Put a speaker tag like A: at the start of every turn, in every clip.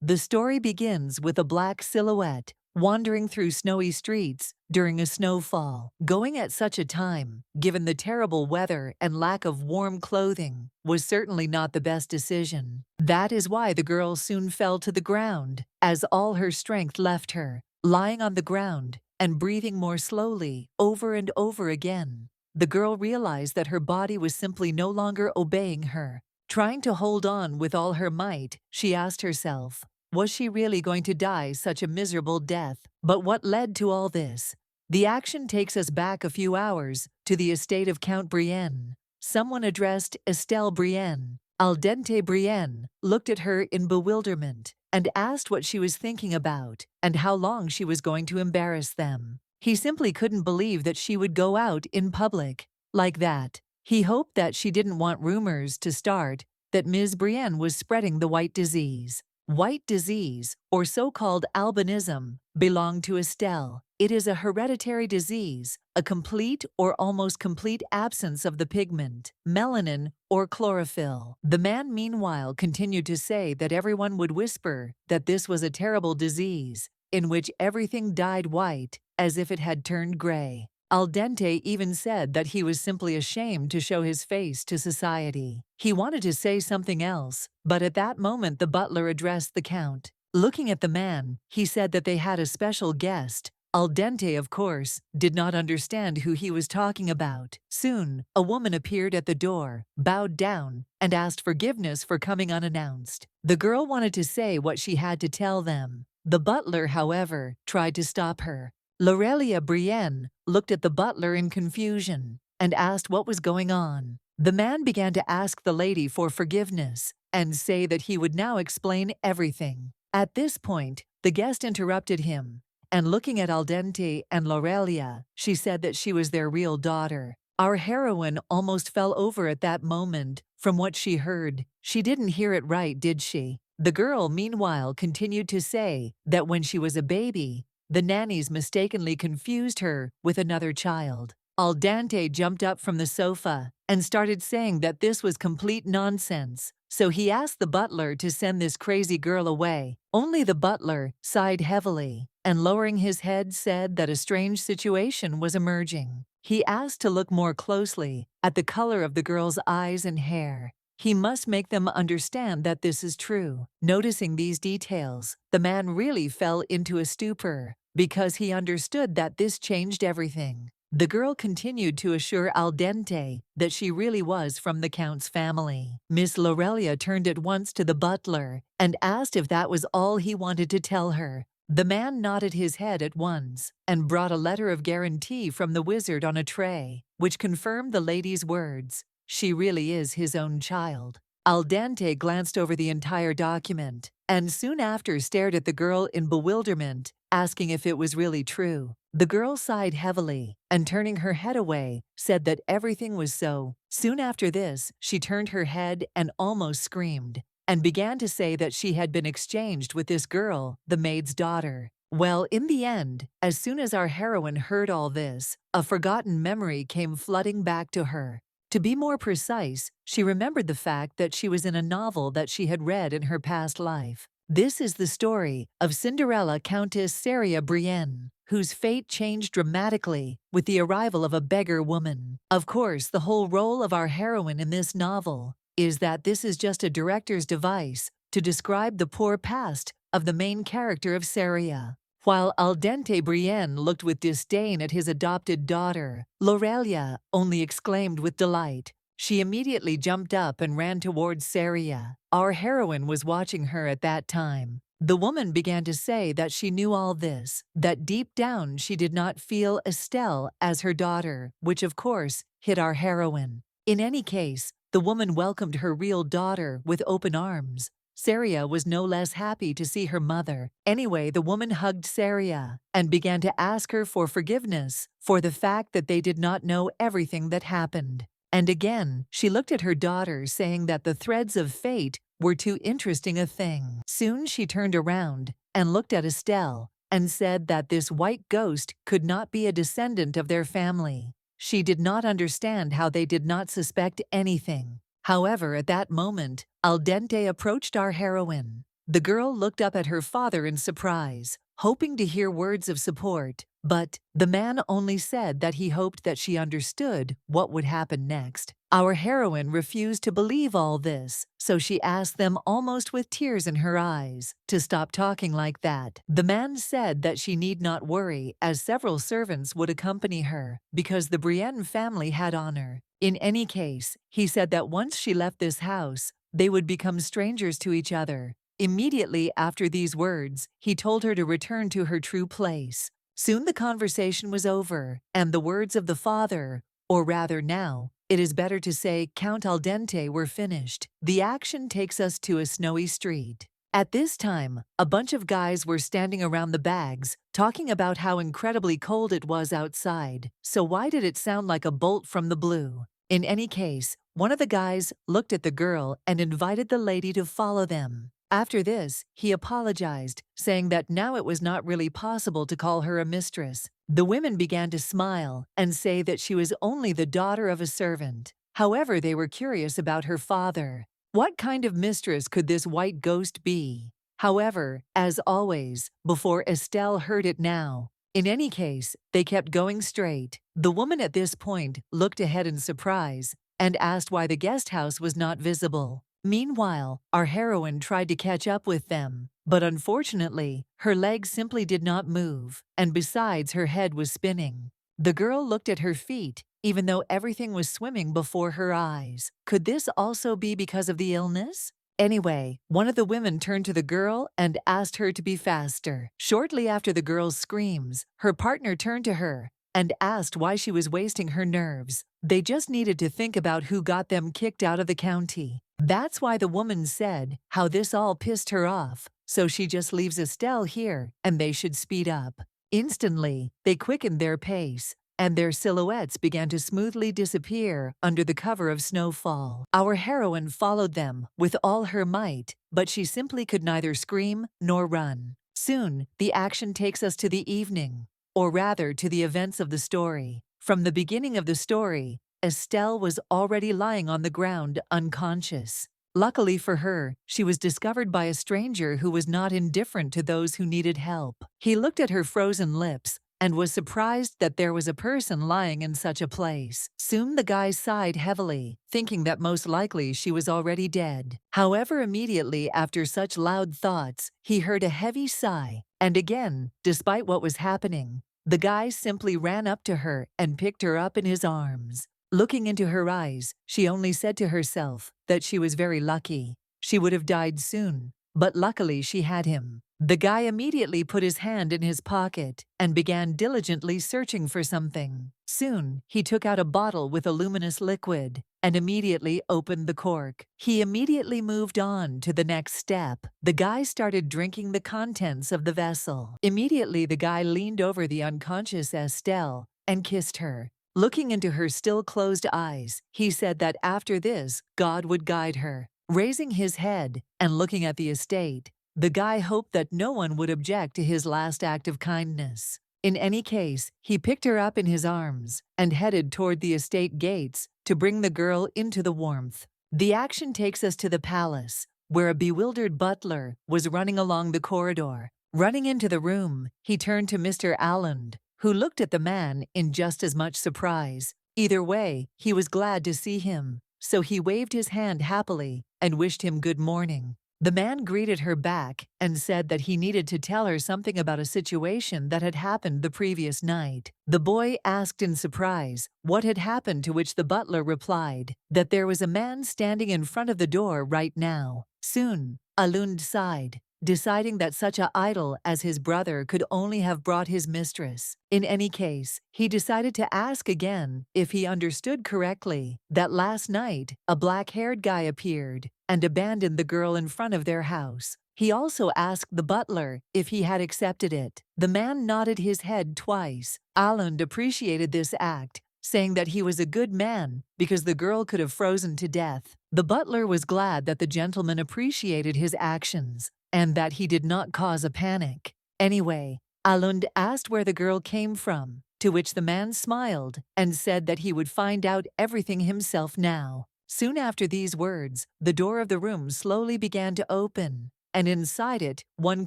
A: The story begins with a black silhouette wandering through snowy streets during a snowfall. Going at such a time, given the terrible weather and lack of warm clothing, was certainly not the best decision. That is why the girl soon fell to the ground, as all her strength left her, lying on the ground and breathing more slowly over and over again. The girl realized that her body was simply no longer obeying her. Trying to hold on with all her might, she asked herself, was she really going to die such a miserable death? But what led to all this? The action takes us back a few hours to the estate of Count Brienne. Someone addressed Estelle Brienne. Al dente Brienne looked at her in bewilderment and asked what she was thinking about and how long she was going to embarrass them. He simply couldn't believe that she would go out in public like that. He hoped that she didn't want rumors to start that Ms. Brienne was spreading the white disease. White disease, or so-called albinism, belonged to Estelle. It is a hereditary disease, a complete or almost complete absence of the pigment, melanin or chlorophyll. The man meanwhile continued to say that everyone would whisper that this was a terrible disease, in which everything dyed white, as if it had turned gray. Al dente even said that he was simply ashamed to show his face to society. He wanted to say something else, but at that moment the butler addressed the count. Looking at the man, he said that they had a special guest. Al dente, of course, did not understand who he was talking about. Soon, a woman appeared at the door, bowed down, and asked forgiveness for coming unannounced. The girl wanted to say what she had to tell them. The butler, however, tried to stop her. L'Aurelia Brienne looked at the butler in confusion and asked what was going on. The man began to ask the lady for forgiveness and say that he would now explain everything. At this point, the guest interrupted him, and looking at Al dente and L'Aurelia, she said that she was their real daughter. Our heroine almost fell over at that moment from what she heard. She didn't hear it right, did she? The girl, meanwhile, continued to say that when she was a baby, the nannies mistakenly confused her with another child. Al dente jumped up from the sofa and started saying that this was complete nonsense, so he asked the butler to send this crazy girl away. Only the butler sighed heavily and, lowering his head, said that a strange situation was emerging. He asked to look more closely at the color of the girl's eyes and hair. He must make them understand that this is true. Noticing these details, the man really fell into a stupor because he understood that this changed everything. The girl continued to assure Al dente that she really was from the Count's family. Miss L'Aurelia turned at once to the butler and asked if that was all he wanted to tell her. The man nodded his head at once and brought a letter of guarantee from the wizard on a tray, which confirmed the lady's words. She really is his own child. Al dente glanced over the entire document and soon after stared at the girl in bewilderment, asking if it was really true. The girl sighed heavily and, turning her head away, said that everything was so. Soon after this, she turned her head and almost screamed and began to say that she had been exchanged with this girl, the maid's daughter. Well, in the end, as soon as our heroine heard all this, a forgotten memory came flooding back to her. To be more precise, she remembered the fact that she was in a novel that she had read in her past life. This is the story of Cinderella Countess Seria Brienne, whose fate changed dramatically with the arrival of a beggar woman. Of course, the whole role of our heroine in this novel is that this is just a director's device to describe the poor past of the main character of Seria. While Al dente Brienne looked with disdain at his adopted daughter, L'Aurelia only exclaimed with delight. She immediately jumped up and ran towards Seria. Our heroine was watching her at that time. The woman began to say that she knew all this, that deep down she did not feel Estelle as her daughter, which of course hit our heroine. In any case, the woman welcomed her real daughter with open arms. Seria was no less happy to see her mother. Anyway, the woman hugged Seria and began to ask her for forgiveness for the fact that they did not know everything that happened. And again, she looked at her daughter, saying that the threads of fate were too interesting a thing. Soon she turned around and looked at Estelle and said that this white ghost could not be a descendant of their family. She did not understand how they did not suspect anything. However, at that moment, Al dente approached our heroine. The girl looked up at her father in surprise, hoping to hear words of support, but the man only said that he hoped that she understood what would happen next. Our heroine refused to believe all this, so she asked them almost with tears in her eyes to stop talking like that. The man said that she need not worry, as several servants would accompany her because the Brienne family had honor. In any case, he said that once she left this house, they would become strangers to each other. Immediately after these words, he told her to return to her true place. Soon the conversation was over, and the words of the father, or rather now, it is better to say Count al dente, were finished. The action takes us to a snowy street. At this time, a bunch of guys were standing around the bags, talking about how incredibly cold it was outside, so why did it sound like a bolt from the blue? In any case, one of the guys looked at the girl and invited the lady to follow them. After this, he apologized, saying that now it was not really possible to call her a mistress. The women began to smile and say that she was only the daughter of a servant. However, they were curious about her father. What kind of mistress could this white ghost be? However, as always, before Estelle heard it now. In any case, they kept going straight. The woman at this point looked ahead in surprise and asked why the guest house was not visible. Meanwhile, our heroine tried to catch up with them, but unfortunately, her legs simply did not move, and besides, her head was spinning. The girl looked at her feet, even though everything was swimming before her eyes. Could this also be because of the illness? Anyway, one of the women turned to the girl and asked her to be faster. Shortly after the girl's screams, her partner turned to her and asked why she was wasting her nerves. They just needed to think about who got them kicked out of the county. That's why the woman said how this all pissed her off, so she just leaves Estelle here and they should speed up. Instantly, they quickened their pace, and their silhouettes began to smoothly disappear under the cover of snowfall. Our heroine followed them with all her might, but she simply could neither scream nor run. Soon, the action takes us to the evening, or rather to the events of the story. From the beginning of the story, Estelle was already lying on the ground, unconscious. Luckily for her, she was discovered by a stranger who was not indifferent to those who needed help. He looked at her frozen lips and was surprised that there was a person lying in such a place. Soon the guy sighed heavily, thinking that most likely she was already dead. However, immediately after such loud thoughts, he heard a heavy sigh, and again, despite what was happening, the guy simply ran up to her and picked her up in his arms. Looking into her eyes, she only said to herself that she was very lucky. She would have died soon, but luckily she had him. The guy immediately put his hand in his pocket and began diligently searching for something. Soon, he took out a bottle with a luminous liquid and immediately opened the cork. He immediately moved on to the next step. The guy started drinking the contents of the vessel. Immediately, the guy leaned over the unconscious Estelle and kissed her. Looking into her still closed eyes, he said that after this, God would guide her. Raising his head and looking at the estate, the guy hoped that no one would object to his last act of kindness. In any case, he picked her up in his arms and headed toward the estate gates to bring the girl into the warmth. The action takes us to the palace, where a bewildered butler was running along the corridor. Running into the room, he turned to Mr. Alland, who looked at the man in just as much surprise. Either way, he was glad to see him, so he waved his hand happily and wished him good morning. The man greeted her back and said that he needed to tell her something about a situation that had happened the previous night. The boy asked in surprise what had happened, to which the butler replied that there was a man standing in front of the door right now. Soon, Alund sighed, deciding that such an idol as his brother could only have brought his mistress. In any case, he decided to ask again if he understood correctly that last night a black-haired guy appeared and abandoned the girl in front of their house. He also asked the butler if he had accepted it. The man nodded his head twice. Alund appreciated this act, saying that he was a good man because the girl could have frozen to death. The butler was glad that the gentleman appreciated his actions and that he did not cause a panic. Anyway, Alund asked where the girl came from, to which the man smiled and said that he would find out everything himself now. Soon after these words, the door of the room slowly began to open, and inside it, one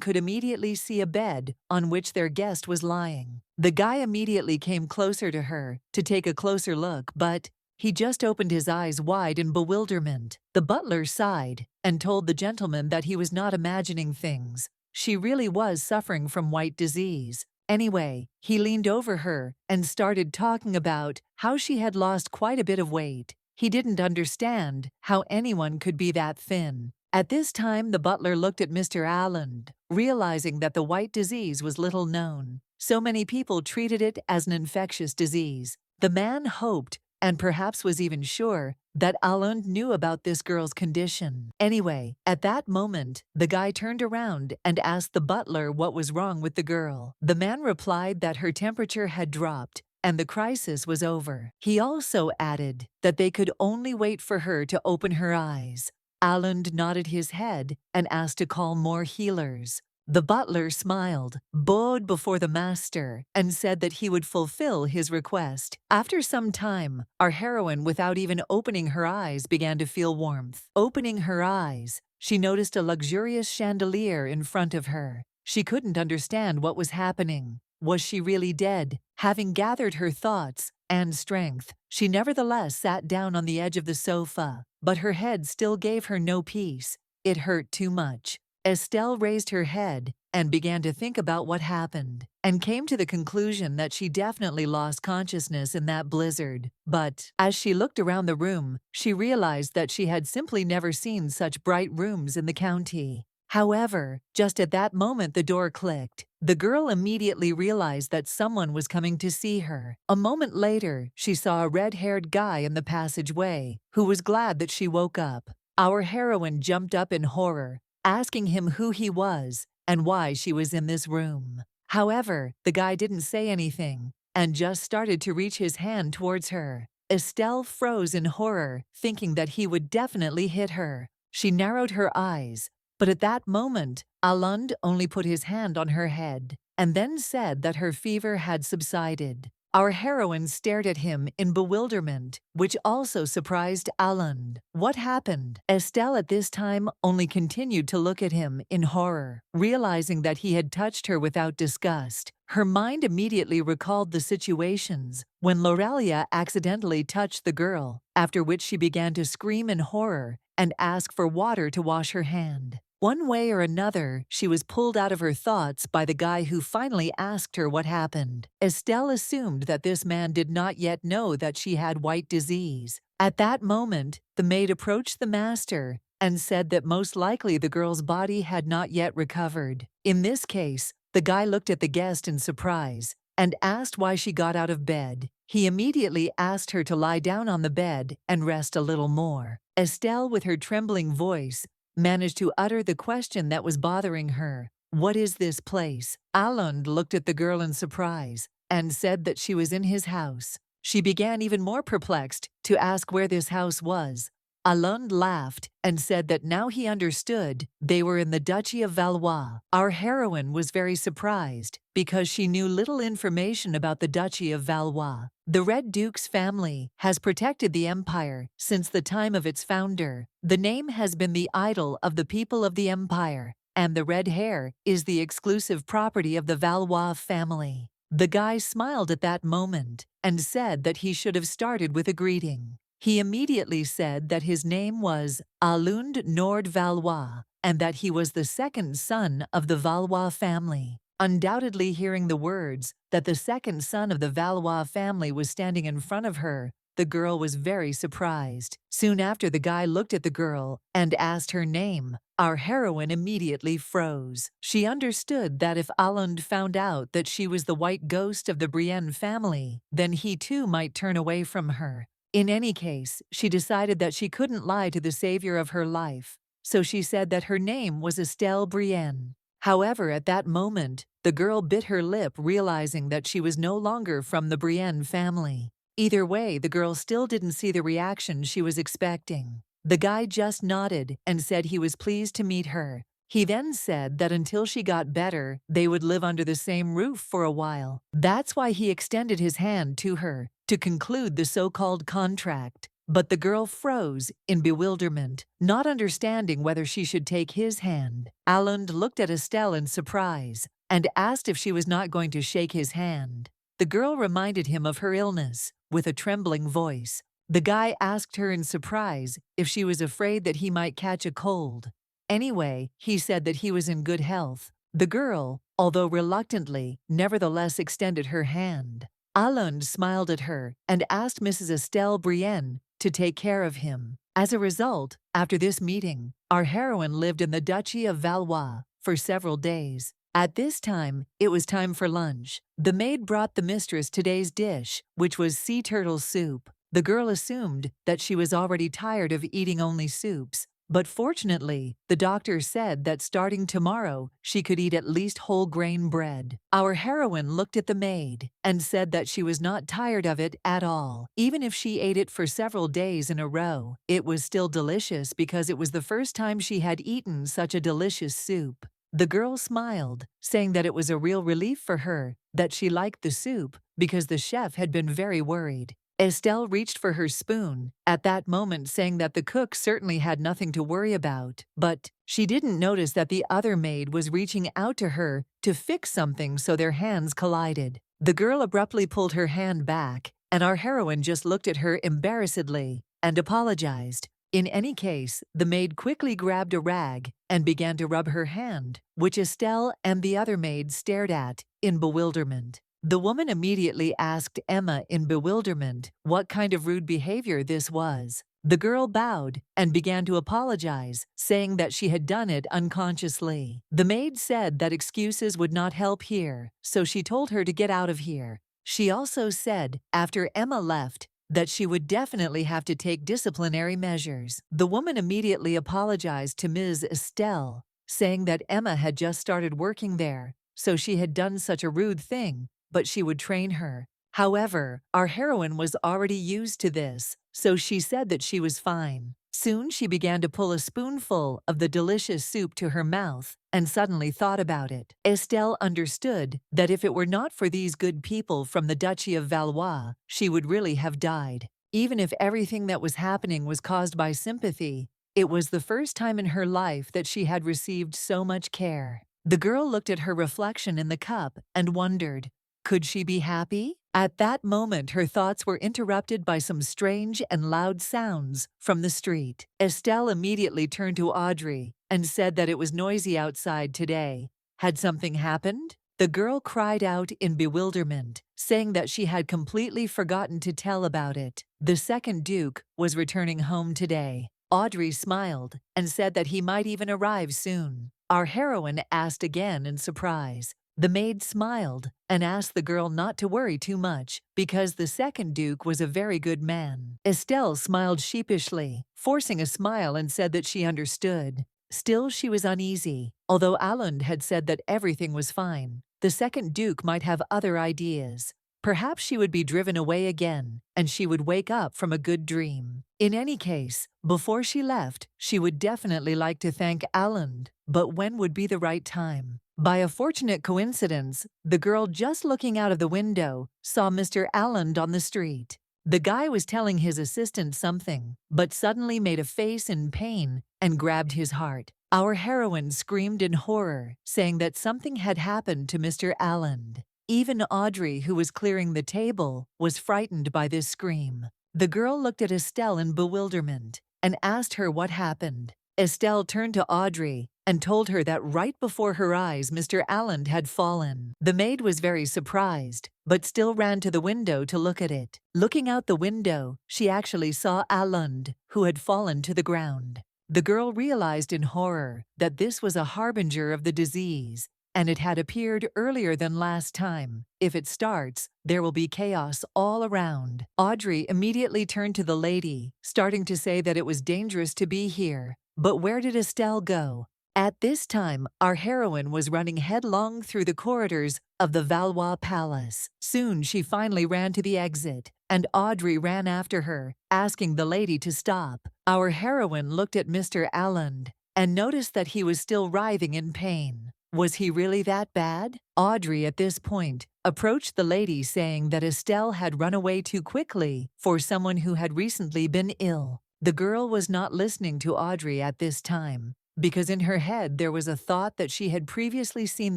A: could immediately see a bed on which their guest was lying. The guy immediately came closer to her to take a closer look, but he just opened his eyes wide in bewilderment. The butler sighed and told the gentleman that he was not imagining things. She really was suffering from white disease. Anyway, he leaned over her and started talking about how she had lost quite a bit of weight. He didn't understand how anyone could be that thin. At this time, the butler looked at Mr. Allen, realizing that the white disease was little known. So many people treated it as an infectious disease. The man hoped, and perhaps was even sure, that Allen knew about this girl's condition. Anyway, at that moment, the guy turned around and asked the butler what was wrong with the girl. The man replied that her temperature had dropped and the crisis was over. He also added that they could only wait for her to open her eyes. Allen nodded his head and asked to call more healers. The butler smiled, bowed before the master, and said that he would fulfill his request. After some time, our heroine, without even opening her eyes, began to feel warmth. Opening her eyes, she noticed a luxurious chandelier in front of her. She couldn't understand what was happening. Was she really dead? Having gathered her thoughts and strength, she nevertheless sat down on the edge of the sofa, but her head still gave her no peace. It hurt too much. Estelle raised her head and began to think about what happened, and came to the conclusion that she definitely lost consciousness in that blizzard. But as she looked around the room, she realized that she had simply never seen such bright rooms in the county. However, just at that moment the door clicked. The girl immediately realized that someone was coming to see her. A moment later, she saw a red-haired guy in the passageway, who was glad that she woke up. Our heroine jumped up in horror, asking him who he was and why she was in this room. However, the guy didn't say anything and just started to reach his hand towards her. Estelle froze in horror, thinking that he would definitely hit her. She narrowed her eyes. But at that moment, Alund only put his hand on her head and then said that her fever had subsided. Our heroine stared at him in bewilderment, which also surprised Alund. What happened? Estelle at this time only continued to look at him in horror, realizing that he had touched her without disgust. Her mind immediately recalled the situations when Lorelia accidentally touched the girl, after which she began to scream in horror and ask for water to wash her hand. One way or another, she was pulled out of her thoughts by the guy who finally asked her what happened. Estelle assumed that this man did not yet know that she had white disease. At that moment, the maid approached the master and said that most likely the girl's body had not yet recovered. In this case, the guy looked at the guest in surprise and asked why she got out of bed. He immediately asked her to lie down on the bed and rest a little more. Estelle, with her trembling voice, managed to utter the question that was bothering her. What is this place? Alund looked at the girl in surprise and said that she was in his house. She began, even more perplexed, to ask where this house was. Alund laughed and said that now he understood they were in the Duchy of Valois. Our heroine was very surprised because she knew little information about the Duchy of Valois. The Red Duke's family has protected the empire since the time of its founder. The name has been the idol of the people of the empire, and the red hair is the exclusive property of the Valois family. The guy smiled at that moment and said that he should have started with a greeting. He immediately said that his name was Alund Nord Valois and that he was the second son of the Valois family. Undoubtedly hearing the words that the second son of the Valois family was standing in front of her, the girl was very surprised. Soon after, the guy looked at the girl and asked her name. Our heroine immediately froze. She understood that if Alund found out that she was the white ghost of the Brienne family, then he too might turn away from her. In any case, she decided that she couldn't lie to the savior of her life, so she said that her name was Estelle Brienne. However, at that moment, the girl bit her lip, realizing that she was no longer from the Brienne family. Either way, the girl still didn't see the reaction she was expecting. The guy just nodded and said he was pleased to meet her. He then said that until she got better, they would live under the same roof for a while. That's why he extended his hand to her to conclude the so-called contract. but the girl froze in bewilderment, not understanding whether she should take his hand. Alund looked at Estelle in surprise and asked if she was not going to shake his hand. The girl reminded him of her illness with a trembling voice. The guy asked her in surprise if she was afraid that he might catch a cold. Anyway, he said that he was in good health. The girl, although reluctantly, nevertheless extended her hand. Alund smiled at her and asked Mrs. Estelle Brienne to take care of him. As a result, after this meeting, our heroine lived in the Duchy of Valois for several days. At this time, it was time for lunch. The maid brought the mistress today's dish, which was sea turtle soup. The girl assumed that she was already tired of eating only soups, but fortunately, the doctor said that starting tomorrow, she could eat at least whole grain bread. Our heroine looked at the maid and said that she was not tired of it at all. Even if she ate it for several days in a row, it was still delicious because it was the first time she had eaten such a delicious soup. The girl smiled, saying that it was a real relief for her that she liked the soup because the chef had been very worried. Estelle reached for her spoon, at that moment saying that the cook certainly had nothing to worry about, but she didn't notice that the other maid was reaching out to her to fix something, so their hands collided. The girl abruptly pulled her hand back, and our heroine just looked at her embarrassedly and apologized. In any case, the maid quickly grabbed a rag and began to rub her hand, which Estelle and the other maid stared at in bewilderment. The woman immediately asked Emma in bewilderment what kind of rude behavior this was. The girl bowed and began to apologize, saying that she had done it unconsciously. The maid said that excuses would not help here, so she told her to get out of here. She also said, after Emma left, that she would definitely have to take disciplinary measures. The woman immediately apologized to Ms. Estelle, saying that Emma had just started working there, so she had done such a rude thing, but she would train her. However, our heroine was already used to this, so she said that she was fine. Soon she began to pull a spoonful of the delicious soup to her mouth and suddenly thought about it. Estelle understood that if it were not for these good people from the Duchy of Valois, she would really have died. Even if everything that was happening was caused by sympathy, it was the first time in her life that she had received so much care. The girl looked at her reflection in the cup and wondered, could she be happy? At that moment, her thoughts were interrupted by some strange and loud sounds from the street. Estelle immediately turned to Audrey and said that it was noisy outside today. Had something happened? The girl cried out in bewilderment, saying that she had completely forgotten to tell about it. The second Duke was returning home today. Audrey smiled and said that he might even arrive soon. Our heroine asked again in surprise. The maid smiled and asked the girl not to worry too much because the second Duke was a very good man. Estelle smiled sheepishly, forcing a smile, and said that she understood. Still, she was uneasy. Although Alund had said that everything was fine, the second Duke might have other ideas. Perhaps she would be driven away again, and she would wake up from a good dream. In any case, before she left, she would definitely like to thank Alund, but when would be the right time? By a fortunate coincidence, the girl just looking out of the window saw Mr. Alund on the street. The guy was telling his assistant something, but suddenly made a face in pain and grabbed his heart. Our heroine screamed in horror, saying that something had happened to Mr. Alund. Even Audrey, who was clearing the table, was frightened by this scream. The girl looked at Estelle in bewilderment and asked her what happened. Estelle turned to Audrey and told her that right before her eyes Mr. Alund had fallen. The maid was very surprised, but still ran to the window to look at it. Looking out the window, she actually saw Alund, who had fallen to the ground. The girl realized in horror that this was a harbinger of the disease, and it had appeared earlier than last time. If it starts, there will be chaos all around. Audrey immediately turned to the lady, starting to say that it was dangerous to be here. But where did Estelle go? At this time, our heroine was running headlong through the corridors of the Valois Palace. Soon she finally ran to the exit, and Audrey ran after her, asking the lady to stop. Our heroine looked at Mr. Alund and noticed that he was still writhing in pain. Was he really that bad? Audrey, at this point, approached the lady saying that Estelle had run away too quickly for someone who had recently been ill. The girl was not listening to Audrey at this time, because in her head there was a thought that she had previously seen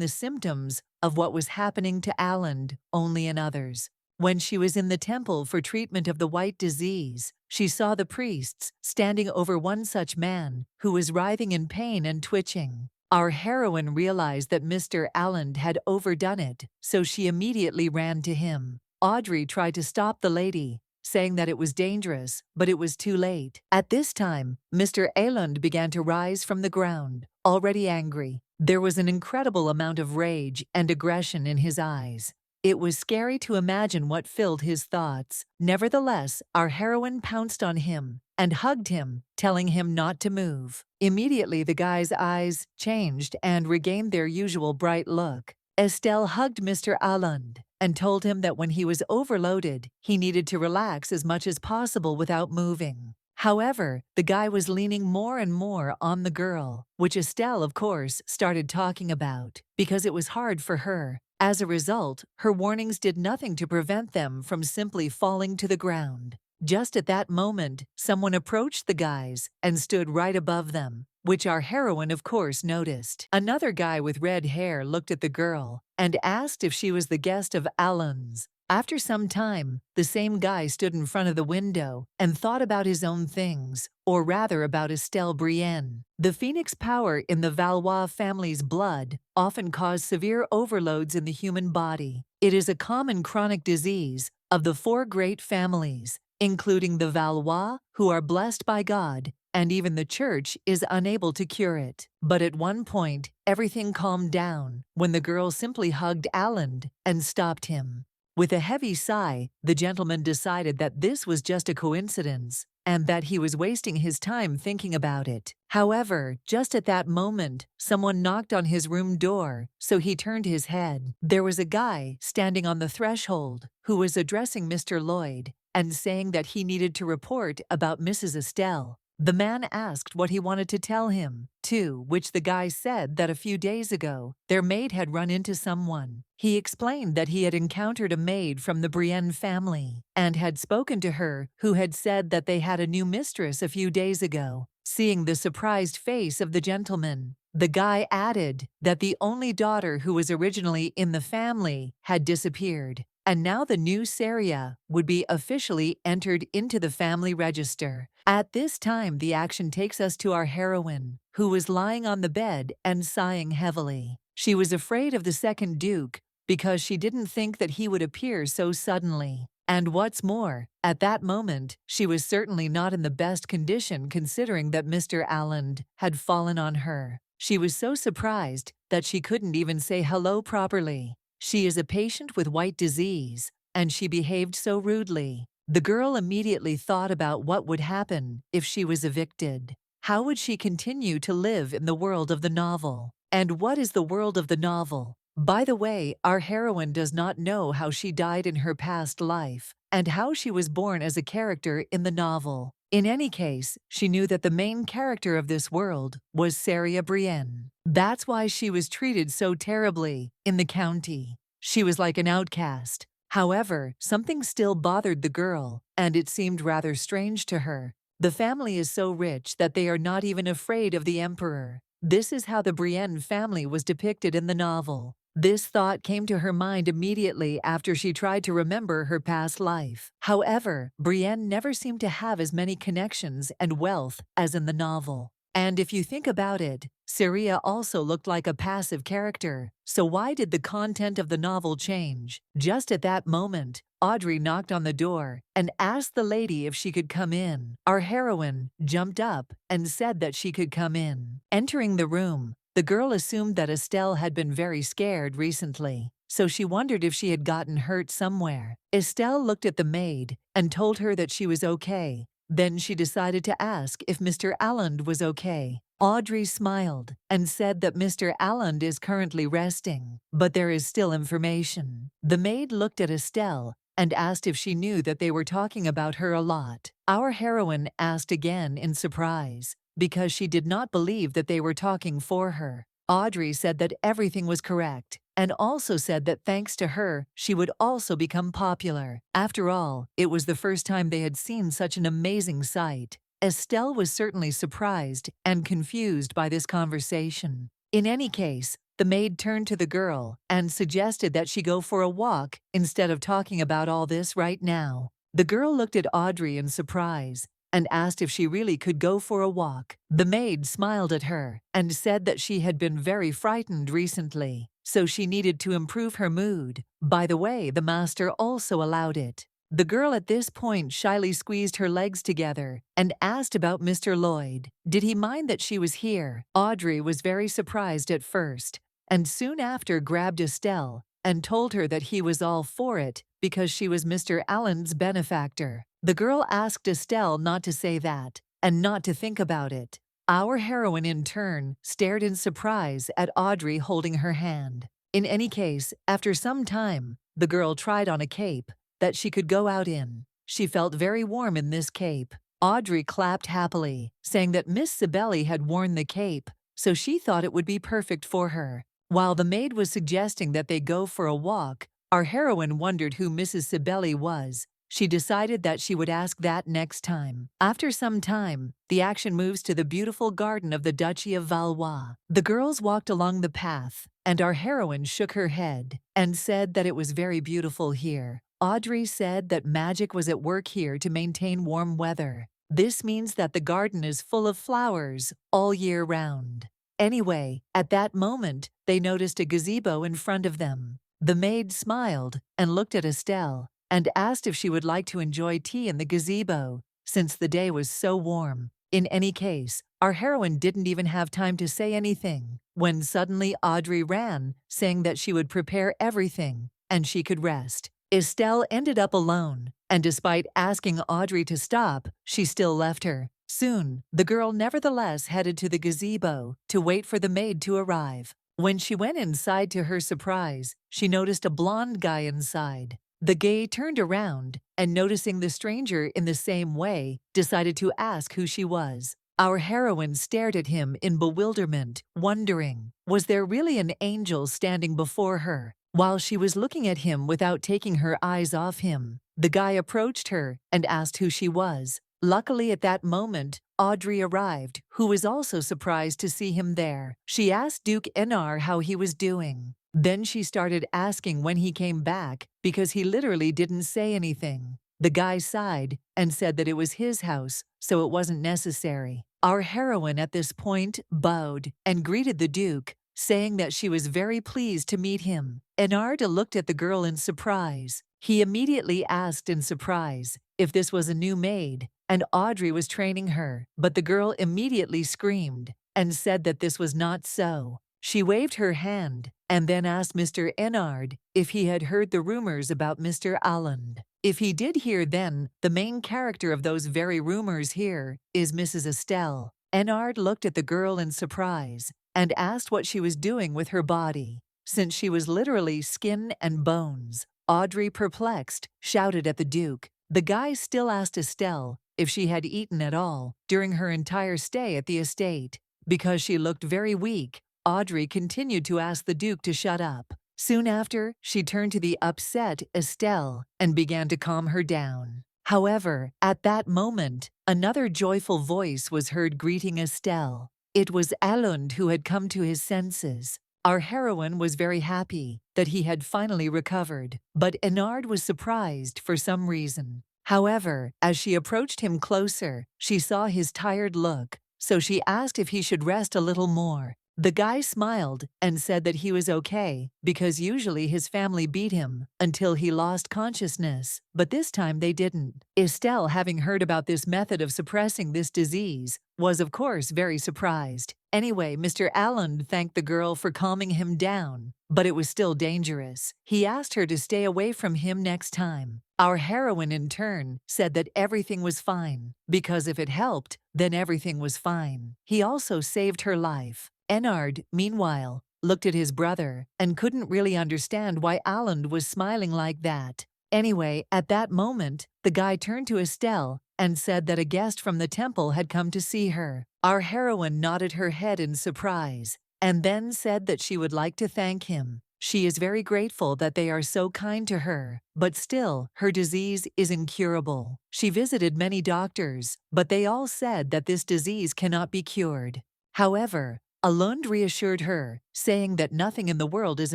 A: the symptoms of what was happening to Alan, only in others. When she was in the temple for treatment of the white disease, she saw the priests standing over one such man who was writhing in pain and twitching. Our heroine realized that Mr. Allen had overdone it, so she immediately ran to him. Audrey tried to stop the lady, saying that it was dangerous, but it was too late. At this time, Mr. Allen began to rise from the ground, already angry. There was an incredible amount of rage and aggression in his eyes. It was scary to imagine what filled his thoughts. Nevertheless, our heroine pounced on him and hugged him, telling him not to move. Immediately, the guy's eyes changed and regained their usual bright look. Estelle hugged Mr. Alland and told him that when he was overloaded, he needed to relax as much as possible without moving. However, the guy was leaning more and more on the girl, which Estelle, of course, started talking about, because it was hard for her. As a result, her warnings did nothing to prevent them from simply falling to the ground. Just at that moment, someone approached the guys and stood right above them, which our heroine, of course, noticed. Another guy with red hair looked at the girl and asked if she was the guest of Alan's. After some time, the same guy stood in front of the window and thought about his own things, or rather about Estelle Brienne. The phoenix power in the Valois family's blood often caused severe overloads in the human body. It is a common chronic disease of the four great families, including the Valois, who are blessed by God, and even the church is unable to cure it. But at one point, everything calmed down when the girl simply hugged Alan and stopped him. With a heavy sigh, the gentleman decided that this was just a coincidence and that he was wasting his time thinking about it. However, just at that moment, someone knocked on his room door, so he turned his head. There was a guy standing on the threshold who was addressing Mr. Lloyd and saying that he needed to report about Mrs. Estelle. The man asked what he wanted to tell him, to which the guy said that a few days ago, their maid had run into someone. He explained that he had encountered a maid from the Brienne family and had spoken to her, who had said that they had a new mistress a few days ago. Seeing the surprised face of the gentleman, the guy added that the only daughter who was originally in the family had disappeared, and now the new Saria would be officially entered into the family register. At this time, the action takes us to our heroine, who was lying on the bed and sighing heavily. She was afraid of the second Duke because she didn't think that he would appear so suddenly. And what's more, at that moment, she was certainly not in the best condition considering that Mr. Alland had fallen on her. She was so surprised that she couldn't even say hello properly. She is a patient with white disease, and she behaved so rudely. The girl immediately thought about what would happen if she was evicted. How would she continue to live in the world of the novel? And what is the world of the novel? By the way, our heroine does not know how she died in her past life and how she was born as a character in the novel. In any case, she knew that the main character of this world was Saria Brienne. That's why she was treated so terribly in the county. She was like an outcast. However, something still bothered the girl, and it seemed rather strange to her. The family is so rich that they are not even afraid of the emperor. This is how the Brienne family was depicted in the novel. This thought came to her mind immediately after she tried to remember her past life. However, Brienne never seemed to have as many connections and wealth as in the novel. And if you think about it, Saria also looked like a passive character. So why did the content of the novel change? Just at that moment, Audrey knocked on the door and asked the lady if she could come in. Our heroine jumped up and said that she could come in. Entering the room, the girl assumed that Estelle had been very scared recently, so she wondered if she had gotten hurt somewhere. Estelle looked at the maid and told her that she was okay. Then she decided to ask if Mr. Alland was okay. Audrey smiled and said that Mr. Alland is currently resting, but there is still information. The maid looked at Estelle and asked if she knew that they were talking about her a lot. Our heroine asked again in surprise, because she did not believe that they were talking for her. Audrey said that everything was correct, and also said that thanks to her, she would also become popular. After all, it was the first time they had seen such an amazing sight. Estelle was certainly surprised and confused by this conversation. In any case, the maid turned to the girl and suggested that she go for a walk instead of talking about all this right now. The girl looked at Audrey in surprise and asked if she really could go for a walk. The maid smiled at her and said that she had been very frightened recently, so she needed to improve her mood. By the way, the master also allowed it. The girl at this point shyly squeezed her legs together and asked about Mr. Lloyd. Did he mind that she was here? Audrey was very surprised at first, and soon after grabbed Estelle and told her that he was all for it because she was Mr. Allen's benefactor. The girl asked Estelle not to say that and not to think about it. Our heroine, in turn, stared in surprise at Audrey holding her hand. In any case, after some time, the girl tried on a cape that she could go out in. She felt very warm in this cape. Audrey clapped happily, saying that Miss Sibeli had worn the cape, so she thought it would be perfect for her. While the maid was suggesting that they go for a walk, our heroine wondered who Mrs. Sibeli was. She decided that she would ask that next time. After some time, the action moves to the beautiful garden of the Duchy of Valois. The girls walked along the path, and our heroine shook her head and said that it was very beautiful here. Audrey said that magic was at work here to maintain warm weather. This means that the garden is full of flowers all year round. Anyway, at that moment, they noticed a gazebo in front of them. The maid smiled and looked at Estelle and asked if she would like to enjoy tea in the gazebo, since the day was so warm. In any case, our heroine didn't even have time to say anything, when suddenly Audrey ran, saying that she would prepare everything and she could rest. Estelle ended up alone, and despite asking Audrey to stop, she still left her. Soon, the girl nevertheless headed to the gazebo to wait for the maid to arrive. When she went inside, to her surprise, she noticed a blonde guy inside. The gay turned around and, noticing the stranger in the same way, decided to ask who she was. Our heroine stared at him in bewilderment, wondering, was there really an angel standing before her? While she was looking at him without taking her eyes off him, the guy approached her and asked who she was. Luckily, at that moment, Audrey arrived, who was also surprised to see him there. She asked Duke Enar how he was doing. Then she started asking when he came back, because he literally didn't say anything. The guy sighed and said that it was his house, so it wasn't necessary. Our heroine at this point bowed and greeted the Duke, saying that she was very pleased to meet him. Enard looked at the girl in surprise. He immediately asked in surprise if this was a new maid, and Audrey was training her, but the girl immediately screamed and said that this was not so. She waved her hand and then asked Mr. Enard if he had heard the rumors about Mr. Allen. If he did hear, then the main character of those very rumors here is Mrs. Estelle. Enard looked at the girl in surprise and asked what she was doing with her body, since she was literally skin and bones. Audrey, perplexed, shouted at the Duke. The guy still asked Estelle if she had eaten at all during her entire stay at the estate. Because she looked very weak, Audrey continued to ask the Duke to shut up. Soon after, she turned to the upset Estelle and began to calm her down. However, at that moment, another joyful voice was heard greeting Estelle. It was Alund, who had come to his senses. Our heroine was very happy that he had finally recovered, but Enard was surprised for some reason. However, as she approached him closer, she saw his tired look, so she asked if he should rest a little more. The guy smiled and said that he was okay because usually his family beat him until he lost consciousness, but this time they didn't. Estelle, having heard about this method of suppressing this disease, was of course very surprised. Anyway, Mr. Allen thanked the girl for calming him down, but it was still dangerous. He asked her to stay away from him next time. Our heroine, in turn, said that everything was fine, because if it helped, then everything was fine. He also saved her life. Enard, meanwhile, looked at his brother and couldn't really understand why Alund was smiling like that. Anyway, at that moment, the guy turned to Estelle and said that a guest from the temple had come to see her. Our heroine nodded her head in surprise and then said that she would like to thank him. She is very grateful that they are so kind to her, but still, her disease is incurable. She visited many doctors, but they all said that this disease cannot be cured. However, Alund reassured her, saying that nothing in the world is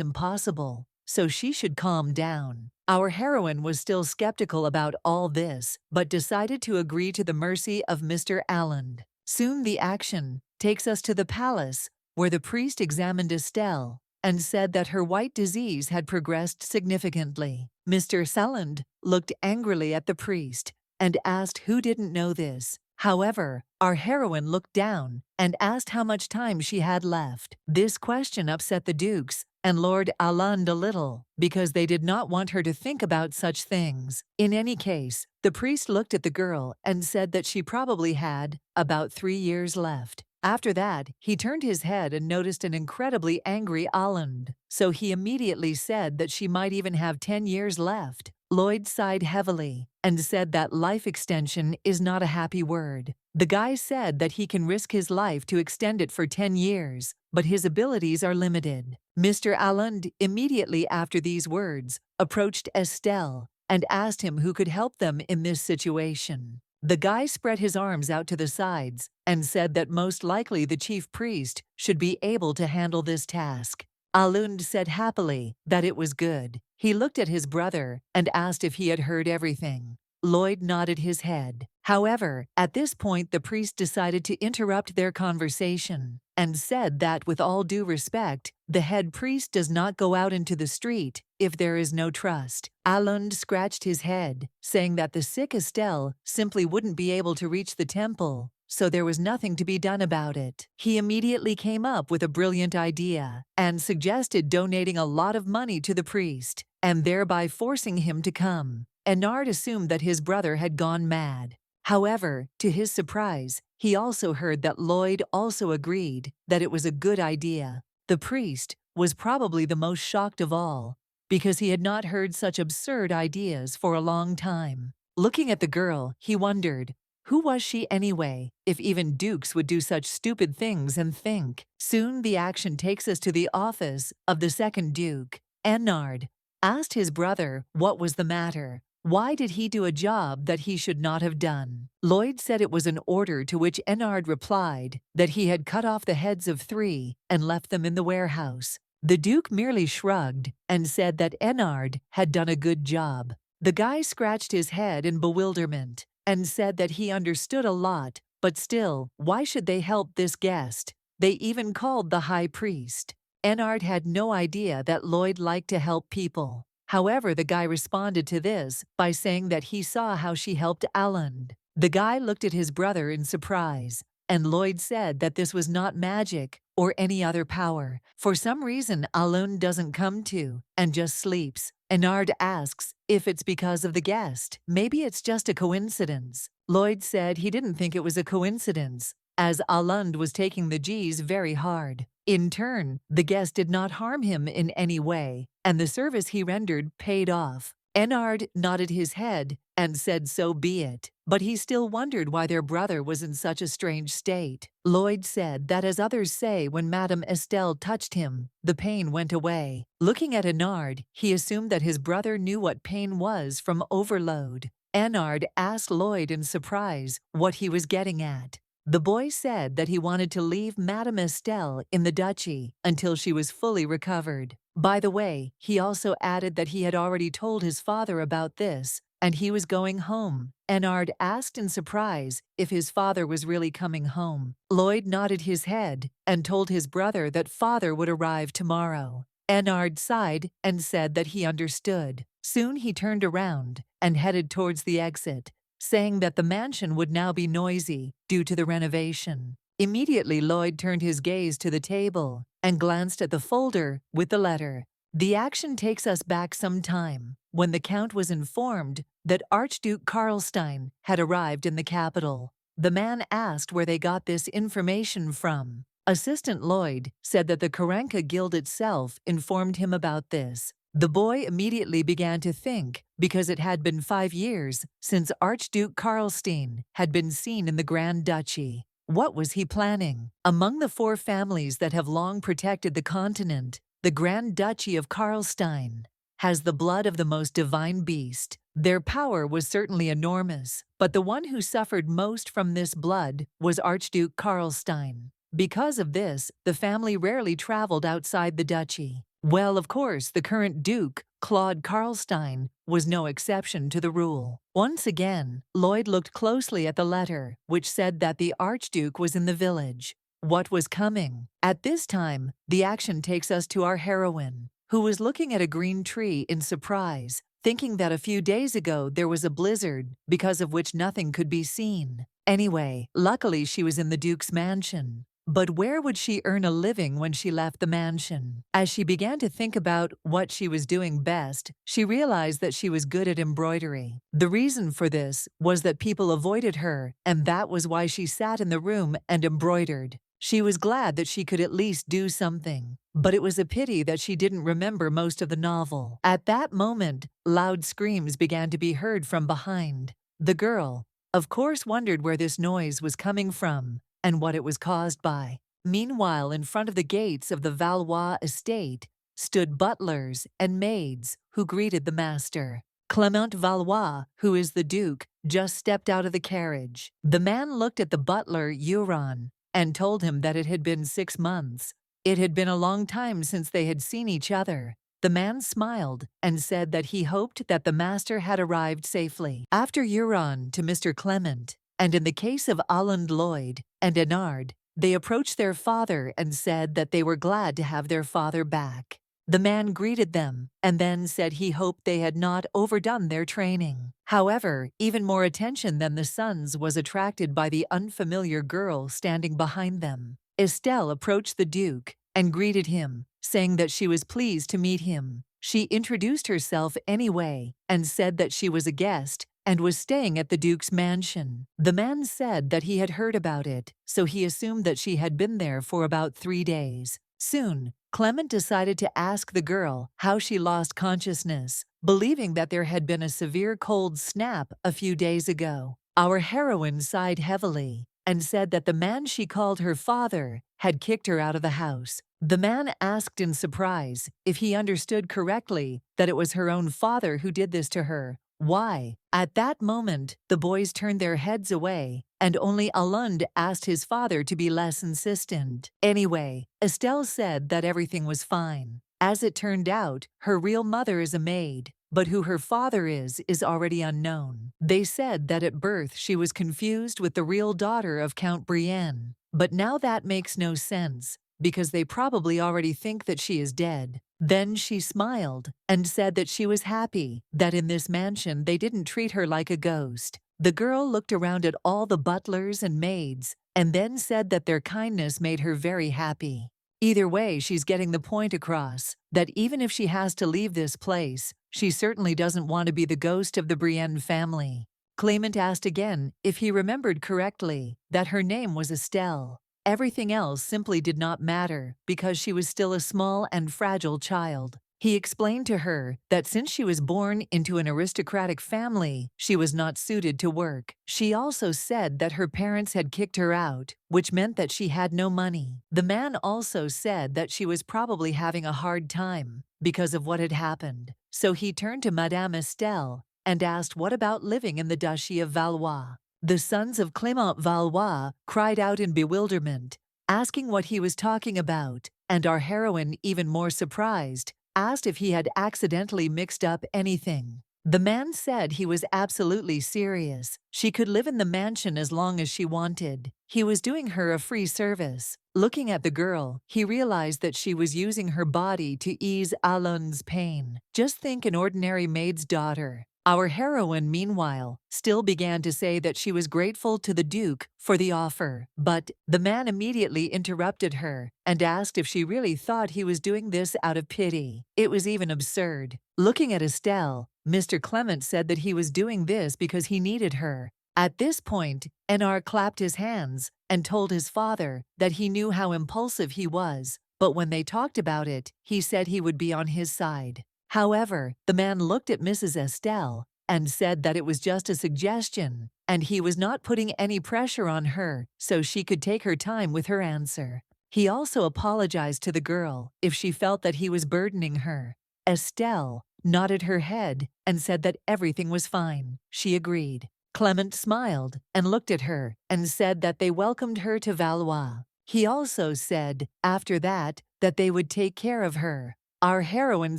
A: impossible, so she should calm down. Our heroine was still skeptical about all this, but decided to agree to the mercy of Mr. Alland. Soon the action takes us to the palace, where the priest examined Estelle and said that her white disease had progressed significantly. Mr. Selland looked angrily at the priest and asked who didn't know this. However, our heroine looked down and asked how much time she had left. This question upset the dukes and Lord Alland a little, because they did not want her to think about such things. In any case, the priest looked at the girl and said that she probably had about 3 years left. After that, he turned his head and noticed an incredibly angry Alland, so he immediately said that she might even have 10 years left. Lloyd sighed heavily and said that life extension is not a happy word. The guy said that he can risk his life to extend it for 10 years, but his abilities are limited. Mr. Alland, immediately after these words, approached Estelle and asked him who could help them in this situation. The guy spread his arms out to the sides and said that most likely the chief priest should be able to handle this task. Alund said happily that it was good. He looked at his brother and asked if he had heard everything. Lloyd nodded his head. However, at this point the priest decided to interrupt their conversation and said that with all due respect, the head priest does not go out into the street if there is no trust. Alund scratched his head, saying that the sick Estelle simply wouldn't be able to reach the temple, so there was nothing to be done about it. He immediately came up with a brilliant idea and suggested donating a lot of money to the priest and thereby forcing him to come. Enard assumed that his brother had gone mad. However, to his surprise, he also heard that Lloyd also agreed that it was a good idea. The priest was probably the most shocked of all, because he had not heard such absurd ideas for a long time. Looking at the girl, he wondered, who was she anyway, if even dukes would do such stupid things and think? Soon the action takes us to the office of the second duke. Enard asked his brother what was the matter. Why did he do a job that he should not have done? Lloyd said it was an order, to which Enard replied that he had cut off the heads of 3 and left them in the warehouse. The Duke merely shrugged and said that Enard had done a good job. The guy scratched his head in bewilderment and said that he understood a lot, but still, why should they help this guest? They even called the high priest. Enard had no idea that Lloyd liked to help people. However, the guy responded to this by saying that he saw how she helped Alland. The guy looked at his brother in surprise, and Lloyd said that this was not magic or any other power. For some reason, Alund doesn't come to and just sleeps. Enard asks if it's because of the guest. Maybe it's just a coincidence. Lloyd said he didn't think it was a coincidence, as Alund was taking the G's very hard. In turn, the guest did not harm him in any way, and the service he rendered paid off. Enard nodded his head and said so be it, but he still wondered why their brother was in such a strange state. Lloyd said that, as others say, when Madame Estelle touched him, the pain went away. Looking at Enard, he assumed that his brother knew what pain was from overload. Enard asked Lloyd in surprise what he was getting at. The boy said that he wanted to leave Madame Estelle in the duchy until she was fully recovered. By the way, he also added that he had already told his father about this, and he was going home. Enard asked in surprise if his father was really coming home. Lloyd nodded his head and told his brother that father would arrive tomorrow. Enard sighed and said that he understood. Soon he turned around and headed towards the exit, saying that the mansion would now be noisy due to the renovation. Immediately, Lloyd turned his gaze to the table and glanced at the folder with the letter. The action takes us back some time, when the Count was informed that Archduke Karlstein had arrived in the capital. The man asked where they got this information from. Assistant Lloyd said that the Karanka Guild itself informed him about this. The boy immediately began to think, because it had been 5 years since Archduke Karlstein had been seen in the Grand Duchy. What was he planning? Among the 4 families that have long protected the continent, the Grand Duchy of Karlstein has the blood of the most divine beast. Their power was certainly enormous, but the one who suffered most from this blood was Archduke Karlstein. Because of this, the family rarely traveled outside the duchy. Well, of course, the current Duke, Claude Karlstein, was no exception to the rule. Once again, Lloyd looked closely at the letter, which said that the Archduke was in the village. What was coming? At this time, the action takes us to our heroine, who was looking at a green tree in surprise, thinking that a few days ago there was a blizzard, because of which nothing could be seen. Anyway, luckily she was in the Duke's mansion. But where would she earn a living when she left the mansion? As she began to think about what she was doing best, she realized that she was good at embroidery. The reason for this was that people avoided her, and that was why she sat in the room and embroidered. She was glad that she could at least do something, but it was a pity that she didn't remember most of the novel. At that moment, loud screams began to be heard from behind. The girl, of course, wondered where this noise was coming from and what it was caused by. Meanwhile, in front of the gates of the Valois estate stood butlers and maids who greeted the master. Clement Valois, who is the Duke, just stepped out of the carriage. The man looked at the butler, Euron, and told him that it had been 6 months. It had been a long time since they had seen each other. The man smiled and said that he hoped that the master had arrived safely. After Euron to Mr. Clement, and in the case of Aland Lloyd and Enard, they approached their father and said that they were glad to have their father back. The man greeted them and then said he hoped they had not overdone their training. However, even more attention than the sons was attracted by the unfamiliar girl standing behind them. Estelle approached the Duke and greeted him, saying that she was pleased to meet him. She introduced herself anyway and said that she was a guest and was staying at the Duke's mansion. The man said that he had heard about it, so he assumed that she had been there for about 3 days. Soon, Clement decided to ask the girl how she lost consciousness, believing that there had been a severe cold snap a few days ago. Our heroine sighed heavily and said that the man she called her father had kicked her out of the house. The man asked in surprise if he understood correctly that it was her own father who did this to her. Why? At that moment, the boys turned their heads away, and only Alund asked his father to be less insistent. Anyway, Estelle said that everything was fine. As it turned out, her real mother is a maid, but who her father is already unknown. They said that at birth she was confused with the real daughter of Count Brienne, but now that makes no sense, because they probably already think that she is dead. Then she smiled and said that she was happy that in this mansion they didn't treat her like a ghost. The girl looked around at all the butlers and maids and then said that their kindness made her very happy. Either way, she's getting the point across that even if she has to leave this place, she certainly doesn't want to be the ghost of the Brienne family. Clement asked again if he remembered correctly that her name was Estelle. Everything else simply did not matter because she was still a small and fragile child. He explained to her that since she was born into an aristocratic family, she was not suited to work. She also said that her parents had kicked her out, which meant that she had no money. The man also said that she was probably having a hard time because of what had happened. So he turned to Madame Estelle and asked what about living in the Duchy of Valois. The sons of Clement Valois cried out in bewilderment, asking what he was talking about, and our heroine, even more surprised, asked if he had accidentally mixed up anything. The man said he was absolutely serious. She could live in the mansion as long as she wanted. He was doing her a free service. Looking at the girl, he realized that she was using her body to ease Alun's pain. Just think an ordinary maid's daughter. Our heroine, meanwhile, still began to say that she was grateful to the Duke for the offer, but the man immediately interrupted her and asked if she really thought he was doing this out of pity. It was even absurd. Looking at Estelle, Mr. Clement said that he was doing this because he needed her. At this point, Enard clapped his hands and told his father that he knew how impulsive he was, but when they talked about it, he said he would be on his side. However, the man looked at Mrs. Estelle and said that it was just a suggestion and he was not putting any pressure on her so she could take her time with her answer. He also apologized to the girl if she felt that he was burdening her. Estelle nodded her head and said that everything was fine. She agreed. Clement smiled and looked at her and said that they welcomed her to Valois. He also said, after that they would take care of her. Our heroine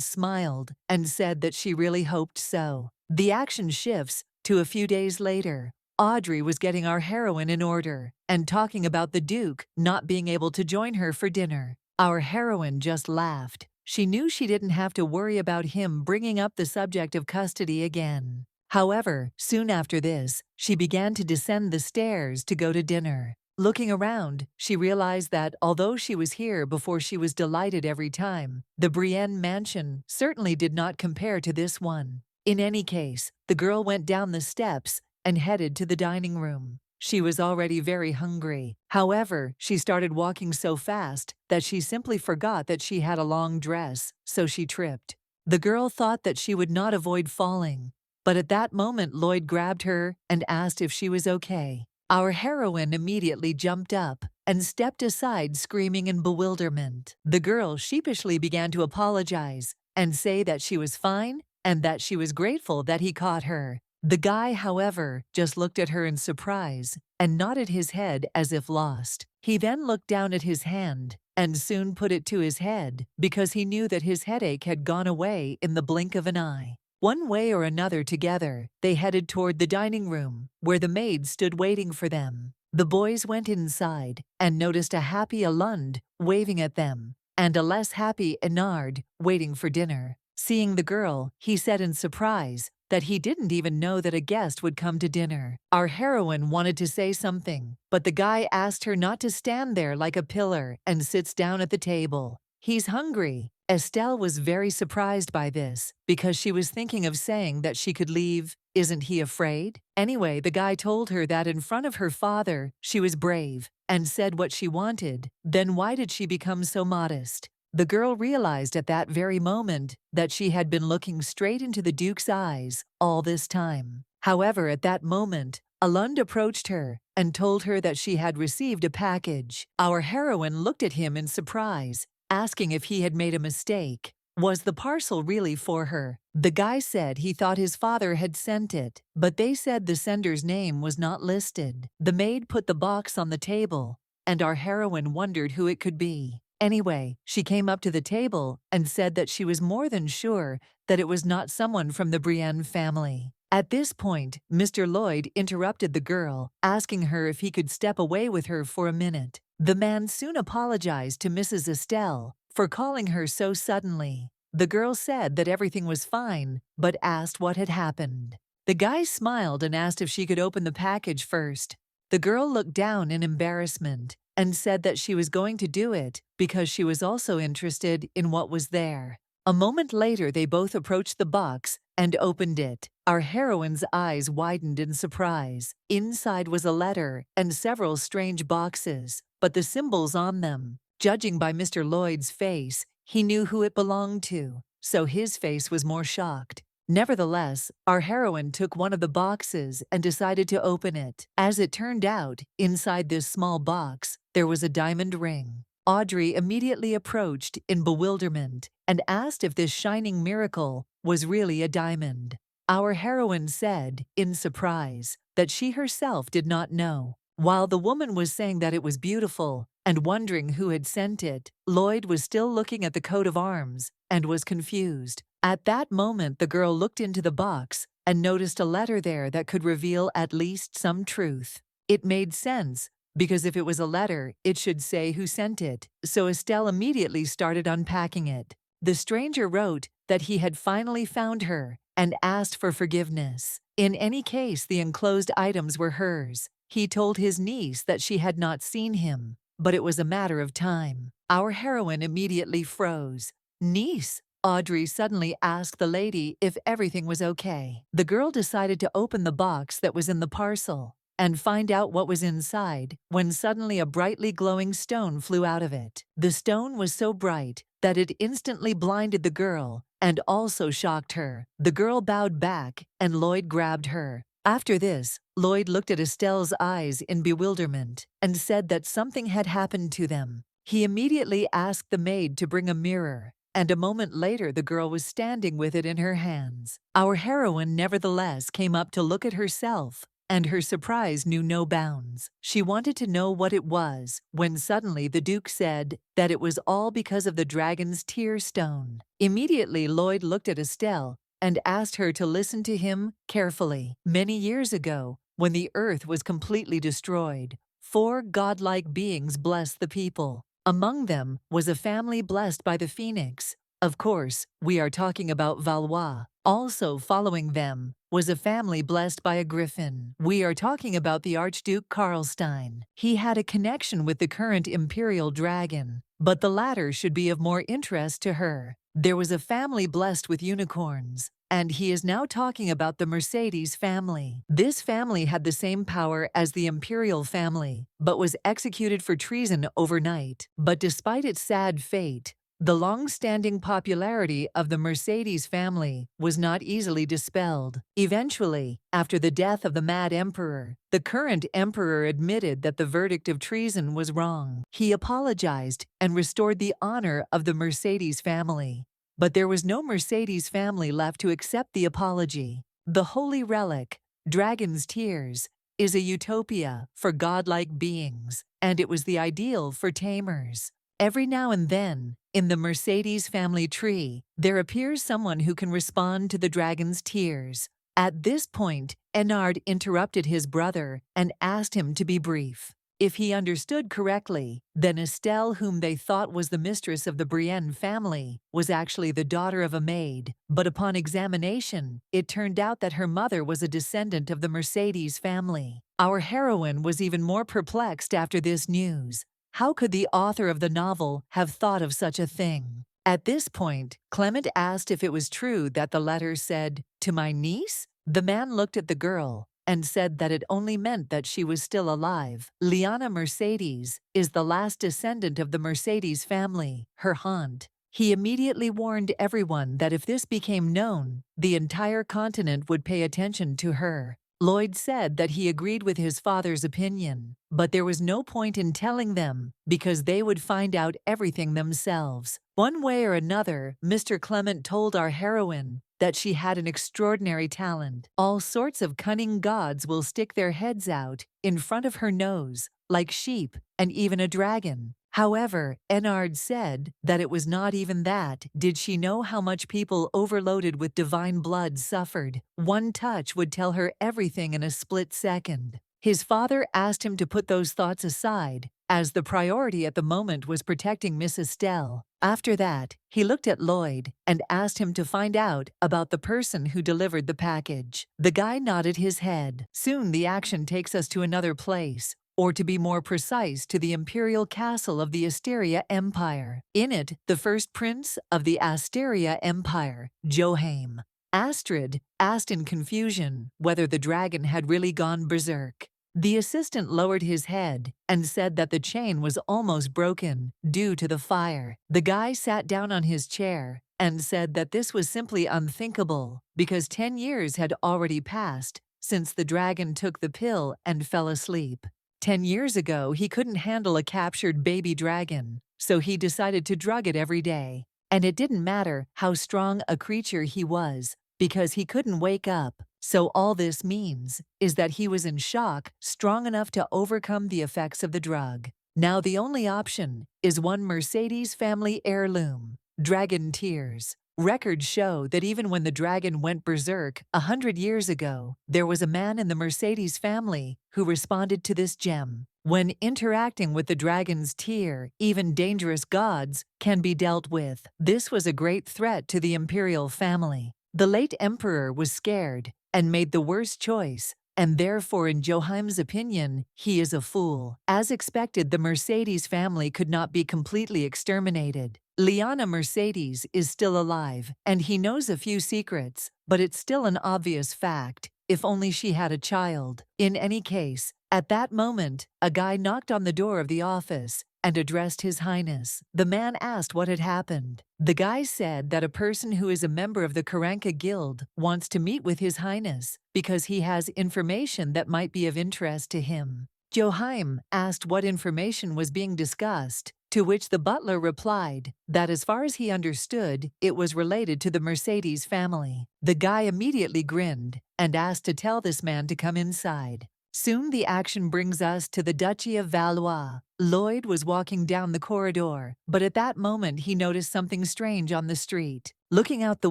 A: smiled and said that she really hoped so. The action shifts to a few days later. Audrey was getting our heroine in order and talking about the Duke not being able to join her for dinner. Our heroine just laughed. She knew she didn't have to worry about him bringing up the subject of custody again. However, soon after this, she began to descend the stairs to go to dinner. Looking around, she realized that although she was here before, she was delighted every time. The Brienne mansion certainly did not compare to this one. In any case, the girl went down the steps and headed to the dining room. She was already very hungry. However, she started walking so fast that she simply forgot that she had a long dress, so she tripped. The girl thought that she would not avoid falling, but at that moment Lloyd grabbed her and asked if she was okay. Our heroine immediately jumped up and stepped aside, screaming in bewilderment. The girl sheepishly began to apologize and say that she was fine and that she was grateful that he caught her. The guy, however, just looked at her in surprise and nodded his head as if lost. He then looked down at his hand and soon put it to his head because he knew that his headache had gone away in the blink of an eye. One way or another together, they headed toward the dining room, where the maid stood waiting for them. The boys went inside and noticed a happy Alund waving at them and a less happy Enard waiting for dinner. Seeing the girl, he said in surprise that he didn't even know that a guest would come to dinner. Our heroine wanted to say something, but the guy asked her not to stand there like a pillar and sits down at the table. He's hungry. Estelle was very surprised by this because she was thinking of saying that she could leave. Isn't he afraid? Anyway, the guy told her that in front of her father, she was brave and said what she wanted. Then why did she become so modest? The girl realized at that very moment that she had been looking straight into the Duke's eyes all this time. However, at that moment, Alund approached her and told her that she had received a package. Our heroine looked at him in surprise, asking if he had made a mistake. Was the parcel really for her? The guy said he thought his father had sent it, but they said the sender's name was not listed. The maid put the box on the table, and our heroine wondered who it could be. Anyway, she came up to the table and said that she was more than sure that it was not someone from the Brienne family. At this point, Mr. Lloyd interrupted the girl, asking her if he could step away with her for a minute. The man soon apologized to Mrs. Estelle for calling her so suddenly. The girl said that everything was fine, but asked what had happened. The guy smiled and asked if she could open the package first. The girl looked down in embarrassment and said that she was going to do it because she was also interested in what was there. A moment later, they both approached the box and opened it. Our heroine's eyes widened in surprise. Inside was a letter and several strange boxes, but the symbols on them. Judging by Mr. Lloyd's face, he knew who it belonged to, so his face was more shocked. Nevertheless, our heroine took one of the boxes and decided to open it. As it turned out, inside this small box, there was a diamond ring. Audrey immediately approached in bewilderment and asked if this shining miracle was really a diamond. Our heroine said, in surprise, that she herself did not know. While the woman was saying that it was beautiful and wondering who had sent it, Lloyd was still looking at the coat of arms and was confused. At that moment, the girl looked into the box and noticed a letter there that could reveal at least some truth. It made sense, because if it was a letter, it should say who sent it, so Estelle immediately started unpacking it. The stranger wrote that he had finally found her and asked for forgiveness. In any case, the enclosed items were hers. He told his niece that she had not seen him, but it was a matter of time. Our heroine immediately froze. "Niece?" Audrey suddenly asked the lady if everything was okay. The girl decided to open the box that was in the parcel and find out what was inside when suddenly a brightly glowing stone flew out of it. The stone was so bright that it instantly blinded the girl and also shocked her. The girl bowed back and Lloyd grabbed her. After this, Lloyd looked at Estelle's eyes in bewilderment and said that something had happened to them. He immediately asked the maid to bring a mirror, and a moment later the girl was standing with it in her hands. Our heroine nevertheless came up to look at herself, and her surprise knew no bounds. She wanted to know what it was, when suddenly the Duke said that it was all because of the dragon's tear stone. Immediately Lloyd looked at Estelle and asked her to listen to him carefully. Many years ago, when the earth was completely destroyed, 4 godlike beings blessed the people. Among them was a family blessed by the phoenix. Of course, we are talking about Valois. Also following them was a family blessed by a griffin. We are talking about the Archduke Karlstein. He had a connection with the current Imperial dragon, but the latter should be of more interest to her. There was a family blessed with unicorns, and he is now talking about the Mercedes family. This family had the same power as the Imperial family, but was executed for treason overnight. But despite its sad fate, the long-standing popularity of the Mercedes family was not easily dispelled. Eventually, after the death of the Mad Emperor, the current emperor admitted that the verdict of treason was wrong. He apologized and restored the honor of the Mercedes family. But there was no Mercedes family left to accept the apology. The holy relic, Dragon's Tears, is a utopia for godlike beings, and it was the ideal for tamers. Every now and then, in the Mercedes family tree, there appears someone who can respond to the dragon's tears. At this point, Eynard interrupted his brother and asked him to be brief. If he understood correctly, then Estelle, whom they thought was the mistress of the Brienne family, was actually the daughter of a maid. But upon examination, it turned out that her mother was a descendant of the Mercedes family. Our heroine was even more perplexed after this news. How could the author of the novel have thought of such a thing? At this point, Clement asked if it was true that the letter said, "To my niece?" The man looked at the girl and said that it only meant that she was still alive. Liana Mercedes is the last descendant of the Mercedes family, her aunt. He immediately warned everyone that if this became known, the entire continent would pay attention to her. Lloyd said that he agreed with his father's opinion, but there was no point in telling them because they would find out everything themselves. One way or another, Mr. Clement told our heroine that she had an extraordinary talent. All sorts of cunning gods will stick their heads out in front of her nose, like sheep and even a dragon. However, Eynard said that it was not even that. Did she know how much people overloaded with divine blood suffered? One touch would tell her everything in a split second. His father asked him to put those thoughts aside, as the priority at the moment was protecting Miss Estelle. After that, he looked at Lloyd and asked him to find out about the person who delivered the package. The guy nodded his head. Soon the action takes us to another place, or to be more precise, to the Imperial castle of the Asteria Empire. In it, the first prince of the Asteria Empire, Joachim Astrid, asked in confusion whether the dragon had really gone berserk. The assistant lowered his head and said that the chain was almost broken due to the fire. The guy sat down on his chair and said that this was simply unthinkable because 10 years had already passed since the dragon took the pill and fell asleep. 10 years ago, he couldn't handle a captured baby dragon, so he decided to drug it every day. And it didn't matter how strong a creature he was, because he couldn't wake up. So all this means is that he was in shock, strong enough to overcome the effects of the drug. Now the only option is one Mercedes family heirloom, Dragon Tears. Records show that even when the dragon went berserk 100 years ago, there was a man in the Mercedes family who responded to this gem. When interacting with the dragon's tear, even dangerous gods can be dealt with. This was a great threat to the Imperial family. The late emperor was scared and made the worst choice, and therefore in Joachim's opinion, he is a fool. As expected, the Mercedes family could not be completely exterminated. Liana Mercedes is still alive, and he knows a few secrets, but it's still an obvious fact. If only she had a child. In any case, at that moment, a guy knocked on the door of the office and addressed His Highness. The man asked what had happened. The guy said that a person who is a member of the Karanka Guild wants to meet with His Highness because he has information that might be of interest to him. Joachim asked what information was being discussed, to which the butler replied that as far as he understood, it was related to the Mercedes family. The guy immediately grinned and asked to tell this man to come inside. Soon the action brings us to the Duchy of Valois. Lloyd was walking down the corridor, but at that moment he noticed something strange on the street. Looking out the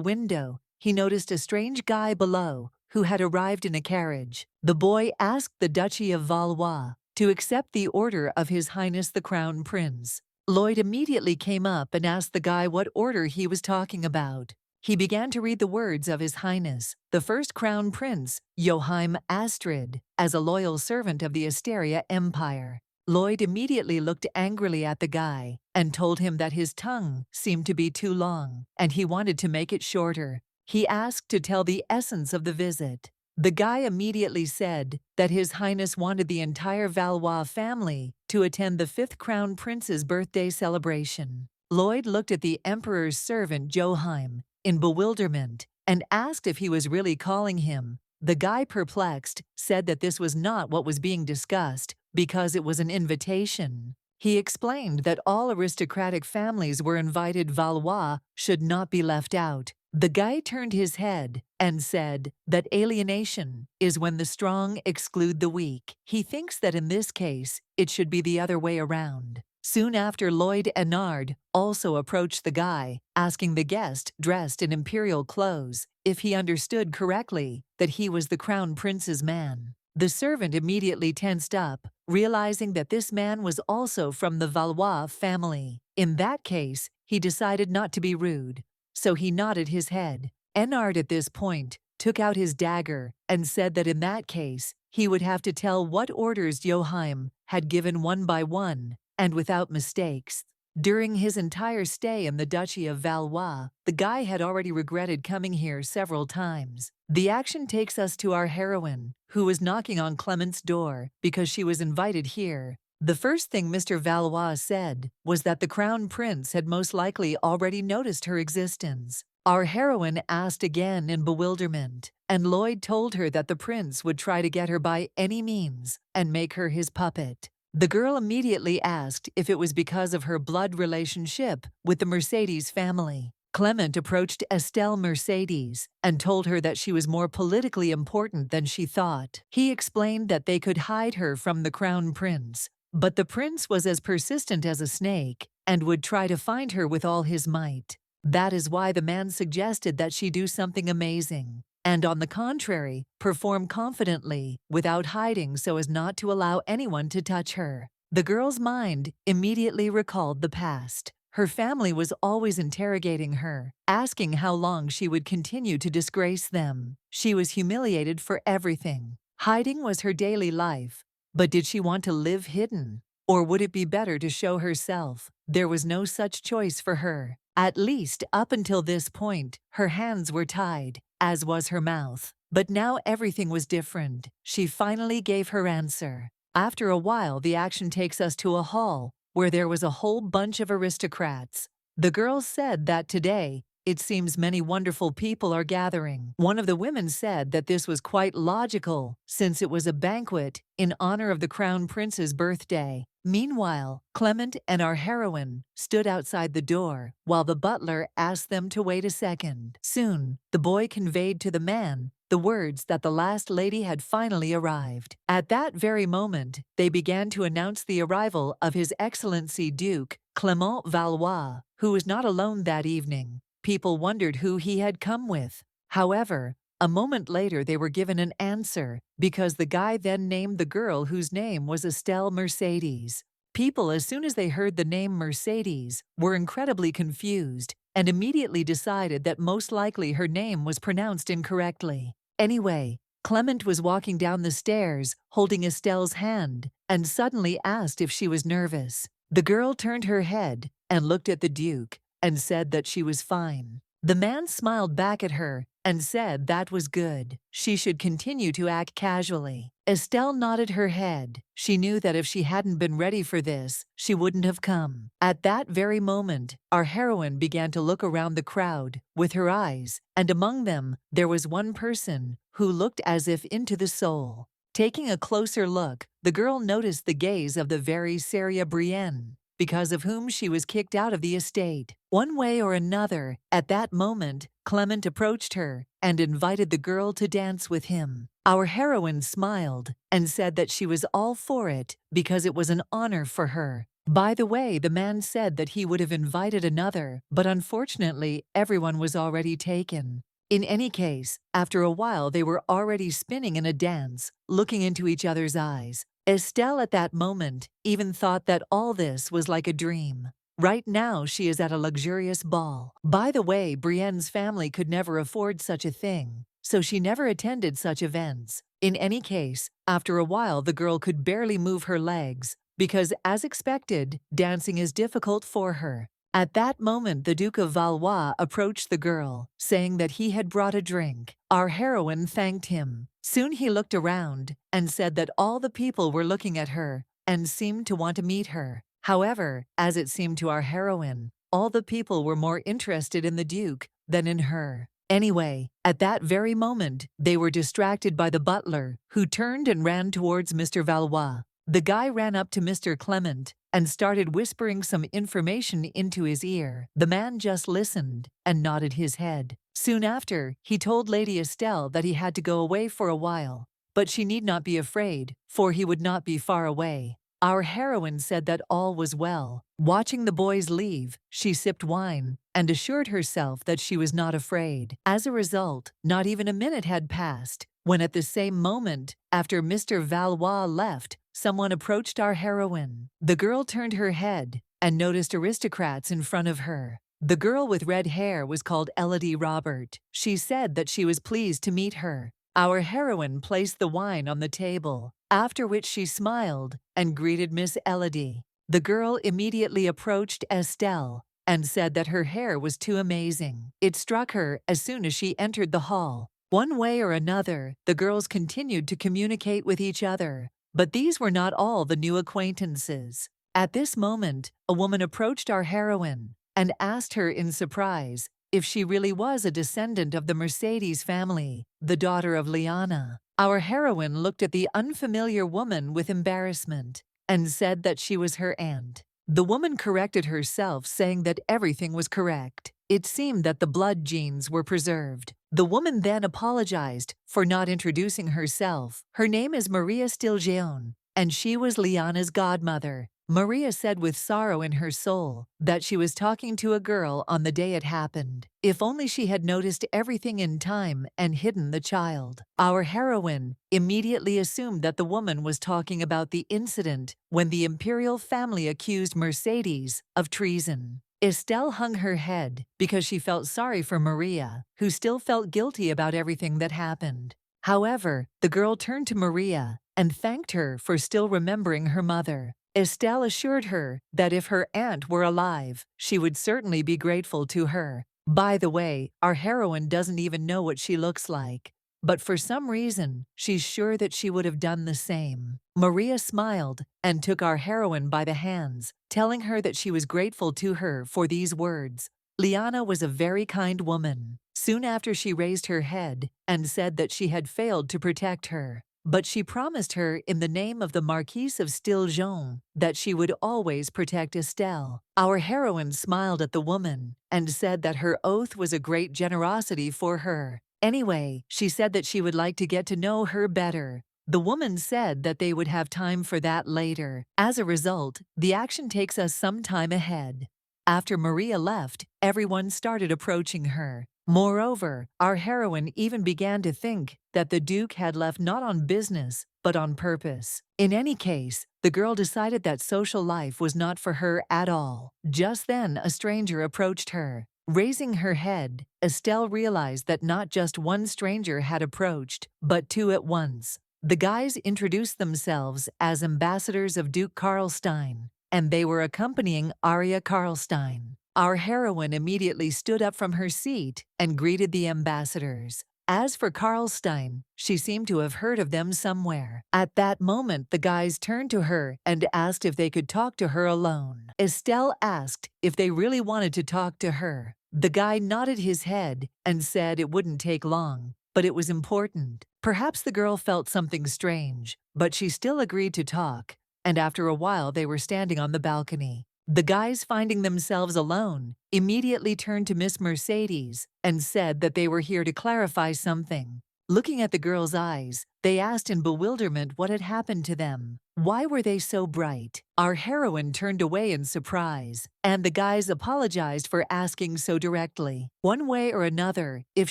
A: window, he noticed a strange guy below who had arrived in a carriage. The boy asked the Duchy of Valois to accept the order of His Highness the Crown Prince. Lloyd immediately came up and asked the guy what order he was talking about. He began to read the words of His Highness, the first Crown Prince, Joachim Astrid, as a loyal servant of the Asteria Empire. Lloyd immediately looked angrily at the guy and told him that his tongue seemed to be too long, and he wanted to make it shorter. He asked to tell the essence of the visit. The guy immediately said that His Highness wanted the entire Valois family to attend the 5th Crown Prince's birthday celebration. Lloyd looked at the Emperor's servant Joachim in bewilderment and asked if he was really calling him. The guy, perplexed, said that this was not what was being discussed because it was an invitation. He explained that all aristocratic families were invited. Valois should not be left out. The guy turned his head and said that alienation is when the strong exclude the weak. He thinks that in this case, it should be the other way around. Soon after, Lloyd Enard also approached the guy, asking the guest, dressed in imperial clothes, if he understood correctly that he was the Crown Prince's man. The servant immediately tensed up, realizing that this man was also from the Valois family. In that case, he decided not to be rude, so he nodded his head. Enard at this point took out his dagger and said that in that case, he would have to tell what orders Joachim had given one by one, and without mistakes. During his entire stay in the Duchy of Valois, the guy had already regretted coming here several times. The action takes us to our heroine, who was knocking on Clement's door because she was invited here. The first thing Mr. Valois said was that the Crown Prince had most likely already noticed her existence. Our heroine asked again in bewilderment, and Lloyd told her that the prince would try to get her by any means and make her his puppet. The girl immediately asked if it was because of her blood relationship with the Mercedes family. Clement approached Estelle Mercedes and told her that she was more politically important than she thought. He explained that they could hide her from the Crown Prince, but the prince was as persistent as a snake and would try to find her with all his might. That is why the man suggested that she do something amazing, and on the contrary, perform confidently, without hiding so as not to allow anyone to touch her. The girl's mind immediately recalled the past. Her family was always interrogating her, asking how long she would continue to disgrace them. She was humiliated for everything. Hiding was her daily life, but did she want to live hidden? Or would it be better to show herself? There was no such choice for her. At least up until this point, her hands were tied, as was her mouth. But now everything was different. She finally gave her answer. After a while, the action takes us to a hall where there was a whole bunch of aristocrats. The girl said that today, it seems many wonderful people are gathering. One of the women said that this was quite logical, since it was a banquet in honor of the Crown Prince's birthday. Meanwhile, Clement and our heroine stood outside the door, while the butler asked them to wait a second. Soon, the boy conveyed to the man the words that the last lady had finally arrived. At that very moment, they began to announce the arrival of His Excellency Duke Clement Valois, who was not alone that evening. People wondered who he had come with. However, a moment later they were given an answer, because the guy then named the girl whose name was Estelle Mercedes. People, as soon as they heard the name Mercedes, were incredibly confused and immediately decided that most likely her name was pronounced incorrectly. Anyway, Clement was walking down the stairs, holding Estelle's hand, and suddenly asked if she was nervous. The girl turned her head and looked at the Duke and said that she was fine. The man smiled back at her and said that was good. She should continue to act casually. Estelle nodded her head. She knew that if she hadn't been ready for this, she wouldn't have come. At that very moment, our heroine began to look around the crowd with her eyes, and among them, there was one person who looked as if into the soul. Taking a closer look, the girl noticed the gaze of the very Seria Brienne, because of whom she was kicked out of the estate. One way or another, at that moment, Clement approached her and invited the girl to dance with him. Our heroine smiled and said that she was all for it because it was an honor for her. By the way, the man said that he would have invited another, but unfortunately, everyone was already taken. In any case, after a while they were already spinning in a dance, looking into each other's eyes. Estelle at that moment even thought that all this was like a dream. Right now she is at a luxurious ball. By the way, Brienne's family could never afford such a thing, so she never attended such events. In any case, after a while the girl could barely move her legs, because as expected, dancing is difficult for her. At that moment the Duke of Valois approached the girl, saying that he had brought a drink. Our heroine thanked him. Soon he looked around and said that all the people were looking at her and seemed to want to meet her. However, as it seemed to our heroine, all the people were more interested in the Duke than in her. Anyway, at that very moment, they were distracted by the butler, who turned and ran towards Mr. Valois. The guy ran up to Mr. Clement and started whispering some information into his ear. The man just listened and nodded his head. Soon after, he told Lady Estelle that he had to go away for a while, but she need not be afraid, for he would not be far away. Our heroine said that all was well. Watching the boys leave, she sipped wine and assured herself that she was not afraid. As a result, not even a minute had passed, when at the same moment, after Mr. Valois left, someone approached our heroine. The girl turned her head and noticed aristocrats in front of her. The girl with red hair was called Elodie Robert. She said that she was pleased to meet her. Our heroine placed the wine on the table, after which she smiled and greeted Miss Elodie. The girl immediately approached Estelle and said that her hair was too amazing. It struck her as soon as she entered the hall. One way or another, the girls continued to communicate with each other, but these were not all the new acquaintances. At this moment, a woman approached our heroine and asked her in surprise if she really was a descendant of the Mercedes family, the daughter of Liana. Our heroine looked at the unfamiliar woman with embarrassment and said that she was her aunt. The woman corrected herself, saying that everything was correct. It seemed that the blood genes were preserved. The woman then apologized for not introducing herself. Her name is Maria Stilgeon, and she was Liana's godmother. Maria said with sorrow in her soul that she was talking to a girl on the day it happened. If only she had noticed everything in time and hidden the child. Our heroine immediately assumed that the woman was talking about the incident when the Imperial family accused Mercedes of treason. Estelle hung her head because she felt sorry for Maria, who still felt guilty about everything that happened. However, the girl turned to Maria and thanked her for still remembering her mother. Estelle assured her that if her aunt were alive, she would certainly be grateful to her. By the way, our heroine doesn't even know what she looks like, but for some reason, she's sure that she would have done the same. Maria smiled and took our heroine by the hands, telling her that she was grateful to her for these words. Liana was a very kind woman. Soon after, she raised her head and said that she had failed to protect her, but she promised her in the name of the Marquise of Stilgeon that she would always protect Estelle. Our heroine smiled at the woman and said that her oath was a great generosity for her. Anyway, she said that she would like to get to know her better. The woman said that they would have time for that later. As a result, the action takes us some time ahead. After Maria left, everyone started approaching her. Moreover, our heroine even began to think that the Duke had left not on business, but on purpose. In any case, the girl decided that social life was not for her at all. Just then, a stranger approached her. Raising her head, Estelle realized that not just one stranger had approached, but two at once. The guys introduced themselves as ambassadors of Duke Karlstein, and they were accompanying Arya Karlstein. Our heroine immediately stood up from her seat and greeted the ambassadors. As for Karlstein, she seemed to have heard of them somewhere. At that moment, the guys turned to her and asked if they could talk to her alone. Estelle asked if they really wanted to talk to her. The guy nodded his head and said it wouldn't take long, but it was important. Perhaps the girl felt something strange, but she still agreed to talk, and after a while they were standing on the balcony. The guys, finding themselves alone, immediately turned to Miss Mercedes and said that they were here to clarify something. Looking at the girl's eyes, they asked in bewilderment what had happened to them. Why were they so bright? Our heroine turned away in surprise, and the guys apologized for asking so directly. One way or another, if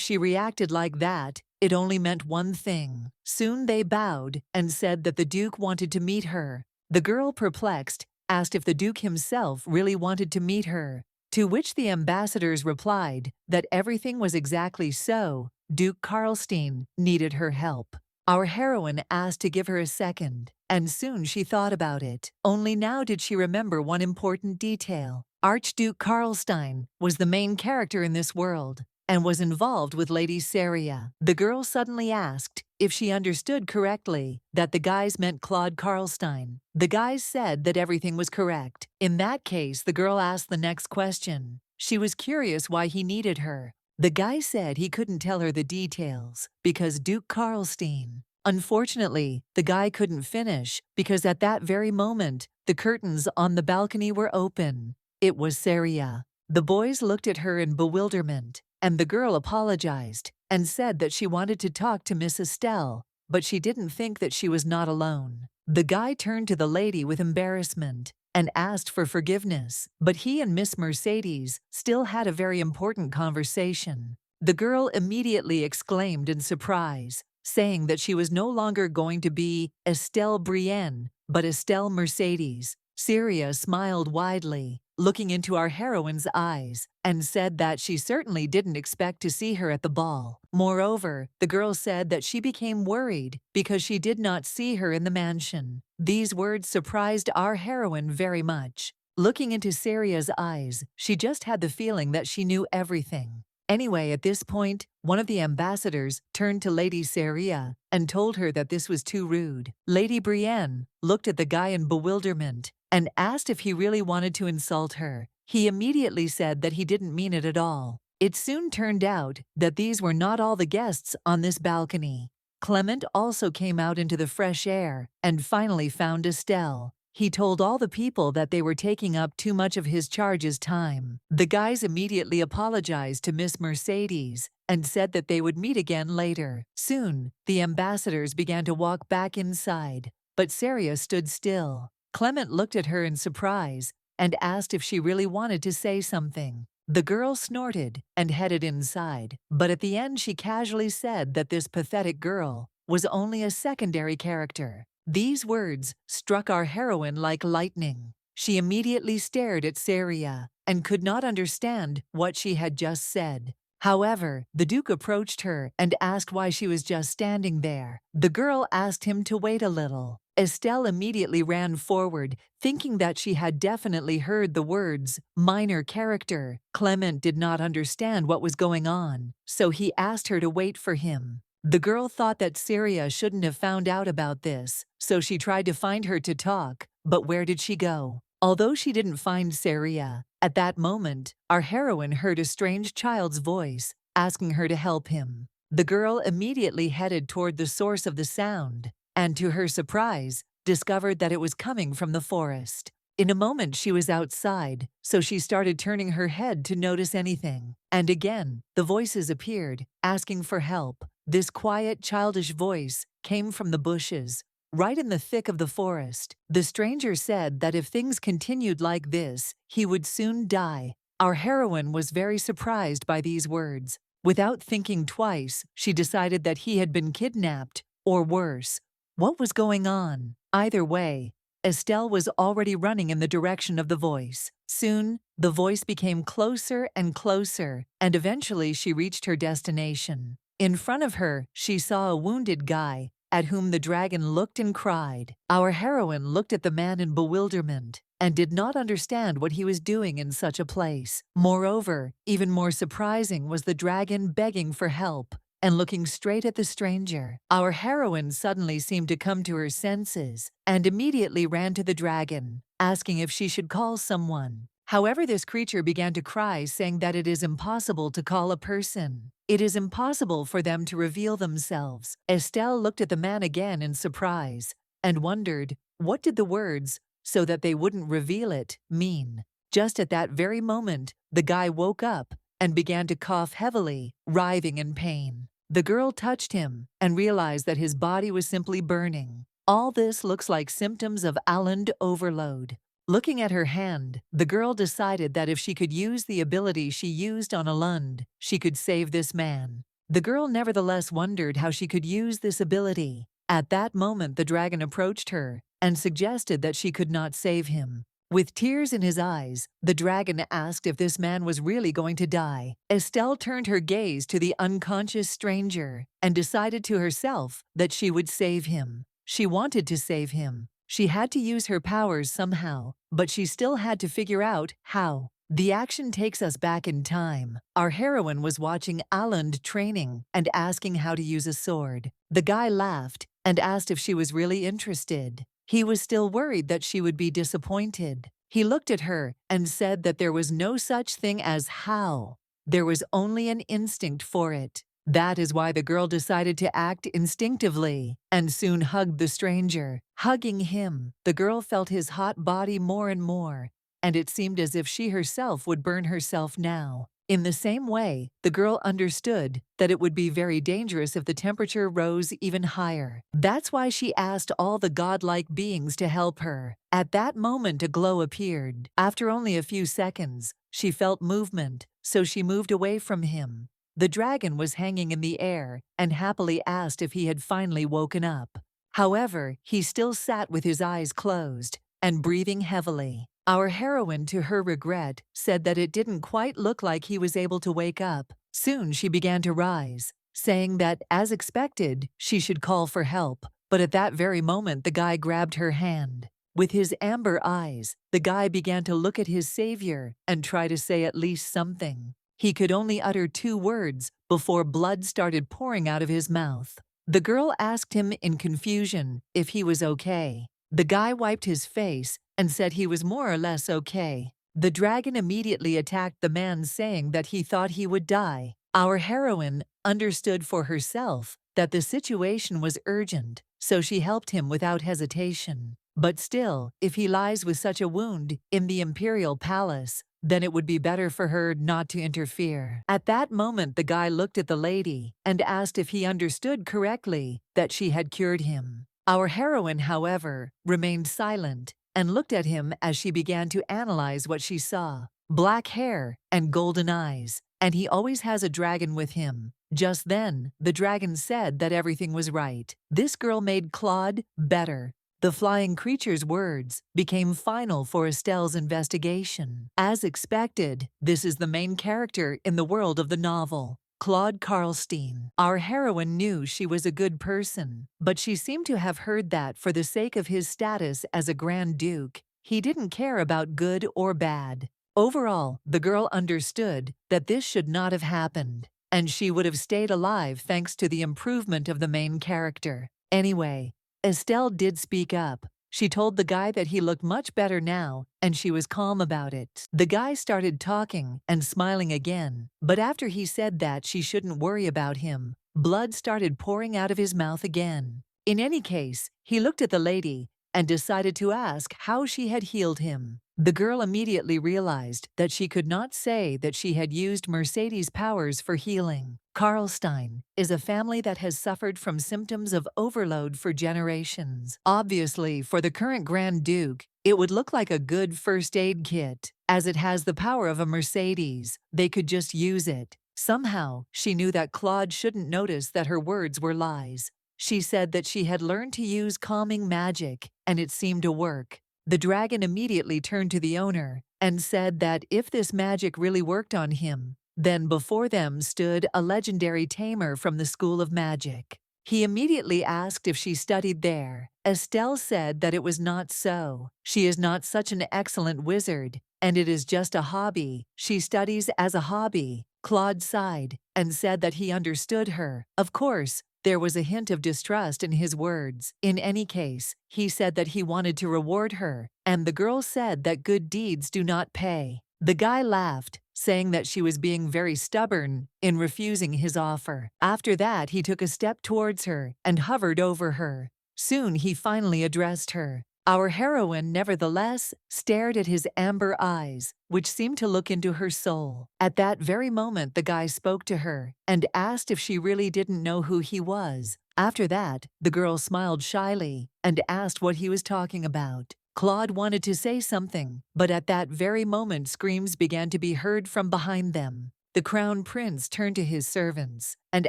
A: she reacted like that, it only meant one thing. Soon they bowed and said that the Duke wanted to meet her. The girl, perplexed, asked if the Duke himself really wanted to meet her, to which the ambassadors replied that everything was exactly so. Duke Karlstein needed her help. Our heroine asked to give her a second, and soon she thought about it. Only now did she remember one important detail. Archduke Karlstein was the main character in this world and was involved with Lady Seria. The girl suddenly asked if she understood correctly that the guys meant Claude Karlstein. The guys said that everything was correct. In that case, the girl asked the next question. She was curious why he needed her. The guy said he couldn't tell her the details because Duke Karlstein. Unfortunately, the guy couldn't finish because at that very moment, the curtains on the balcony were open. It was Seria. The boys looked at her in bewilderment, and the girl apologized and said that she wanted to talk to Miss Estelle, but she didn't think that she was not alone. The guy turned to the lady with embarrassment and asked for forgiveness, but he and Miss Mercedes still had a very important conversation. The girl immediately exclaimed in surprise, saying that she was no longer going to be Estelle Brienne, but Estelle Mercedes. Seria smiled widely, looking into our heroine's eyes, and said that she certainly didn't expect to see her at the ball. Moreover, the girl said that she became worried because she did not see her in the mansion. These words surprised our heroine very much. Looking into Seria's eyes, she just had the feeling that she knew everything. Anyway, at this point, one of the ambassadors turned to Lady Seria and told her that this was too rude. Lady Brienne looked at the guy in bewilderment and asked if he really wanted to insult her. He immediately said that he didn't mean it at all. It soon turned out that these were not all the guests on this balcony. Clement also came out into the fresh air and finally found Estelle. He told all the people that they were taking up too much of his charge's time. The guys immediately apologized to Miss Mercedes and said that they would meet again later. Soon, the ambassadors began to walk back inside, but Seria stood still. Clement looked at her in surprise and asked if she really wanted to say something. The girl snorted and headed inside, but at the end she casually said that this pathetic girl was only a secondary character. These words struck our heroine like lightning. She immediately stared at Seria and could not understand what she had just said. However, the Duke approached her and asked why she was just standing there. The girl asked him to wait a little. Estelle immediately ran forward, thinking that she had definitely heard the words minor character. Clement did not understand what was going on, so he asked her to wait for him. The girl thought that Seria shouldn't have found out about this, so she tried to find her to talk, but where did she go? Although she didn't find Seria, at that moment, our heroine heard a strange child's voice, asking her to help him. The girl immediately headed toward the source of the sound, and to her surprise, discovered that it was coming from the forest. In a moment she was outside, so she started turning her head to notice anything. And again, the voices appeared, asking for help. This quiet, childish voice came from the bushes, right in the thick of the forest. The stranger said that if things continued like this, he would soon die. Our heroine was very surprised by these words. Without thinking twice, she decided that he had been kidnapped, or worse. What was going on? Either way, Estelle was already running in the direction of the voice. Soon, the voice became closer and closer, and eventually she reached her destination. In front of her, she saw a wounded guy, at whom the dragon looked and cried. Our heroine looked at the man in bewilderment and did not understand what he was doing in such a place. Moreover, even more surprising was the dragon begging for help and looking straight at the stranger. Our heroine suddenly seemed to come to her senses and immediately ran to the dragon, asking if she should call someone. However, this creature began to cry, saying that it is impossible to call a person. It is impossible for them to reveal themselves. Estelle looked at the man again in surprise and wondered, what did the words, "so that they wouldn't reveal it," mean? Just at that very moment, the guy woke up and began to cough heavily, writhing in pain. The girl touched him and realized that his body was simply burning. All this looks like symptoms of Alund overload. Looking at her hand, the girl decided that if she could use the ability she used on Alund, she could save this man. The girl nevertheless wondered how she could use this ability. At that moment, the dragon approached her and suggested that she could not save him. With tears in his eyes, the dragon asked if this man was really going to die. Estelle turned her gaze to the unconscious stranger and decided to herself that she would save him. She wanted to save him. She had to use her powers somehow, but she still had to figure out how. The action takes us back in time. Our heroine was watching Alund training and asking how to use a sword. The guy laughed and asked if she was really interested. He was still worried that she would be disappointed. He looked at her and said that there was no such thing as how. There was only an instinct for it. That is why the girl decided to act instinctively and soon hugged the stranger. Hugging him, the girl felt his hot body more and more, and it seemed as if she herself would burn herself now. In the same way, the girl understood that it would be very dangerous if the temperature rose even higher. That's why she asked all the godlike beings to help her. At that moment, a glow appeared. After only a few seconds, she felt movement, so she moved away from him. The dragon was hanging in the air and happily asked if he had finally woken up. However, he still sat with his eyes closed and breathing heavily. Our heroine, to her regret, said that it didn't quite look like he was able to wake up. Soon she began to rise, saying that, as expected, she should call for help. But at that very moment, the guy grabbed her hand. With his amber eyes, the guy began to look at his savior and try to say at least something. He could only utter 2 words before blood started pouring out of his mouth. The girl asked him in confusion if he was okay. The guy wiped his face and said he was more or less okay. The dragon immediately attacked the man, saying that he thought he would die. Our heroine understood for herself that the situation was urgent, so she helped him without hesitation. But still, if he lies with such a wound in the Imperial palace, then it would be better for her not to interfere. At that moment, the guy looked at the lady and asked if he understood correctly that she had cured him. Our heroine, however, remained silent and looked at him as she began to analyze what she saw. Black hair and golden eyes, and he always has a dragon with him. Just then, the dragon said that everything was right. This girl made Claude better. The flying creature's words became final for Estelle's investigation. As expected, this is the main character in the world of the novel, Claude Karlstein. Our heroine knew she was a good person, but she seemed to have heard that for the sake of his status as a Grand Duke, he didn't care about good or bad. Overall, the girl understood that this should not have happened, and she would have stayed alive thanks to the improvement of the main character. Anyway, Estelle did speak up. She told the guy that he looked much better now, and she was calm about it. The guy started talking and smiling again, but after he said that she shouldn't worry about him, blood started pouring out of his mouth again. In any case, he looked at the lady and decided to ask how she had healed him. The girl immediately realized that she could not say that she had used Mercedes' powers for healing. Karlstein is a family that has suffered from symptoms of overload for generations. Obviously, for the current Grand Duke, it would look like a good first aid kit. As it has the power of a Mercedes, they could just use it. Somehow, she knew that Claude shouldn't notice that her words were lies. She said that she had learned to use calming magic, and it seemed to work. The dragon immediately turned to the owner and said that if this magic really worked on him, then before them stood a legendary tamer from the School of Magic. He immediately asked if she studied there Estelle said that it was not so. She is not such an excellent wizard, and it is just a hobby. She studies as a hobby. Claude sighed and said that he understood her. Of course, there was a hint of distrust in his words. In any case, he said that he wanted to reward her, and the girl said that good deeds do not pay. The guy laughed, saying that she was being very stubborn in refusing his offer. After that, he took a step towards her and hovered over her. Soon he finally addressed her. Our heroine, nevertheless, stared at his amber eyes, which seemed to look into her soul. At that very moment, the guy spoke to her and asked if she really didn't know who he was. After that, the girl smiled shyly and asked what he was talking about. Claude wanted to say something, but at that very moment screams began to be heard from behind them. The crown prince turned to his servants and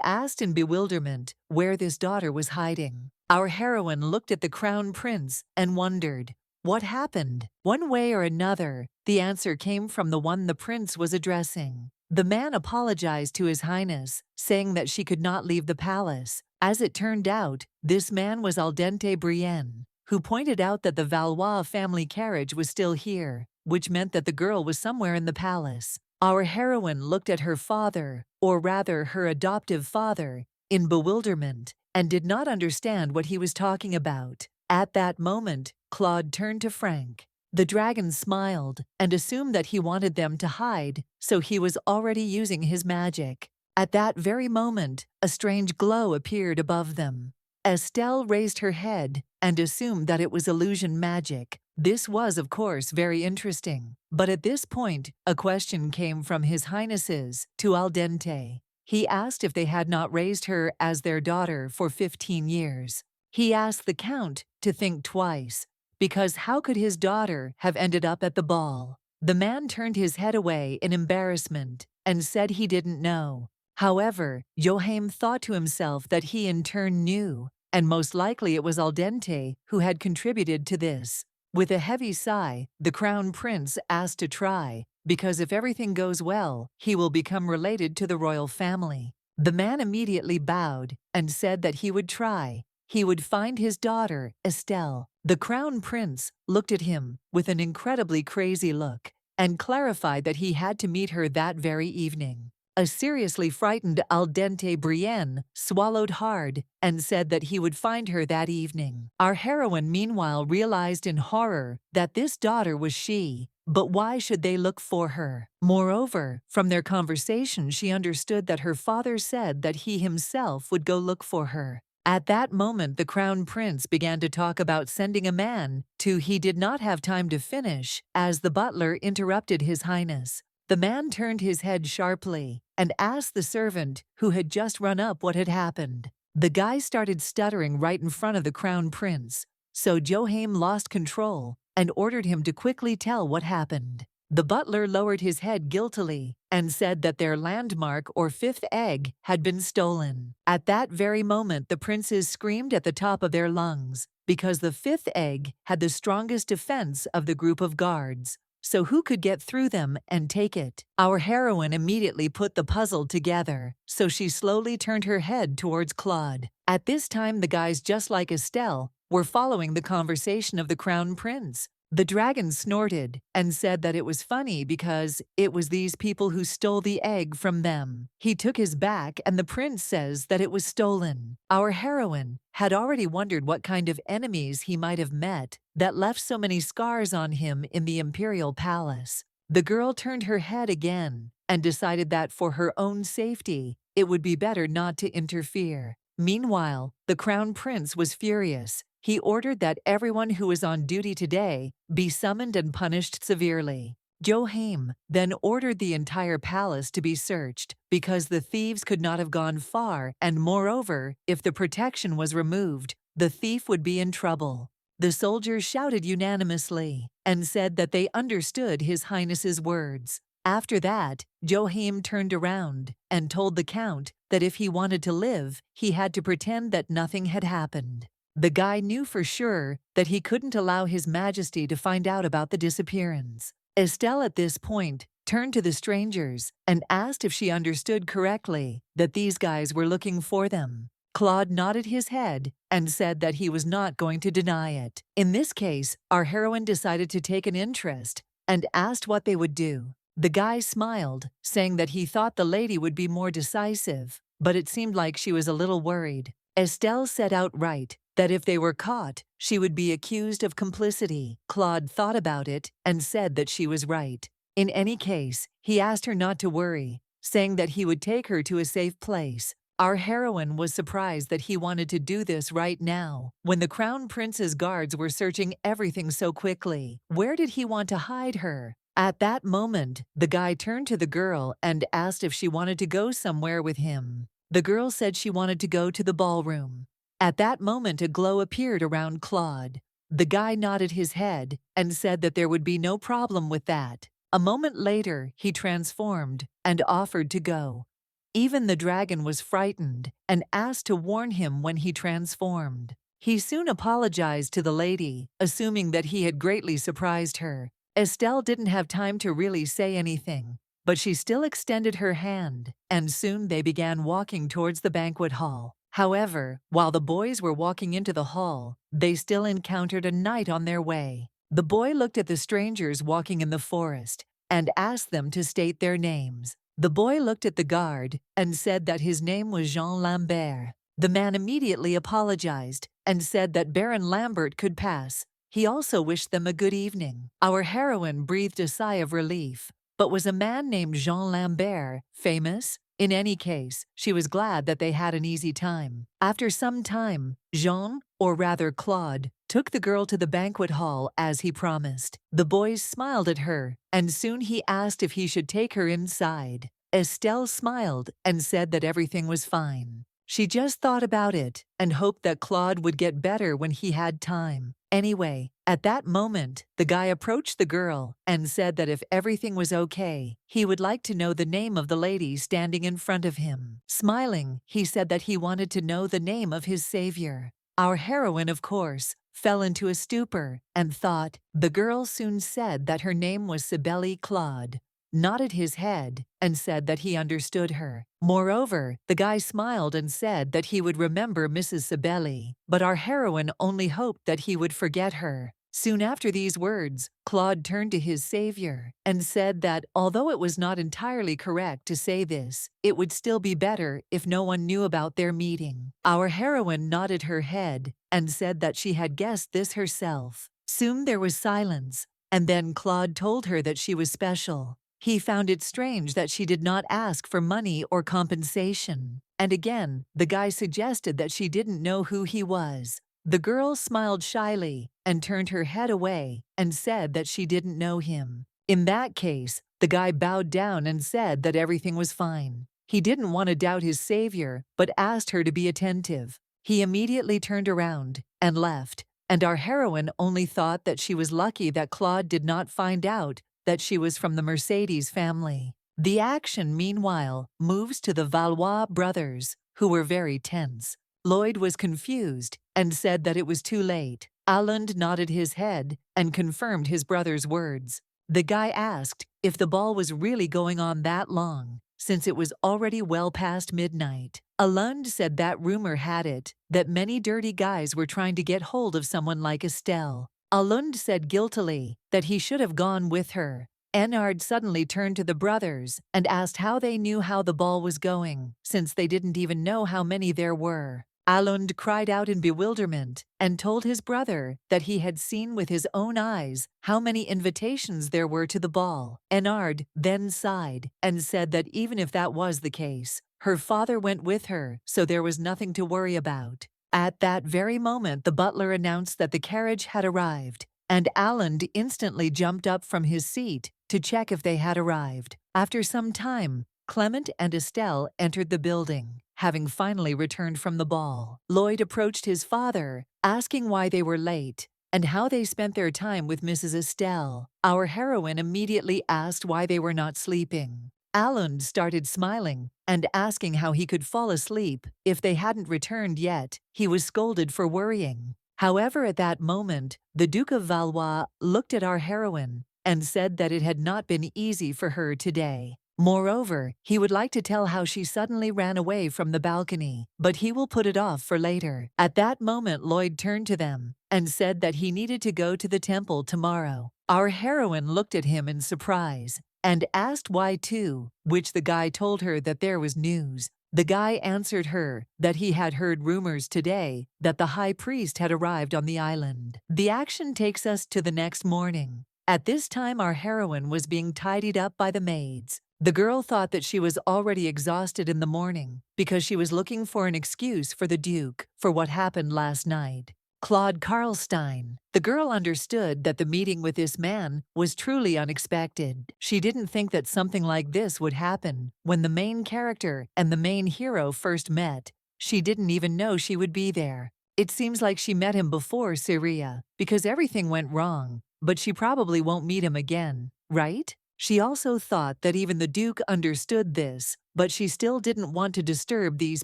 A: asked in bewilderment where this daughter was hiding. Our heroine looked at the crown prince and wondered, what happened? One way or another, the answer came from the one the prince was addressing. The man apologized to His Highness, saying that she could not leave the palace. As it turned out, this man was Brienne, who pointed out that the Valois family carriage was still here, which meant that the girl was somewhere in the palace. Our heroine looked at her father, or rather her adoptive father, in bewilderment, and did not understand what he was talking about. At that moment, Claude turned to Frank. The dragon smiled and assumed that he wanted them to hide, so he was already using his magic. At that very moment, a strange glow appeared above them. Estelle raised her head and assumed that it was illusion magic. This was, of course, very interesting. But at this point, a question came from His Highnesses to Al dente. He asked if they had not raised her as their daughter for 15 years. He asked the count to think twice, because how could his daughter have ended up at the ball? The man turned his head away in embarrassment and said he didn't know. However, Joachim thought to himself that he in turn knew, and most likely it was Al dente who had contributed to this. With a heavy sigh, the crown prince asked to try, because if everything goes well, he will become related to the royal family. The man immediately bowed and said that he would try. He would find his daughter, Estelle. The crown prince looked at him with an incredibly crazy look and clarified that he had to meet her that very evening. A seriously frightened Al dente Brienne swallowed hard and said that he would find her that evening. Our heroine meanwhile realized in horror that this daughter was she, but why should they look for her? Moreover, from their conversation she understood that her father said that he himself would go look for her. At that moment the crown prince began to talk about sending a man to he did not have time to finish, as the butler interrupted His Highness. The man turned his head sharply and asked the servant who had just run up what had happened. The guy started stuttering right in front of the crown prince, so Joachim lost control and ordered him to quickly tell what happened. The butler lowered his head guiltily and said that their landmark or fifth egg had been stolen. At that very moment the princes screamed at the top of their lungs, because the fifth egg had the strongest defense of the group of guards. So who could get through them and take it? Our heroine immediately put the puzzle together, so she slowly turned her head towards Claude. At this time the guys, just like Estelle, were following the conversation of the crown prince. The dragon snorted and said that it was funny because it was these people who stole the egg from them. He took his back and the prince says that it was stolen. Our heroine had already wondered what kind of enemies he might have met that left so many scars on him in the Imperial palace. The girl turned her head again and decided that for her own safety, it would be better not to interfere. Meanwhile, the crown prince was furious. He ordered that everyone who was on duty today be summoned and punished severely. Joachim then ordered the entire palace to be searched, because the thieves could not have gone far, and moreover, if the protection was removed, the thief would be in trouble. The soldiers shouted unanimously and said that they understood His Highness's words. After that, Joachim turned around and told the count that if he wanted to live, he had to pretend that nothing had happened. The guy knew for sure that he couldn't allow His Majesty to find out about the disappearance. Estelle at this point turned to the strangers and asked if she understood correctly that these guys were looking for them. Claude nodded his head and said that he was not going to deny it. In this case, our heroine decided to take an interest and asked what they would do. The guy smiled, saying that he thought the lady would be more decisive, but it seemed like she was a little worried. Estelle said outright that if they were caught, she would be accused of complicity. Claude thought about it and said that she was right. In any case, he asked her not to worry, saying that he would take her to a safe place. Our heroine was surprised that he wanted to do this right now, when the Crown Prince's guards were searching everything so quickly. Where did he want to hide her? At that moment, the guy turned to the girl and asked if she wanted to go somewhere with him. The girl said she wanted to go to the ballroom. At that moment, a glow appeared around Claude. The guy nodded his head and said that there would be no problem with that. A moment later, he transformed and offered to go. Even the dragon was frightened and asked to warn him when he transformed. He soon apologized to the lady, assuming that he had greatly surprised her. Estelle didn't have time to really say anything, but she still extended her hand, and soon they began walking towards the banquet hall. However, while the boys were walking into the hall, they still encountered a knight on their way. The boy looked at the strangers walking in the forest and asked them to state their names. The boy looked at the guard and said that his name was Jean Lambert. The man immediately apologized and said that Baron Lambert could pass. He also wished them a good evening. Our heroine breathed a sigh of relief. But was a man named Jean Lambert famous? In any case, she was glad that they had an easy time. After some time, Jean, or rather Claude, took the girl to the banquet hall as he promised. The boys smiled at her, and soon he asked if he should take her inside. Estelle smiled and said that everything was fine. She just thought about it and hoped that Claude would get better when he had time. Anyway, at that moment, the guy approached the girl and said that if everything was okay, he would like to know the name of the lady standing in front of him. Smiling, he said that he wanted to know the name of his savior. Our heroine, of course, fell into a stupor and thought. The girl soon said that her name was Cybele Claude, nodded his head, and said that he understood her. Moreover, the guy smiled and said that he would remember Mrs. Cybele, but our heroine only hoped that he would forget her. Soon after these words, Claude turned to his savior and said that although it was not entirely correct to say this, it would still be better if no one knew about their meeting. Our heroine nodded her head and said that she had guessed this herself. Soon there was silence, and then Claude told her that she was special. He found it strange that she did not ask for money or compensation. And again, the guy suggested that she didn't know who he was. The girl smiled shyly and turned her head away and said that she didn't know him. In that case, the guy bowed down and said that everything was fine. He didn't want to doubt his savior, but asked her to be attentive. He immediately turned around and left, and our heroine only thought that she was lucky that Claude did not find out that she was from the Mercedes family. The action, meanwhile, moves to the Valois brothers, who were very tense. Lloyd was confused and said that it was too late. Allund nodded his head and confirmed his brother's words. The guy asked if the ball was really going on that long, since it was already well past midnight. Allund said that rumor had it that many dirty guys were trying to get hold of someone like Estelle. Allund said guiltily that he should have gone with her. Ennard suddenly turned to the brothers and asked how they knew how the ball was going, since they didn't even know how many there were. Allund cried out in bewilderment and told his brother that he had seen with his own eyes how many invitations there were to the ball. Ennard then sighed and said that even if that was the case, her father went with her, so there was nothing to worry about. At that very moment, the butler announced that the carriage had arrived, and Allund instantly jumped up from his seat to check if they had arrived. After some time, Clement and Estelle entered the building, having finally returned from the ball. Lloyd approached his father, asking why they were late and how they spent their time with Mrs. Estelle. Our heroine immediately asked why they were not sleeping. Allund started smiling and asking how he could fall asleep if they hadn't returned yet. He was scolded for worrying. However, at that moment, the Duke of Valois looked at our heroine and said that it had not been easy for her today. Moreover, he would like to tell how she suddenly ran away from the balcony, but he will put it off for later. At that moment, Lloyd turned to them and said that he needed to go to the temple tomorrow. Our heroine looked at him in surprise and asked why too, which the guy told her that there was news. The guy answered her that he had heard rumors today that the high priest had arrived on the island. The action takes us to the next morning. At this time, our heroine was being tidied up by the maids. The girl thought that she was already exhausted in the morning because she was looking for an excuse for the Duke for what happened last night. Claude Karlstein. The girl understood that the meeting with this man was truly unexpected. She didn't think that something like this would happen when the main character and the main hero first met. She didn't even know she would be there. It seems like she met him before Syria because everything went wrong, but she probably won't meet him again, right? She also thought that even the Duke understood this, but she still didn't want to disturb these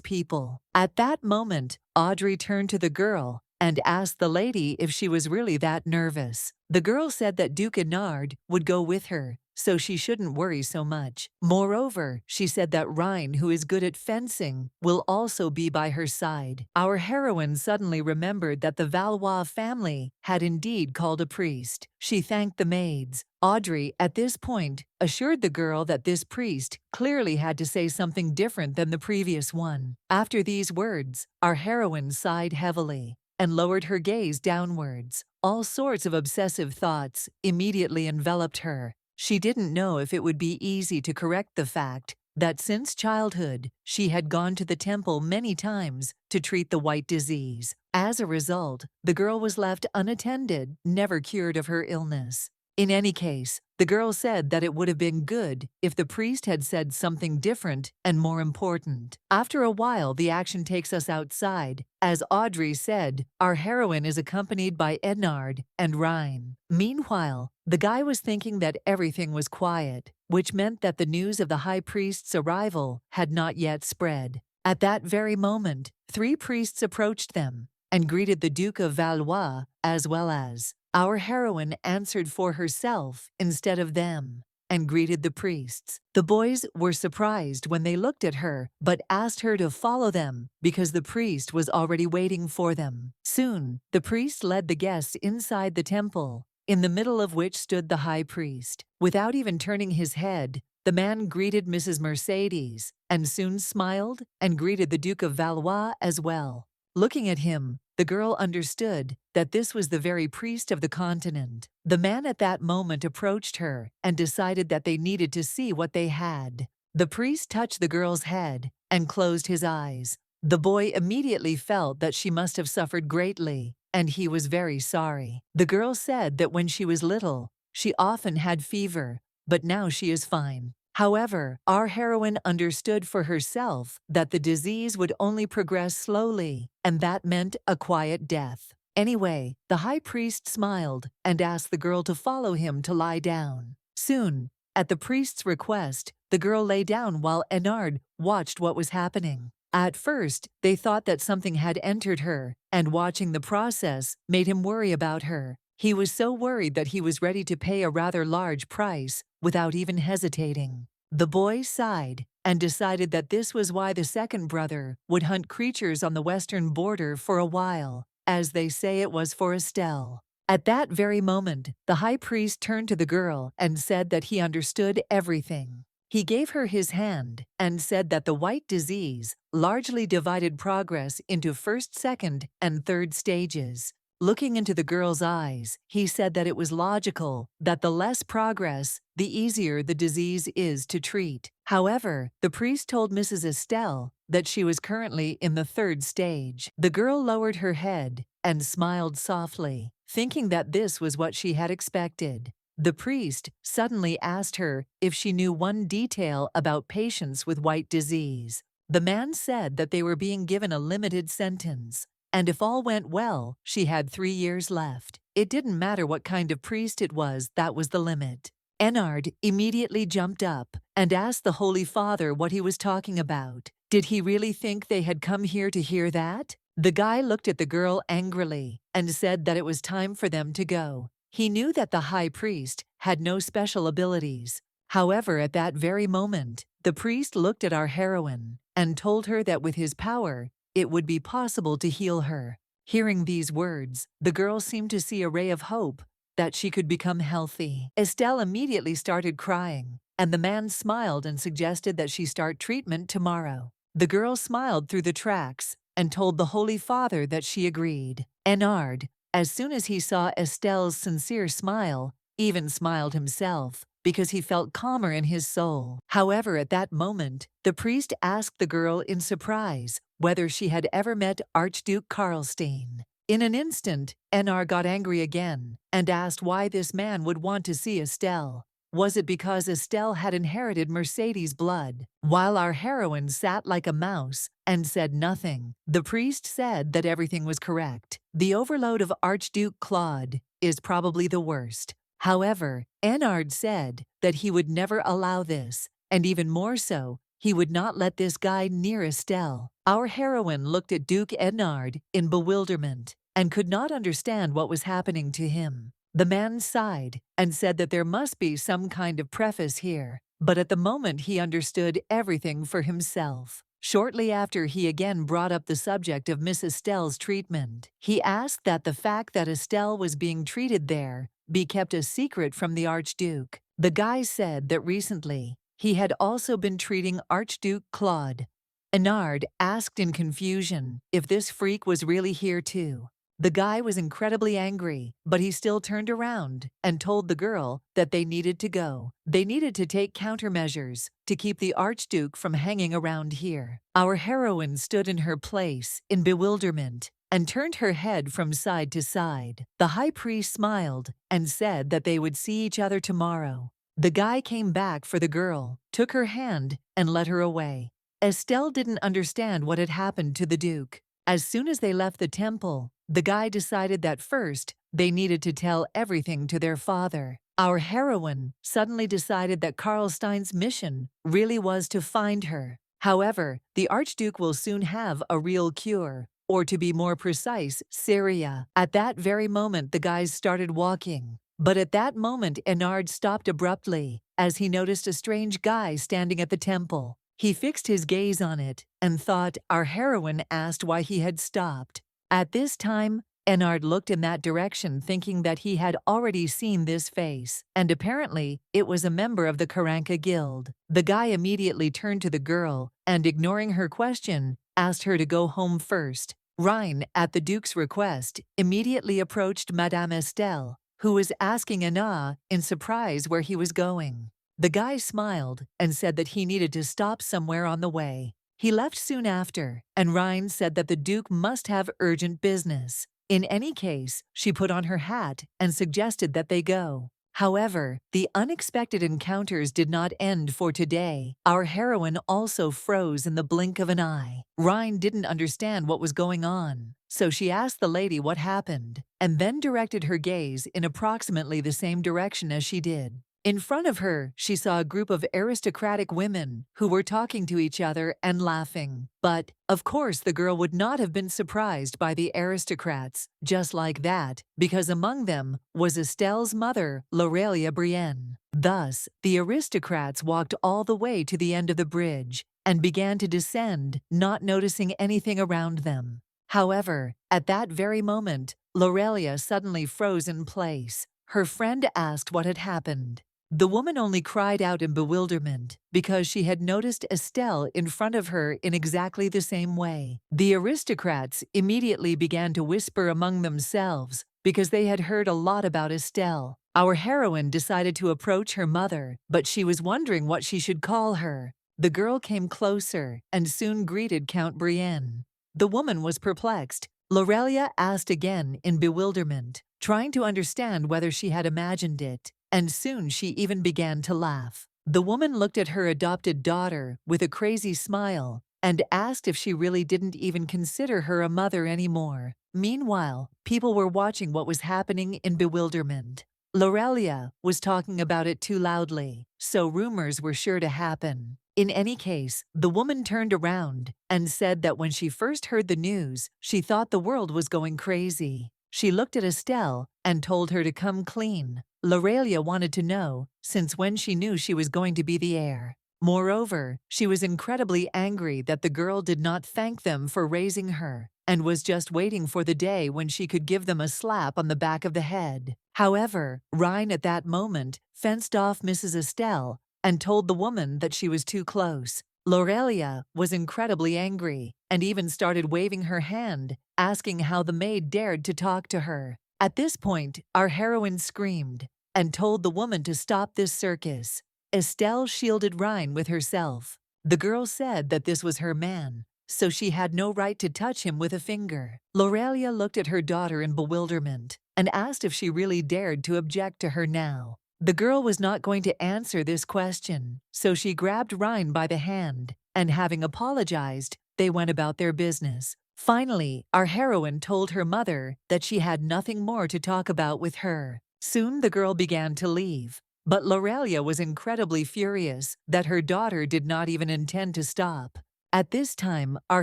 A: people. At that moment, Audrey turned to the girl and asked the lady if she was really that nervous. The girl said that Duke Enard would go with her, so she shouldn't worry so much. Moreover, she said that Rhine, who is good at fencing, will also be by her side. Our heroine suddenly remembered that the Valois family had indeed called a priest. She thanked the maids. Audrey, at this point, assured the girl that this priest clearly had to say something different than the previous one. After these words, our heroine sighed heavily and lowered her gaze downwards. All sorts of obsessive thoughts immediately enveloped her. She didn't know if it would be easy to correct the fact that since childhood she had gone to the temple many times to treat the white disease. As a result, the girl was left unattended, never cured of her illness. In any case, the girl said that it would have been good if the priest had said something different and more important. After a while, the action takes us outside. As Audrey said, our heroine is accompanied by Enard and Rhine. Meanwhile, the guy was thinking that everything was quiet, which meant that the news of the high priest's arrival had not yet spread. At that very moment, 3 priests approached them and greeted the Duke of Valois as well as. Our heroine answered for herself instead of them and greeted the priests. The boys were surprised when they looked at her, but asked her to follow them because the priest was already waiting for them. Soon, the priest led the guests inside the temple, in the middle of which stood the high priest. Without even turning his head, the man greeted Mrs. Mercedes and soon smiled and greeted the Duke of Valois as well. Looking at him, the girl understood that this was the very priest of the continent. The man at that moment approached her and decided that they needed to see what they had. The priest touched the girl's head and closed his eyes. The boy immediately felt that she must have suffered greatly, and he was very sorry. The girl said that when she was little, she often had fever, but now she is fine. However, our heroine understood for herself that the disease would only progress slowly, and that meant a quiet death. Anyway, the high priest smiled and asked the girl to follow him to lie down. Soon, at the priest's request, the girl lay down while Enard watched what was happening. At first, they thought that something had entered her, and watching the process made him worry about her. He was so worried that he was ready to pay a rather large price without even hesitating. The boy sighed and decided that this was why the second brother would hunt creatures on the western border for a while, as they say it was for Estelle. At that very moment, the high priest turned to the girl and said that he understood everything. He gave her his hand and said that the white disease largely divided progress into first, second, and third stages. Looking into the girl's eyes, he said that it was logical that the less progress, the easier the disease is to treat. However, the priest told Mrs. Estelle that she was currently in the 3rd stage. The girl lowered her head and smiled softly, thinking that this was what she had expected. The priest suddenly asked her if she knew one detail about patients with white disease. The man said that they were being given a limited sentence, and if all went well, she had 3 years left. It didn't matter what kind of priest it was, that was the limit. Enard immediately jumped up and asked the Holy Father what he was talking about. Did he really think they had come here to hear that? The guy looked at the girl angrily and said that it was time for them to go. He knew that the high priest had no special abilities. However, at that very moment, the priest looked at our heroine and told her that with his power, it would be possible to heal her. Hearing these words, the girl seemed to see a ray of hope that she could become healthy. Estelle immediately started crying, and the man smiled and suggested that she start treatment tomorrow. The girl smiled through the tracks and told the Holy Father that she agreed. Enard, as soon as he saw Estelle's sincere smile, even smiled himself, because he felt calmer in his soul. However, at that moment, the priest asked the girl in surprise whether she had ever met Archduke Karlstein. In an instant, Enard got angry again and asked why this man would want to see Estelle. Was it because Estelle had inherited Mercedes' blood? While our heroine sat like a mouse and said nothing, the priest said that everything was correct. The overload of Archduke Claude is probably the worst. However, Enard said that he would never allow this, and even more so, he would not let this guy near Estelle. Our heroine looked at Duke Enard in bewilderment and could not understand what was happening to him. The man sighed and said that there must be some kind of preface here, but at the moment he understood everything for himself. Shortly after, he again brought up the subject of Miss Estelle's treatment. He asked that the fact that Estelle was being treated there be kept a secret from the Archduke. The guy said that recently he had also been treating Archduke Claude. Enard asked in confusion if this freak was really here too. The guy was incredibly angry, but he still turned around and told the girl that they needed to go. They needed to take countermeasures to keep the Archduke from hanging around here. Our heroine stood in her place in bewilderment and turned her head from side to side. The high priest smiled and said that they would see each other tomorrow. The guy came back for the girl, took her hand, and led her away. Estelle didn't understand what had happened to the Duke. As soon as they left the temple, the guy decided that first they needed to tell everything to their father. Our heroine suddenly decided that Karlstein's mission really was to find her. However, the Archduke will soon have a real cure, or to be more precise, Syria. At that very moment, the guys started walking. But at that moment, Enard stopped abruptly as he noticed a strange guy standing at the temple. He fixed his gaze on it and thought our heroine asked why he had stopped. At this time, Enard looked in that direction thinking that he had already seen this face, and apparently it was a member of the Karanka Guild. The guy immediately turned to the girl and, ignoring her question, asked her to go home first. Rhine, at the Duke's request, immediately approached Madame Estelle, who was asking Anna in surprise where he was going. The guy smiled and said that he needed to stop somewhere on the way. He left soon after, and Rhine said that the Duke must have urgent business. In any case, she put on her hat and suggested that they go. However, the unexpected encounters did not end for today. Our heroine also froze in the blink of an eye. Rhine didn't understand what was going on, so she asked the lady what happened, and then directed her gaze in approximately the same direction as she did. In front of her, she saw a group of aristocratic women who were talking to each other and laughing. But, of course, the girl would not have been surprised by the aristocrats just like that, because among them was Estelle's mother, L'Aurelia Brienne. Thus, the aristocrats walked all the way to the end of the bridge and began to descend, not noticing anything around them. However, at that very moment, L'Aurelia suddenly froze in place. Her friend asked what had happened. The woman only cried out in bewilderment because she had noticed Estelle in front of her in exactly the same way. The aristocrats immediately began to whisper among themselves because they had heard a lot about Estelle. Our heroine decided to approach her mother, but she was wondering what she should call her. The girl came closer and soon greeted Count Brienne. The woman was perplexed. L'Aurelia asked again in bewilderment, trying to understand whether she had imagined it, and soon she even began to laugh. The woman looked at her adopted daughter with a crazy smile and asked if she really didn't even consider her a mother anymore. Meanwhile, people were watching what was happening in bewilderment. L'Aurelia was talking about it too loudly, so rumors were sure to happen. In any case, the woman turned around and said that when she first heard the news, she thought the world was going crazy. She looked at Estelle and told her to come clean. Lorelia wanted to know, since when she knew she was going to be the heir. Moreover, she was incredibly angry that the girl did not thank them for raising her, and was just waiting for the day when she could give them a slap on the back of the head. However, Rhine at that moment fenced off Mrs. Estelle and told the woman that she was too close. Lorelia was incredibly angry and even started waving her hand, asking how the maid dared to talk to her. At this point, our heroine screamed and told the woman to stop this circus. Estelle shielded Rhine with herself. The girl said that this was her man, so she had no right to touch him with a finger. Lorelia looked at her daughter in bewilderment and asked if she really dared to object to her now. The girl was not going to answer this question, so she grabbed Rhine by the hand, and having apologized, they went about their business. Finally, our heroine told her mother that she had nothing more to talk about with her. Soon the girl began to leave, but Lorelia was incredibly furious that her daughter did not even intend to stop. At this time, our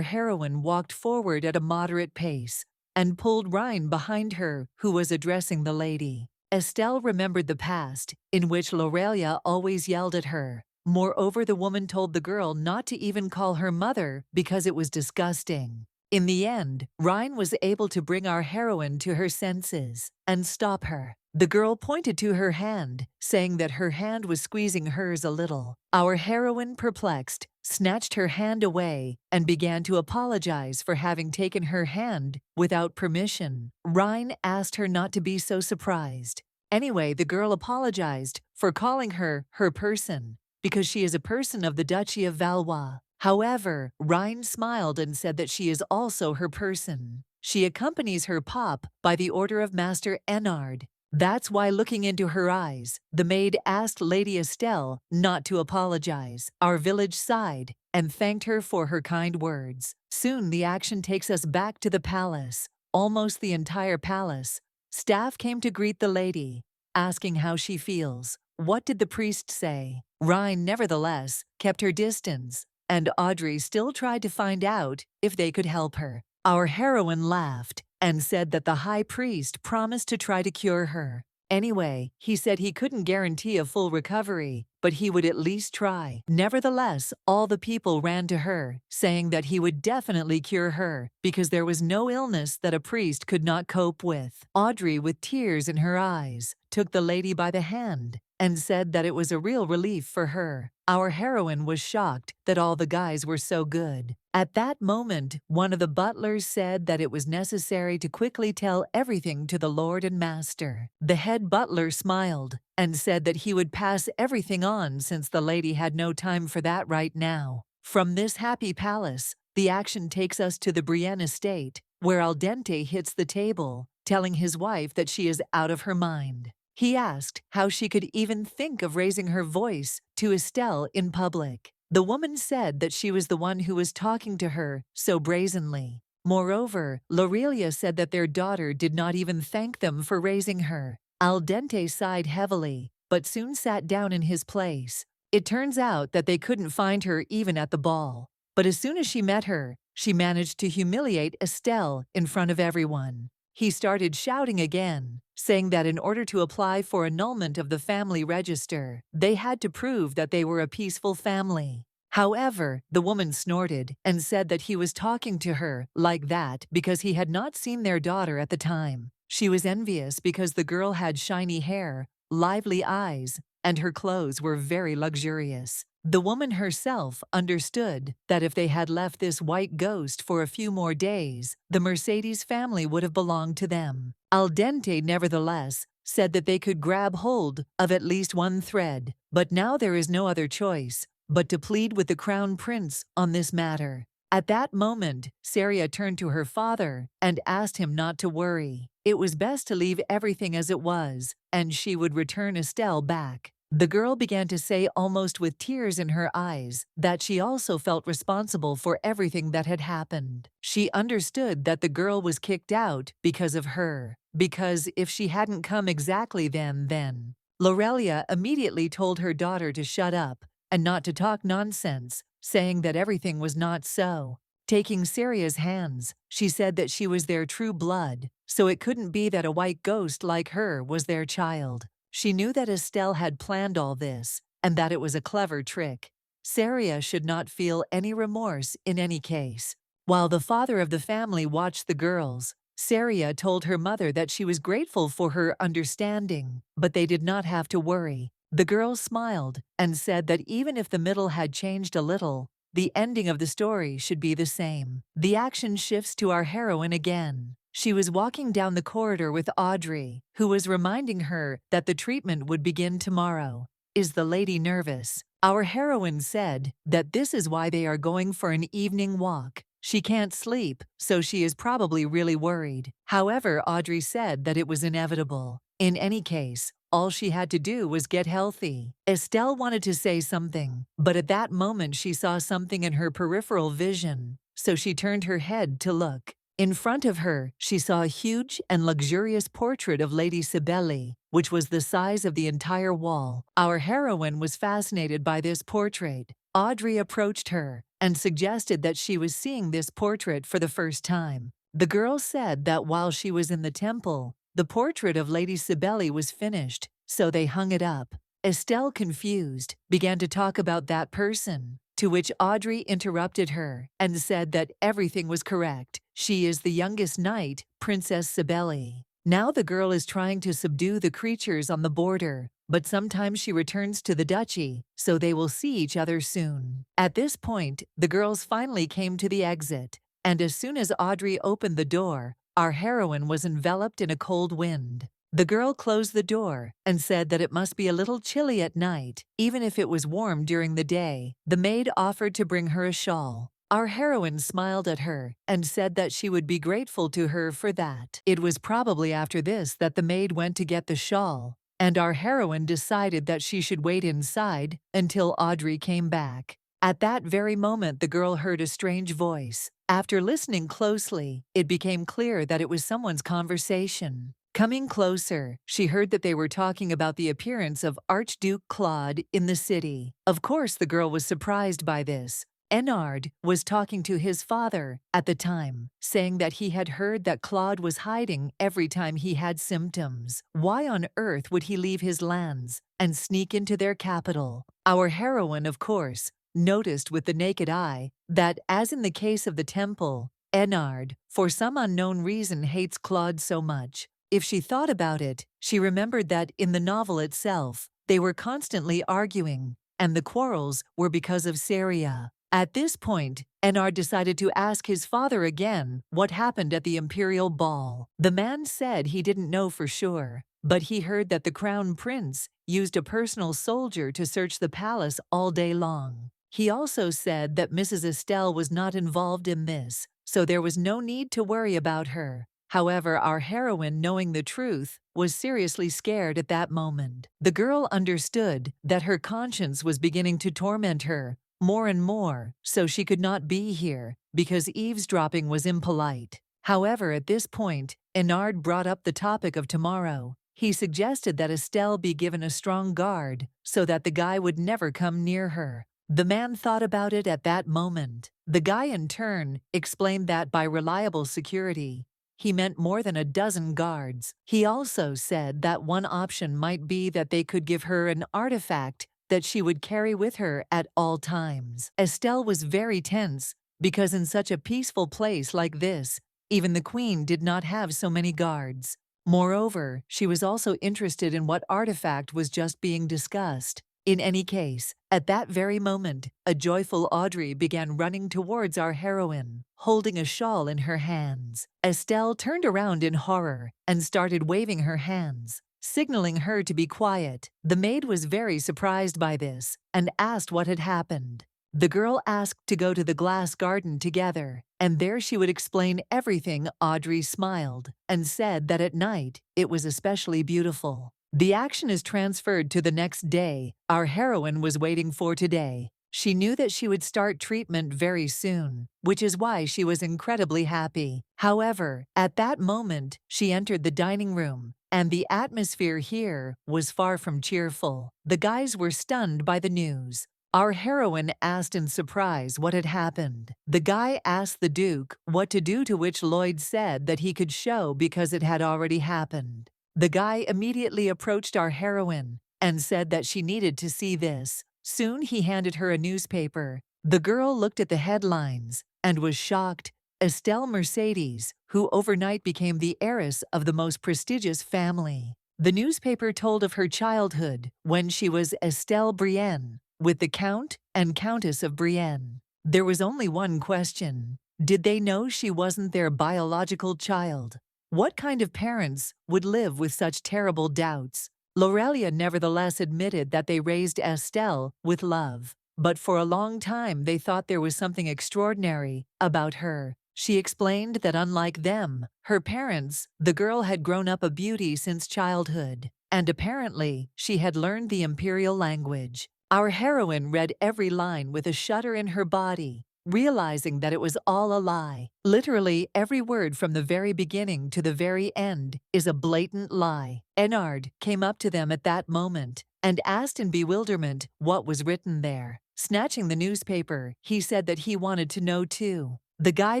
A: heroine walked forward at a moderate pace and pulled Rhine behind her, who was addressing the lady. Estelle remembered the past, in which Lorelia always yelled at her. Moreover, the woman told the girl not to even call her mother because it was disgusting. In the end, Rhine was able to bring our heroine to her senses and stop her. The girl pointed to her hand, saying that her hand was squeezing hers a little. Our heroine, perplexed, snatched her hand away and began to apologize for having taken her hand without permission. Rhine asked her not to be so surprised. Anyway, the girl apologized for calling her her person, because she is a person of the Duchy of Valois. However, Rhine smiled and said that she is also her person. She accompanies her pop by the order of Master Enard. That's why, looking into her eyes, the maid asked Lady Estelle not to apologize. Our village sighed and thanked her for her kind words. Soon the action takes us back to the palace. Almost the entire palace. Staff came to greet the lady, asking how she feels. What did the priest say? Rhine, nevertheless, kept her distance, and Audrey still tried to find out if they could help her. Our heroine laughed and said that the high priest promised to try to cure her. Anyway, he said he couldn't guarantee a full recovery, but he would at least try. Nevertheless, all the people ran to her, saying that he would definitely cure her, because there was no illness that a priest could not cope with. Audrey, with tears in her eyes, took the lady by the hand and said that it was a real relief for her. Our heroine was shocked that all the guys were so good. At that moment, one of the butlers said that it was necessary to quickly tell everything to the lord and master. The head butler smiled and said that he would pass everything on since the lady had no time for that right now. From this happy palace, the action takes us to the Brienne estate, where Al Dente hits the table, telling his wife that she is out of her mind. He asked how she could even think of raising her voice to Estelle in public. The woman said that she was the one who was talking to her so brazenly. Moreover, Lorelia said that their daughter did not even thank them for raising her. Al Dente sighed heavily, but soon sat down in his place. It turns out that they couldn't find her even at the ball. But as soon as she met her, she managed to humiliate Estelle in front of everyone. He started shouting again, saying that in order to apply for annulment of the family register, they had to prove that they were a peaceful family. However, the woman snorted and said that he was talking to her like that because he had not seen their daughter at the time. She was envious because the girl had shiny hair, lively eyes, and her clothes were very luxurious. The woman herself understood that if they had left this white ghost for a few more days, the Mercedes family would have belonged to them. Al Dente, nevertheless, said that they could grab hold of at least one thread, but now there is no other choice but to plead with the crown prince on this matter. At that moment, Saria turned to her father and asked him not to worry. It was best to leave everything as it was, and she would return Estelle back. The girl began to say, almost with tears in her eyes, that she also felt responsible for everything that had happened. She understood that the girl was kicked out because of her, because if she hadn't come exactly then. Lorelia immediately told her daughter to shut up and not to talk nonsense, saying that everything was not so. Taking Saria's hands, she said that she was their true blood, so it couldn't be that a white ghost like her was their child. She knew that Estelle had planned all this, and that it was a clever trick. Saria should not feel any remorse in any case. While the father of the family watched the girls, Saria told her mother that she was grateful for her understanding, but they did not have to worry. The girls smiled and said that even if the middle had changed a little, the ending of the story should be the same. The action shifts to our heroine again. She was walking down the corridor with Audrey, who was reminding her that the treatment would begin tomorrow. Is the lady nervous? Our heroine said that this is why they are going for an evening walk. She can't sleep, so she is probably really worried. However, Audrey said that it was inevitable. In any case, all she had to do was get healthy. Estelle wanted to say something, but at that moment she saw something in her peripheral vision, so she turned her head to look. In front of her, she saw a huge and luxurious portrait of Lady Sibeli, which was the size of the entire wall. Our heroine was fascinated by this portrait. Audrey approached her and suggested that she was seeing this portrait for the first time. The girl said that while she was in the temple, the portrait of Lady Sibeli was finished, so they hung it up. Estelle, confused, began to talk about that person, to which Audrey interrupted her and said that everything was correct. She is the youngest knight, Princess Sibeli. Now the girl is trying to subdue the creatures on the border, but sometimes she returns to the duchy, so they will see each other soon. At this point, the girls finally came to the exit, and as soon as Audrey opened the door, our heroine was enveloped in a cold wind. The girl closed the door and said that it must be a little chilly at night, even if it was warm during the day. The maid offered to bring her a shawl. Our heroine smiled at her and said that she would be grateful to her for that. It was probably after this that the maid went to get the shawl, and our heroine decided that she should wait inside until Audrey came back. At that very moment, the girl heard a strange voice. After listening closely, it became clear that it was someone's conversation. Coming closer, she heard that they were talking about the appearance of Archduke Claude in the city. Of course, the girl was surprised by this. Enard was talking to his father at the time, saying that he had heard that Claude was hiding every time he had symptoms. Why on earth would he leave his lands and sneak into their capital? Our heroine, of course, noticed with the naked eye that, as in the case of the temple, Enard, for some unknown reason, hates Claude so much. If she thought about it, she remembered that in the novel itself, they were constantly arguing, and the quarrels were because of Saria. At this point, Enard decided to ask his father again what happened at the Imperial ball. The man said he didn't know for sure, but he heard that the crown prince used a personal soldier to search the palace all day long. He also said that Mrs. Estelle was not involved in this, so there was no need to worry about her. However, our heroine, knowing the truth, was seriously scared at that moment. The girl understood that her conscience was beginning to torment her more and more, so she could not be here because eavesdropping was impolite. However, at this point, Enard brought up the topic of tomorrow. He suggested that Estelle be given a strong guard so that the guy would never come near her. The man thought about it at that moment. The guy, in turn, explained that by reliable security, he meant more than a dozen guards. He also said that one option might be that they could give her an artifact that she would carry with her at all times. Estelle was very tense because in such a peaceful place like this, even the queen did not have so many guards. Moreover, she was also interested in what artifact was just being discussed. In any case, at that very moment, a joyful Audrey began running towards our heroine, holding a shawl in her hands. Estelle turned around in horror and started waving her hands, signaling her to be quiet. The maid was very surprised by this and asked what had happened. The girl asked to go to the glass garden together, and there she would explain everything. Audrey smiled and said that at night it was especially beautiful. The action is transferred to the next day. Our heroine was waiting for today. She knew that she would start treatment very soon, which is why she was incredibly happy. However, at that moment, she entered the dining room, and the atmosphere here was far from cheerful. The guys were stunned by the news. Our heroine asked in surprise what had happened. The guy asked the Duke what to do, to which Lloyd said that he could show because it had already happened. The guy immediately approached our heroine and said that she needed to see this. Soon he handed her a newspaper. The girl looked at the headlines and was shocked. Estelle Mercedes, who overnight became the heiress of the most prestigious family. The newspaper told of her childhood when she was Estelle Brienne, with the Count and Countess of Brienne. There was only one question. Did they know she wasn't their biological child? What kind of parents would live with such terrible doubts? Lorelia nevertheless admitted that they raised Estelle with love, but for a long time they thought there was something extraordinary about her. She explained that unlike them, her parents, the girl had grown up a beauty since childhood, and apparently she had learned the Imperial language. Our heroine read every line with a shudder in her body, realizing that it was all a lie. Literally, every word from the very beginning to the very end is a blatant lie. Enard came up to them at that moment and asked in bewilderment what was written there. Snatching the newspaper, he said that he wanted to know too. The guy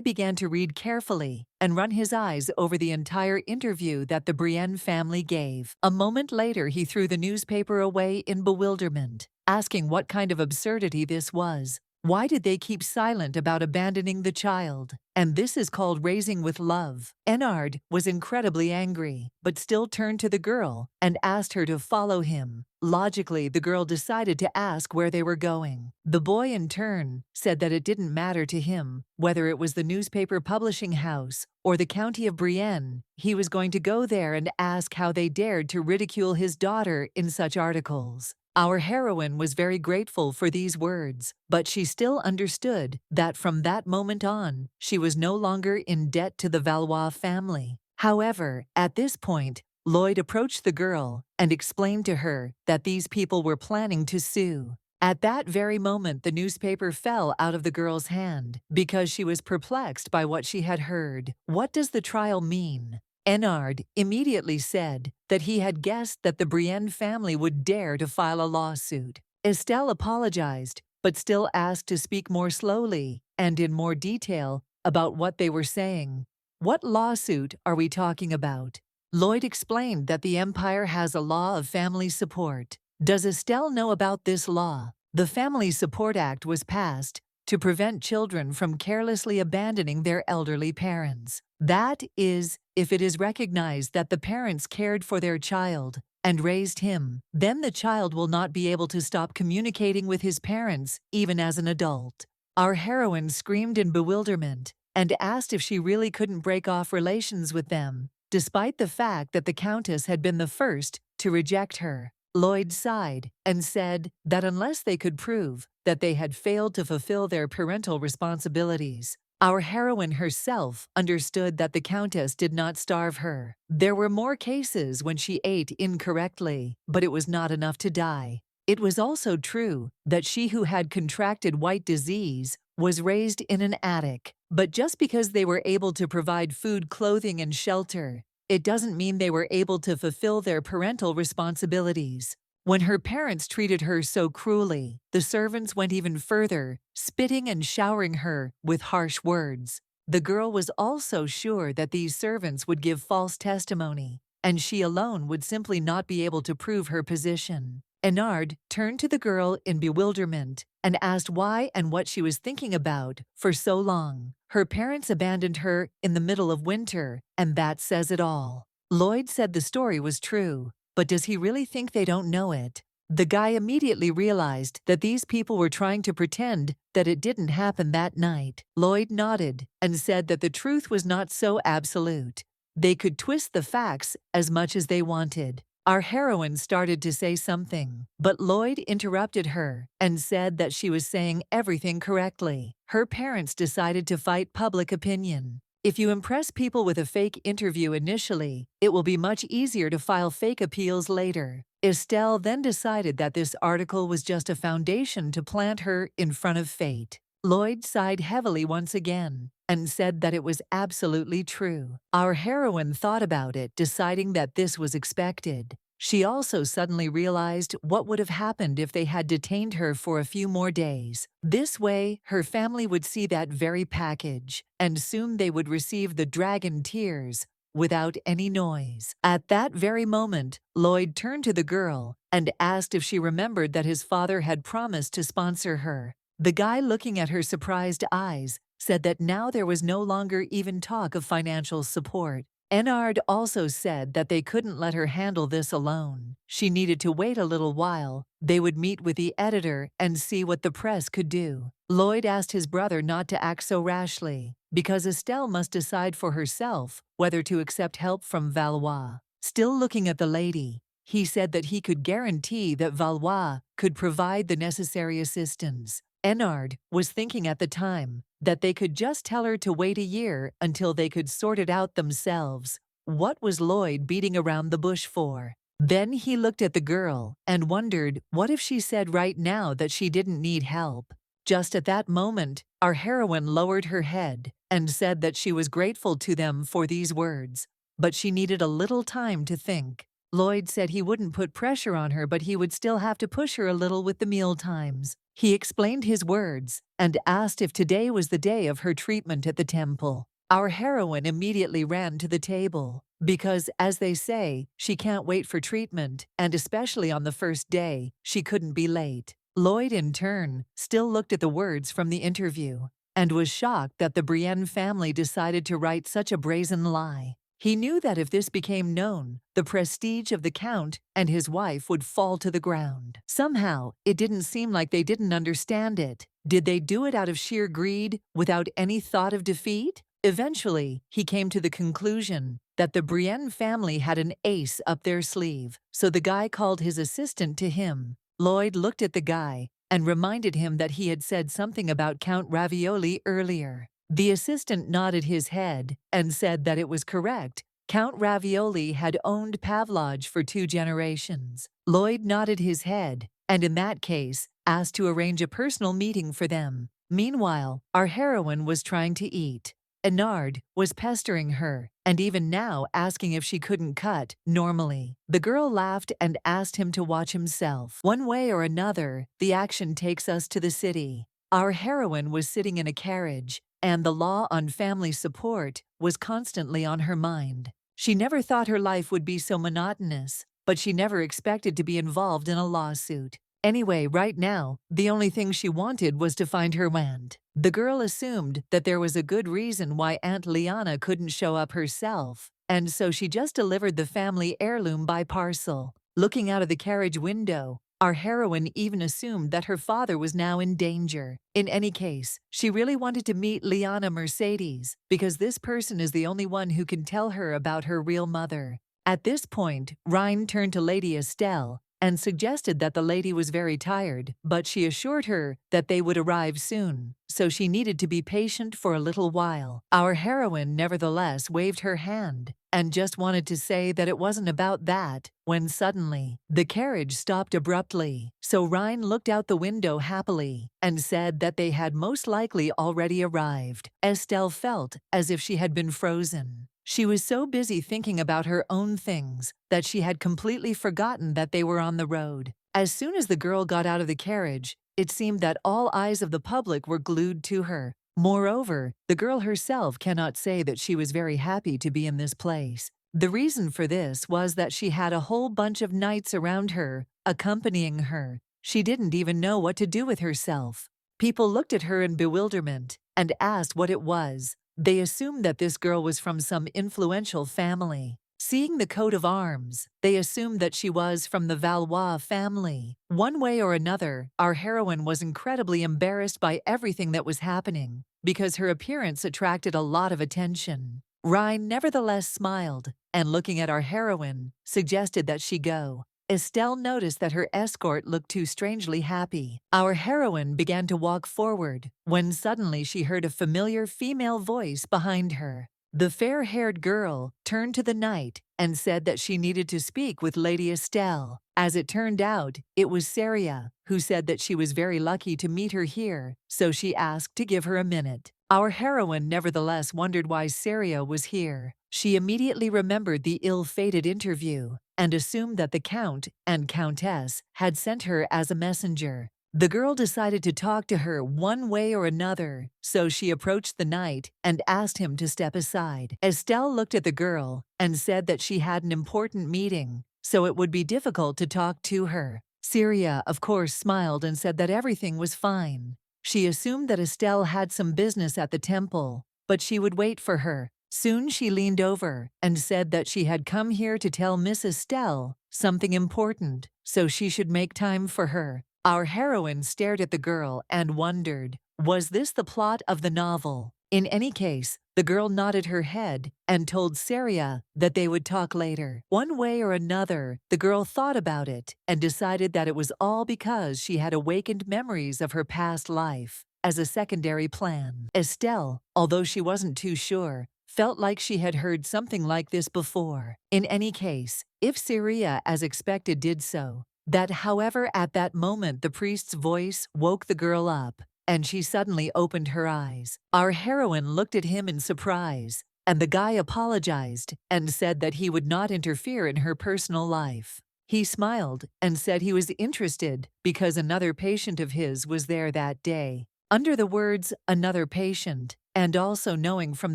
A: began to read carefully and run his eyes over the entire interview that the Brienne family gave. A moment later, he threw the newspaper away in bewilderment, asking what kind of absurdity this was. Why did they keep silent about abandoning the child? And this is called raising with love. Enard was incredibly angry, but still turned to the girl and asked her to follow him. Logically, the girl decided to ask where they were going. The boy, in turn, said that it didn't matter to him whether it was the newspaper publishing house or the county of Brienne. He was going to go there and ask how they dared to ridicule his daughter in such articles. Our heroine was very grateful for these words, but she still understood that from that moment on, she was no longer in debt to the Valois family. However, at this point, Lloyd approached the girl and explained to her that these people were planning to sue. At that very moment, the newspaper fell out of the girl's hand because she was perplexed by what she had heard. What does the trial mean? Enard immediately said that he had guessed that the Brienne family would dare to file a lawsuit. Estelle apologized, but still asked to speak more slowly and in more detail about what they were saying. What lawsuit are we talking about? Lloyd explained that the Empire has a law of family support. Does Estelle know about this law? The Family Support Act was passed to prevent children from carelessly abandoning their elderly parents. That is, if it is recognized that the parents cared for their child and raised him, then the child will not be able to stop communicating with his parents even as an adult. Our heroine screamed in bewilderment and asked if she really couldn't break off relations with them, despite the fact that the Countess had been the first to reject her. Lloyd sighed and said that unless they could prove that they had failed to fulfill their parental responsibilities, our heroine herself understood that the Countess did not starve her. There were more cases when she ate incorrectly, but it was not enough to die. It was also true that she who had contracted white disease was raised in an attic. But just because they were able to provide food, clothing, and shelter, it doesn't mean they were able to fulfill their parental responsibilities. When her parents treated her so cruelly, the servants went even further, spitting and showering her with harsh words. The girl was also sure that these servants would give false testimony, and she alone would simply not be able to prove her position. Enard turned to the girl in bewilderment and asked why and what she was thinking about for so long. Her parents abandoned her in the middle of winter, and that says it all. Lloyd said the story was true, but does he really think they don't know it? The guy immediately realized that these people were trying to pretend that it didn't happen that night. Lloyd nodded and said that the truth was not so absolute. They could twist the facts as much as they wanted. Our heroine started to say something, but Lloyd interrupted her and said that she was saying everything correctly. Her parents decided to fight public opinion. If you impress people with a fake interview initially, it will be much easier to file fake appeals later. Estelle then decided that this article was just a foundation to plant her in front of fate. Lloyd sighed heavily once again and said that it was absolutely true. Our heroine thought about it, deciding that this was expected. She also suddenly realized what would have happened if they had detained her for a few more days. This way, her family would see that very package, and soon they would receive the dragon tears without any noise. At that very moment, Lloyd turned to the girl and asked if she remembered that his father had promised to sponsor her. The guy, looking at her surprised eyes, said that now there was no longer even talk of financial support. Ennard also said that they couldn't let her handle this alone. She needed to wait a little while. They would meet with the editor and see what the press could do. Lloyd asked his brother not to act so rashly, because Estelle must decide for herself whether to accept help from Valois. Still looking at the lady, he said that he could guarantee that Valois could provide the necessary assistance. Ennard was thinking at the time that they could just tell her to wait a year until they could sort it out themselves. What was Lloyd beating around the bush for? Then he looked at the girl and wondered what if she said right now that she didn't need help. Just at that moment, our heroine lowered her head and said that she was grateful to them for these words, but she needed a little time to think. Lloyd said he wouldn't put pressure on her, but he would still have to push her a little with the meal times. He explained his words and asked if today was the day of her treatment at the temple. Our heroine immediately ran to the table because, as they say, she can't wait for treatment, and especially on the first day, she couldn't be late. Lloyd, in turn, still looked at the words from the interview and was shocked that the Brienne family decided to write such a brazen lie. He knew that if this became known, the prestige of the Count and his wife would fall to the ground. Somehow, it didn't seem like they didn't understand it. Did they do it out of sheer greed, without any thought of defeat? Eventually, he came to the conclusion that the Brienne family had an ace up their sleeve, so the guy called his assistant to him. Lloyd looked at the guy and reminded him that he had said something about Count Ravioli earlier. The assistant nodded his head and said that it was correct. Count Ravioli had owned Pavlodge for 2 generations. Lloyd nodded his head and, in that case, asked to arrange a personal meeting for them. Meanwhile, our heroine was trying to eat. Ennard was pestering her, and even now asking if she couldn't cut normally. The girl laughed and asked him to watch himself. One way or another, the action takes us to the city. Our heroine was sitting in a carriage, and the law on family support was constantly on her mind. She never thought her life would be so monotonous, but she never expected to be involved in a lawsuit. Anyway, right now, the only thing she wanted was to find her aunt. The girl assumed that there was a good reason why Aunt Liana couldn't show up herself, and so she just delivered the family heirloom by parcel. Looking out of the carriage window, our heroine even assumed that her father was now in danger. In any case, she really wanted to meet Liana Mercedes, because this person is the only one who can tell her about her real mother. At this point, Rhine turned to Lady Estelle and suggested that the lady was very tired, but she assured her that they would arrive soon, so she needed to be patient for a little while. Our heroine nevertheless waved her hand and just wanted to say that it wasn't about that, when suddenly, the carriage stopped abruptly. So Rhine looked out the window happily and said that they had most likely already arrived. Estelle felt as if she had been frozen. She was so busy thinking about her own things that she had completely forgotten that they were on the road. As soon as the girl got out of the carriage, it seemed that all eyes of the public were glued to her. Moreover, the girl herself cannot say that she was very happy to be in this place. The reason for this was that she had a whole bunch of knights around her, accompanying her. She didn't even know what to do with herself. People looked at her in bewilderment and asked what it was. They assumed that this girl was from some influential family. Seeing the coat of arms, they assumed that she was from the Valois family. One way or another, our heroine was incredibly embarrassed by everything that was happening, because her appearance attracted a lot of attention. Rhine nevertheless smiled, and looking at our heroine, suggested that she go. Estelle noticed that her escort looked too strangely happy. Our heroine began to walk forward, when suddenly she heard a familiar female voice behind her. The fair-haired girl turned to the knight and said that she needed to speak with Lady Estelle. As it turned out, it was Saria, who said that she was very lucky to meet her here, so she asked to give her a minute. Our heroine nevertheless wondered why Saria was here. She immediately remembered the ill-fated interview and assumed that the Count and Countess had sent her as a messenger. The girl decided to talk to her one way or another, so she approached the knight and asked him to step aside. Estelle looked at the girl and said that she had an important meeting, so it would be difficult to talk to her. Syria, of course, smiled and said that everything was fine. She assumed that Estelle had some business at the temple, but she would wait for her. Soon she leaned over and said that she had come here to tell Miss Estelle something important, so she should make time for her. Our heroine stared at the girl and wondered, was this the plot of the novel? In any case, the girl nodded her head and told Syria that they would talk later. One way or another, the girl thought about it and decided that it was all because she had awakened memories of her past life as a secondary plan. Estelle, although she wasn't too sure, felt like she had heard something like this before. In any case, if Syria, as expected, did so, however, at that moment the priest's voice woke the girl up, and she suddenly opened her eyes. Our heroine looked at him in surprise, and the guy apologized and said that he would not interfere in her personal life. He smiled and said he was interested because another patient of his was there that day. Under the words, another patient, and also knowing from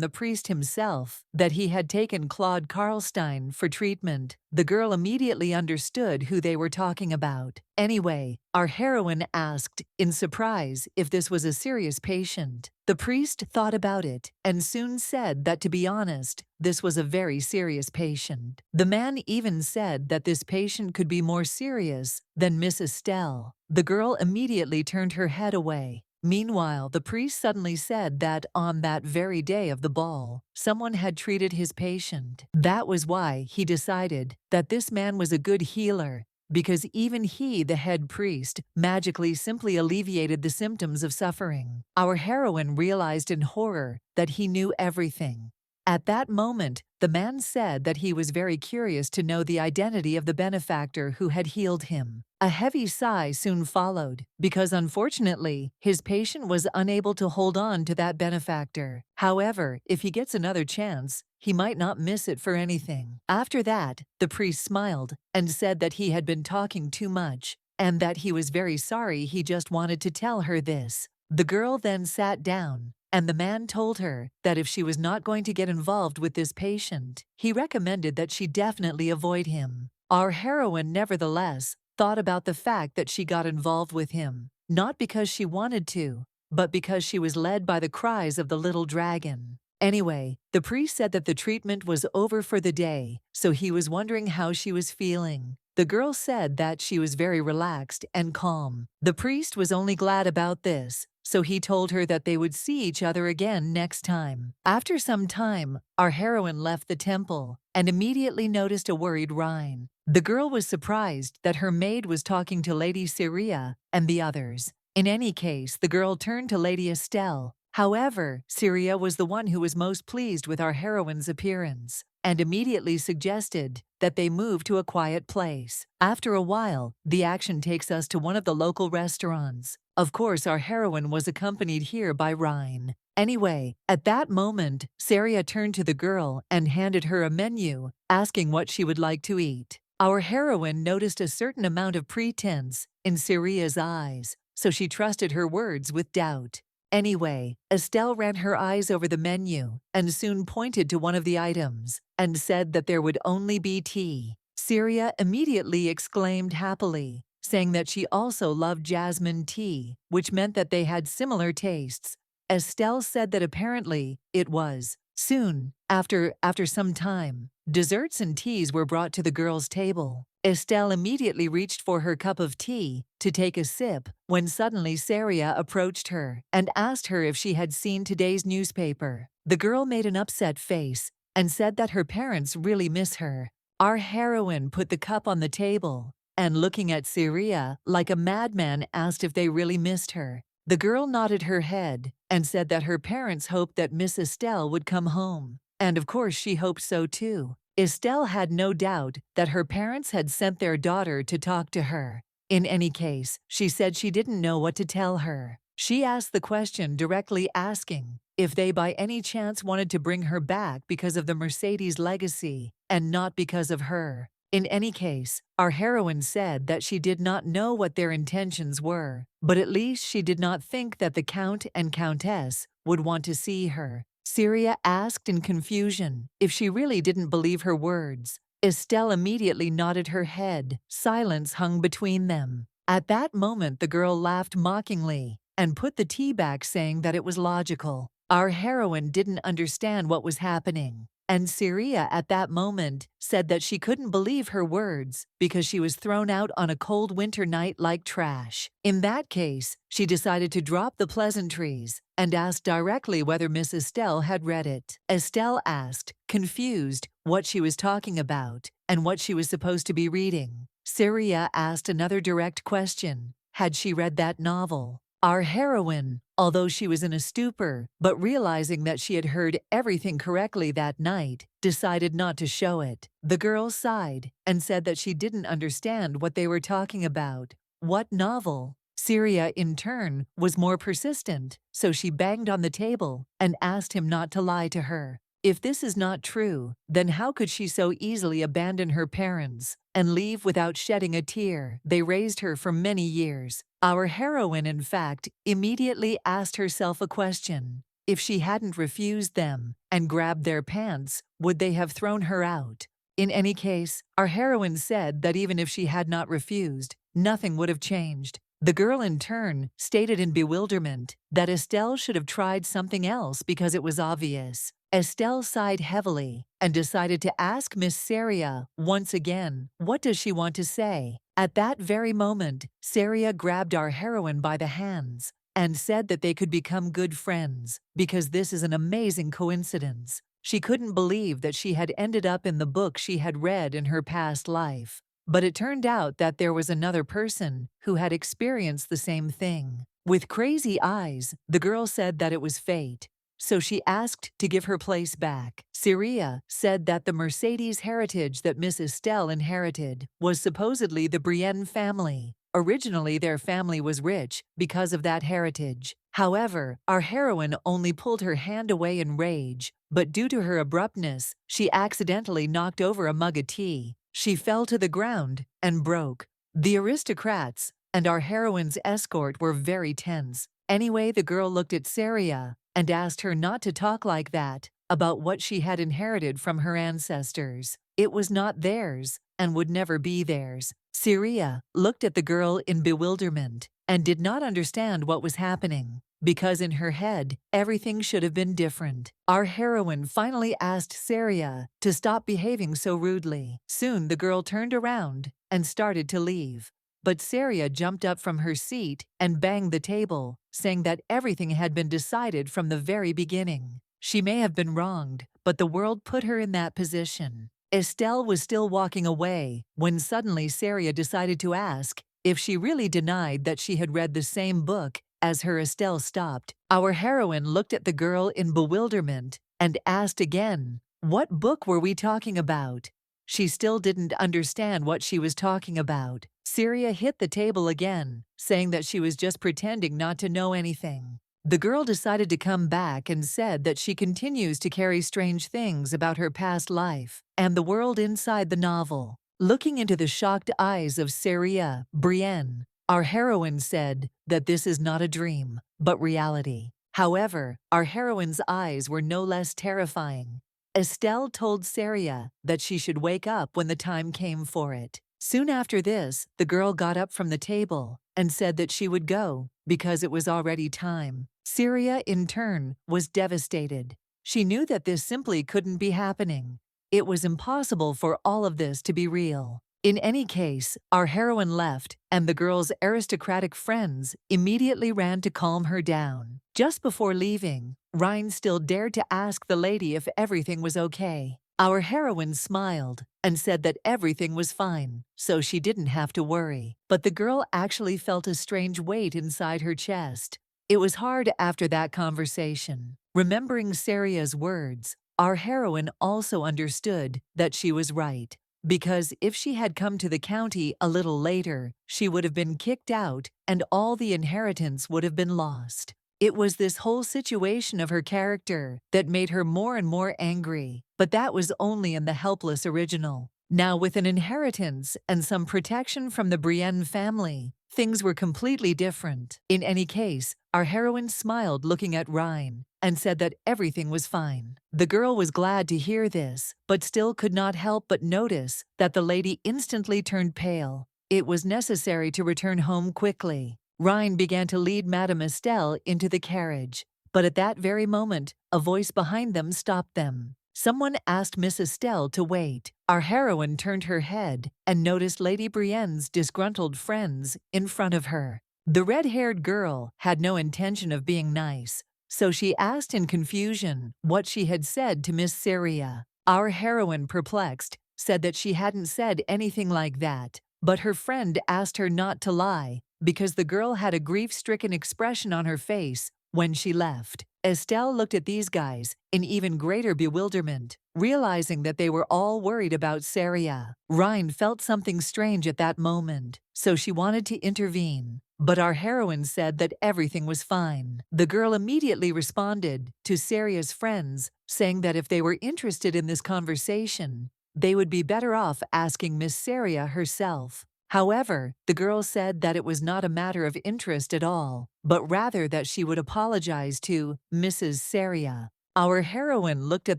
A: the priest himself that he had taken Claude Karlstein for treatment, the girl immediately understood who they were talking about. Anyway, our heroine asked, in surprise, if this was a serious patient. The priest thought about it and soon said that, to be honest, this was a very serious patient. The man even said that this patient could be more serious than Miss Estelle. The girl immediately turned her head away. Meanwhile, the priest suddenly said that on that very day of the ball, someone had treated his patient. That was why he decided that this man was a good healer, because even he, the head priest, magically simply alleviated the symptoms of suffering. Our heroine realized in horror that he knew everything. At that moment, the man said that he was very curious to know the identity of the benefactor who had healed him. A heavy sigh soon followed, because unfortunately, his patient was unable to hold on to that benefactor. However, if he gets another chance, he might not miss it for anything. After that, the priest smiled and said that he had been talking too much, and that he was very sorry. He just wanted to tell her this. The girl then sat down, and the man told her that if she was not going to get involved with this patient, he recommended that she definitely avoid him. Our heroine, nevertheless, thought about the fact that she got involved with him, not because she wanted to, but because she was led by the cries of the little dragon. Anyway, the priest said that the treatment was over for the day, so he was wondering how she was feeling. The girl said that she was very relaxed and calm. The priest was only glad about this, so he told her that they would see each other again next time. After some time, our heroine left the temple and immediately noticed a worried Rhine. The girl was surprised that her maid was talking to Lady Syria and the others. In any case, the girl turned to Lady Estelle. However, Syria was the one who was most pleased with our heroine's appearance, and immediately suggested that they move to a quiet place. After a while, the action takes us to one of the local restaurants. Of course, our heroine was accompanied here by Rhine. Anyway, at that moment, Syria turned to the girl and handed her a menu, asking what she would like to eat. Our heroine noticed a certain amount of pretense in Syria's eyes, so she trusted her words with doubt. Anyway, Estelle ran her eyes over the menu and soon pointed to one of the items and said that there would only be tea. Syria immediately exclaimed happily, saying that she also loved jasmine tea, which meant that they had similar tastes. Estelle said that apparently it was. Soon, after some time, desserts and teas were brought to the girl's table. Estelle immediately reached for her cup of tea to take a sip when suddenly Syria approached her and asked her if she had seen today's newspaper. The girl made an upset face and said that her parents really miss her. Our heroine put the cup on the table and, looking at Syria like a madman, asked if they really missed her. The girl nodded her head and said that her parents hoped that Miss Estelle would come home. And of course she hoped so too. Estelle had no doubt that her parents had sent their daughter to talk to her. In any case, she said she didn't know what to tell her. She asked the question directly, asking if they by any chance wanted to bring her back because of the Mercedes legacy and not because of her. In any case, our heroine said that she did not know what their intentions were, but at least she did not think that the Count and Countess would want to see her. Syria asked in confusion if she really didn't believe her words. Estelle immediately nodded her head. Silence hung between them. At that moment the girl laughed mockingly and put the tea back, saying that it was logical. Our heroine didn't understand what was happening, and Syria at that moment said that she couldn't believe her words because she was thrown out on a cold winter night like trash. In that case, she decided to drop the pleasantries and asked directly whether Miss Estelle had read it. Estelle asked, confused, what she was talking about and what she was supposed to be reading. Syria asked another direct question: had she read that novel? Our heroine, although she was in a stupor, but realizing that she had heard everything correctly that night, decided not to show it. The girl sighed and said that she didn't understand what they were talking about. What novel? Syria, in turn, was more persistent, so she banged on the table and asked him not to lie to her. If this is not true, then how could she so easily abandon her parents and leave without shedding a tear? They raised her for many years. Our heroine, in fact, immediately asked herself a question. If she hadn't refused them and grabbed their pants, would they have thrown her out? In any case, our heroine said that even if she had not refused, nothing would have changed. The girl, in turn, stated in bewilderment that Estelle should have tried something else because it was obvious. Estelle sighed heavily and decided to ask Miss Syria once again, what does she want to say? At that very moment, Syria grabbed our heroine by the hands and said that they could become good friends because this is an amazing coincidence. She couldn't believe that she had ended up in the book she had read in her past life. But it turned out that there was another person who had experienced the same thing. With crazy eyes, the girl said that it was fate, so she asked to give her place back. Syria said that the Mercedes heritage that Miss Estelle inherited was supposedly the Brienne family. Originally, their family was rich because of that heritage. However, our heroine only pulled her hand away in rage, but due to her abruptness, she accidentally knocked over a mug of tea. She fell to the ground and broke. The aristocrats and our heroine's escort were very tense. Anyway, the girl looked at Syria and asked her not to talk like that about what she had inherited from her ancestors. It was not theirs and would never be theirs. Syria looked at the girl in bewilderment and did not understand what was happening, because in her head, everything should have been different. Our heroine finally asked Syria to stop behaving so rudely. Soon the girl turned around and started to leave. But Syria jumped up from her seat and banged the table, saying that everything had been decided from the very beginning. She may have been wronged, but the world put her in that position. Estelle was still walking away when suddenly Syria decided to ask if she really denied that she had read the same book. As her Estelle stopped, our heroine looked at the girl in bewilderment and asked again, what book were we talking about? She still didn't understand what she was talking about. Syria hit the table again, saying that she was just pretending not to know anything. The girl decided to come back and said that she continues to carry strange things about her past life and the world inside the novel. Looking into the shocked eyes of Syria, Brienne, our heroine said that this is not a dream, but reality. However, our heroine's eyes were no less terrifying. Estelle told Syria that she should wake up when the time came for it. Soon after this, the girl got up from the table and said that she would go because it was already time. Syria, in turn, was devastated. She knew that this simply couldn't be happening. It was impossible for all of this to be real. In any case, our heroine left, and the girl's aristocratic friends immediately ran to calm her down. Just before leaving, Ryan still dared to ask the lady if everything was okay. Our heroine smiled and said that everything was fine, so she didn't have to worry. But the girl actually felt a strange weight inside her chest. It was hard after that conversation. Remembering Syria's words, our heroine also understood that she was right. Because if she had come to the county a little later, she would have been kicked out and all the inheritance would have been lost. It was this whole situation of her character that made her more and more angry, but that was only in the helpless original. Now, with an inheritance and some protection from the Brienne family, things were completely different. In any case, our heroine smiled looking at Rhine and said that everything was fine. The girl was glad to hear this, but still could not help but notice that the lady instantly turned pale. It was necessary to return home quickly. Rhine began to lead Madame Estelle into the carriage, but at that very moment, a voice behind them stopped them. Someone asked Miss Estelle to wait. Our heroine turned her head and noticed Lady Brienne's disgruntled friends in front of her. The red-haired girl had no intention of being nice, so she asked in confusion what she had said to Miss Syria. Our heroine, perplexed, said that she hadn't said anything like that, but her friend asked her not to lie because the girl had a grief-stricken expression on her face when she left. Estelle looked at these guys in even greater bewilderment, realizing that they were all worried about Syria. Rhine felt something strange at that moment, so she wanted to intervene. But our heroine said that everything was fine. The girl immediately responded to Syria's friends, saying that if they were interested in this conversation, they would be better off asking Miss Syria herself. However, the girl said that it was not a matter of interest at all, but rather that she would apologize to Mrs. Syria. Our heroine looked at